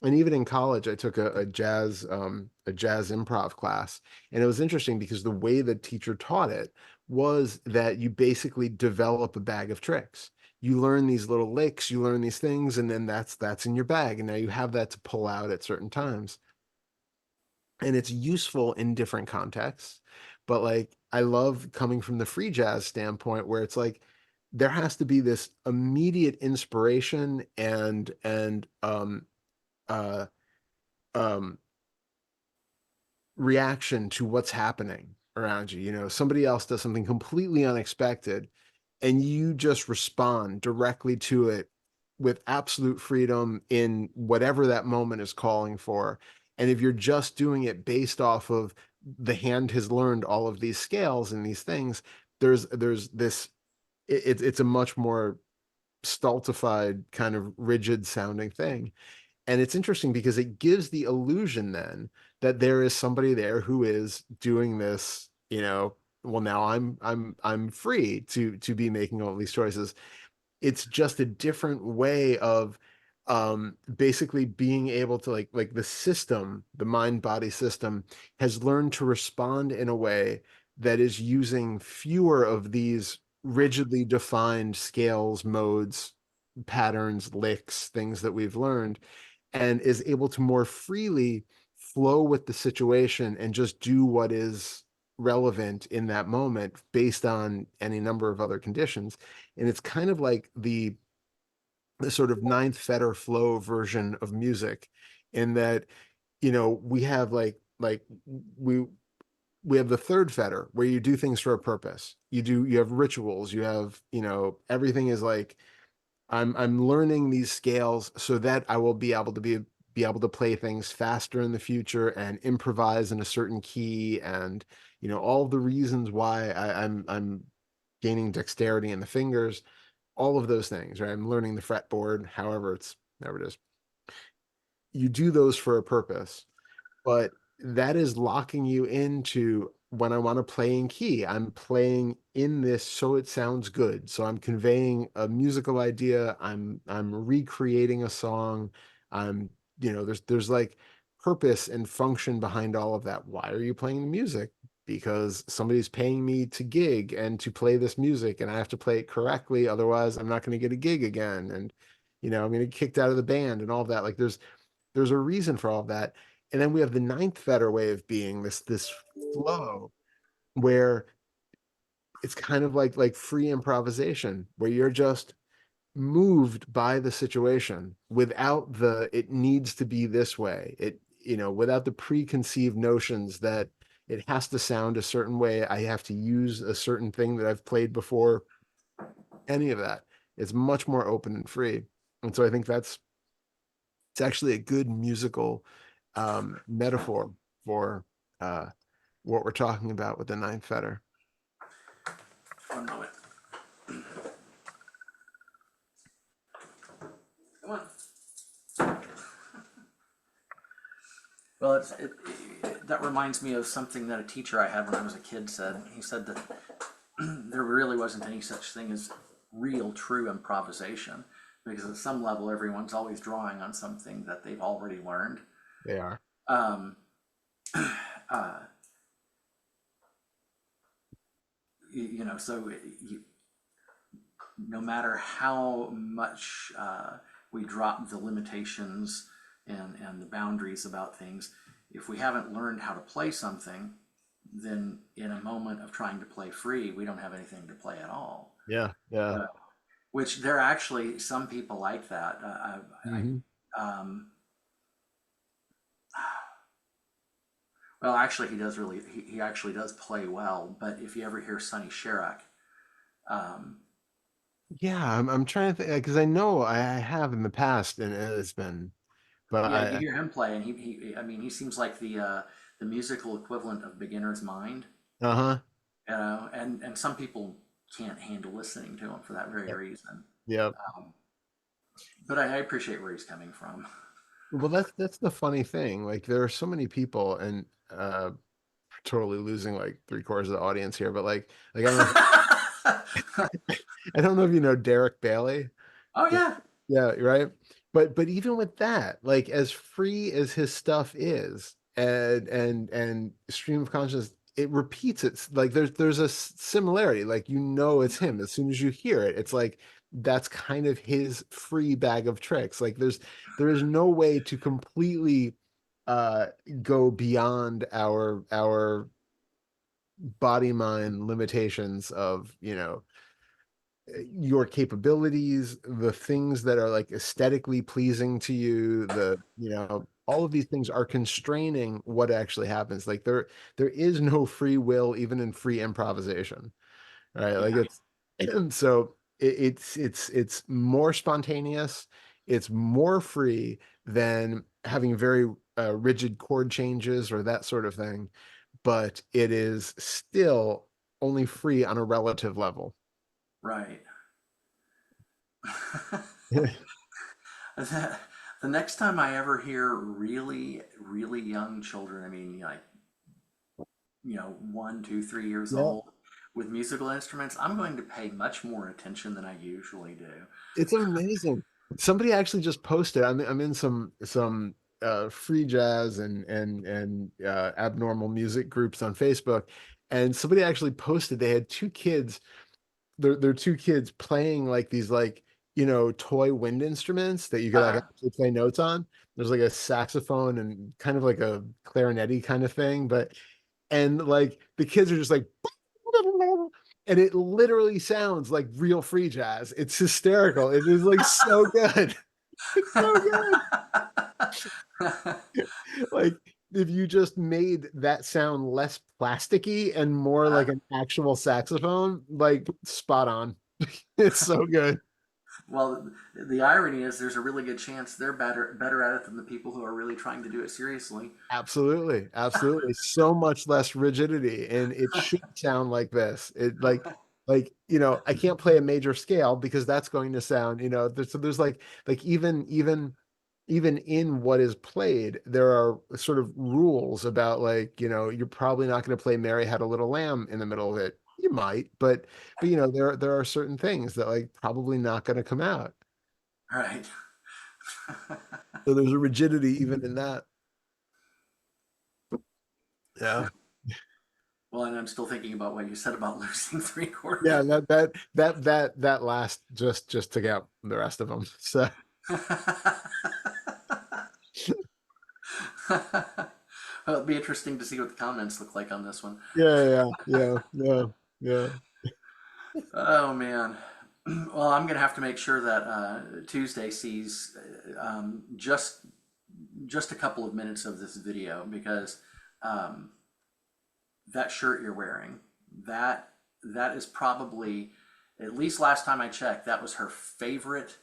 A: And even in college, I took a jazz improv class, and it was interesting because the way the teacher taught it was that you basically develop a bag of tricks. You learn these little licks, you learn these things, and then that's in your bag, and now you have that to pull out at certain times. And it's useful in different contexts. But like I love coming from the free jazz standpoint where it's like there has to be this immediate inspiration and uh um reaction to what's happening around you. You know, somebody else does something completely unexpected and you just respond directly to it with absolute freedom in whatever that moment is calling for. And if you're just doing it based off of the hand has learned all of these scales and these things, there's this it's a much more stultified kind of rigid sounding thing. And it's interesting because it gives the illusion then that there is somebody there who is doing this, you know, well now I'm free to be making all these choices. It's just a different way of basically being able to like the system, the mind body system has learned to respond in a way that is using fewer of these rigidly defined scales, modes, patterns, licks, things that we've learned and is able to more freely flow with the situation and just do what is relevant in that moment based on any number of other conditions. And it's kind of like the sort of ninth fetter flow version of music in that, you know, we have we we have the third fetter where you do things for a purpose. You have rituals, you have, you know, everything is like I'm learning these scales so that I will be able to play things faster in the future and improvise in a certain key and you know all the reasons why I'm gaining dexterity in the fingers, all of those things, right? I'm learning the fretboard, however it is. You do those for a purpose, but that is locking you into when I want to play in key. I'm playing in this so it sounds good. So I'm conveying a musical idea. I'm recreating a song. I'm you know there's like purpose and function behind all of that. Why are you playing the music? Because somebody's paying me to gig and to play this music, and I have to play it correctly. Otherwise, I'm not going to get a gig again, and you know I'm going to get kicked out of the band and all of that. Like there's a reason for all of that. And then we have the ninth fetter way of being this flow where it's kind of like free improvisation where you're just moved by the situation without the it needs to be this way. It you know, without the preconceived notions that it has to sound a certain way. I have to use a certain thing that I've played before. Any of that. It's much more open and free. And so I think it's actually a good musical metaphor for uh, what we're talking about with the ninth fetter.
B: One moment. Come on. Well, that reminds me of something that a teacher I had when I was a kid said. He said that there really wasn't any such thing as real, true improvisation because at some level everyone's always drawing on something that they've already learned.
A: They are.
B: Um, uh, you know, so no matter how much we drop the limitations and the boundaries about things, if we haven't learned how to play something, then in a moment of trying to play free, we don't have anything to play at all.
A: Yeah, yeah.
B: Uh, which there are actually some people like that.
A: Hmm.
B: Well, actually, he does really. He actually does play well. But if you ever hear Sonny Sherrock, um,
A: Yeah, I'm trying to think because I know I have in the past and it's been, but
B: yeah, you hear him play, and he I mean, he seems like the musical equivalent of beginner's mind.
A: uh-huh.
B: You know, and some people can't handle listening to him for that very
A: Yep.
B: reason.
A: Yep.
B: But I appreciate where he's coming from.
A: Well, that's the funny thing. Like there are so many people, and totally losing like three-quarters of the audience here, but like I don't know if you know Derek Bailey.
B: Oh yeah,
A: Yeah, right. But even with that, like as free as his stuff is, and stream of consciousness, it repeats it. Like there's a similarity. Like you know it's him as soon as you hear it. It's like that's kind of his free bag of tricks. Like there is no way to completely uh go beyond our body mind limitations of, your capabilities, the things that are like aesthetically pleasing to you, all of these things are constraining what actually happens. Like there is no free will even in free improvisation, right? Like
B: yeah,
A: it's and so it's more spontaneous, it's more free than having very rigid chord changes or that sort of thing, but it is still only free on a relative level.
B: right. The the next time I ever hear really, really young children, I mean, like, 1, 2, 3 years
A: Yeah.
B: old with musical instruments, I'm going to pay much more attention than I usually do.
A: It's amazing. Somebody actually just posted. I'm in some free jazz and abnormal music groups on Facebook, and somebody actually posted they had two kids. They're two kids playing like these like toy wind instruments that you could like
B: Uh-huh.
A: actually play notes on. There's like a saxophone and kind of like a clarinety kind of thing, but and like the kids are just like and it literally sounds like real free jazz. It's hysterical. It is like so good. It's so good. Like if you just made that sound less plasticky and more like an actual saxophone, like spot on. It's so good.
B: Well, the irony is there's a really good chance they're better at it than the people who are really trying to do it seriously.
A: Absolutely. Absolutely. So much less rigidity. And it should sound like this. It I can't play a major scale because that's going to sound, there's like even in what is played, there are sort of rules about like, you're probably not going to play Mary Had a Little Lamb in the middle of it. You might, but there are certain things that like probably not going to come out.
B: Right.
A: So there's a rigidity even in that. Yeah.
B: Well, and I'm still thinking about what you said about losing three
A: Yeah,
B: quarters.
A: that last just took out the rest of them. So
B: Well, it'd be interesting to see what the comments look like on this one.
A: yeah.
B: Oh man. Well, I'm gonna have to make sure that Tuesday sees just a couple of minutes of this video because um, that shirt you're wearing, that that is probably, at least last time I checked, that was her favorite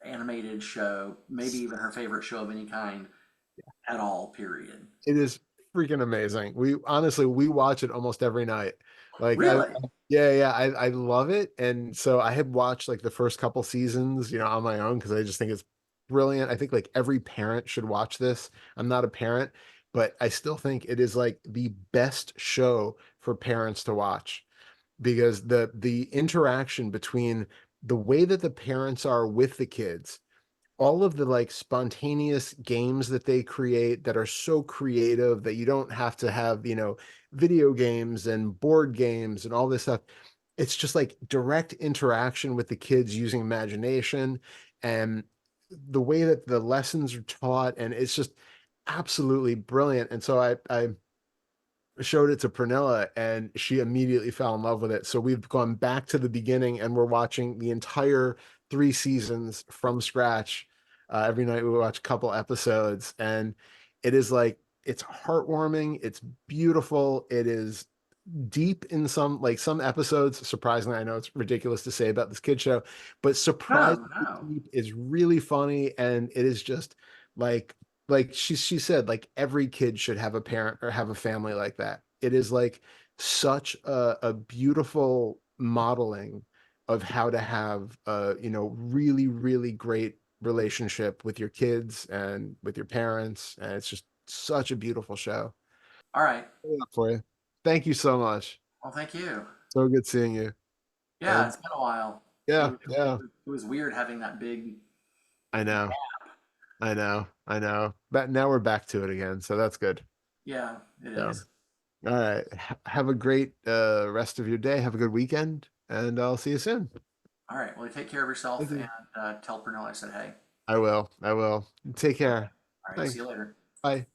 B: animated show, maybe even her favorite show of any kind at all, period.
A: It is freaking amazing. We watch it almost every night. Like
B: Really?
A: I love it. And so I had watched like the first couple seasons, on my own because I just think it's brilliant. I think like every parent should watch this. I'm not a parent, but I still think it is like the best show for parents to watch because the interaction between the way that the parents are with the kids, all of the like spontaneous games that they create that are so creative that you don't have to have, video games and board games and all this stuff. It's just like direct interaction with the kids using imagination and the way that the lessons are taught. And it's just absolutely brilliant. And so I showed it to Pernilla and she immediately fell in love with it. So we've gone back to the beginning and we're watching the entire three seasons from scratch. Every night we watch a couple episodes and it is like, it's heartwarming. It's beautiful. It is deep in some episodes. Surprisingly, I know it's ridiculous to say about this kid show, but
B: No,
A: surprisingly
B: no.
A: deep is really funny, and it is just like she said, like every kid should have a parent or have a family like that. It is like such a beautiful modeling of how to have really, really great relationship with your kids and with your parents, and it's just such a beautiful show.
B: All right.
A: For you. Thank you so much.
B: Well, thank you.
A: So good seeing you.
B: Yeah,
A: And
B: it's been a while. It
A: yeah,
B: was,
A: yeah,
B: it was weird having that big.
A: I know, I know. But now we're back to it again, so that's good.
B: Yeah, it
A: So,
B: is.
A: all right. Have a great rest of your day. Have a good weekend, and I'll see you soon.
B: All right. Well, take care of
A: Thank
B: yourself and
A: you.
B: tell Pernell I said hey.
A: I will. I will. Take
B: Okay.
A: care.
B: All right. See
A: Thanks.
B: you later.
A: Bye.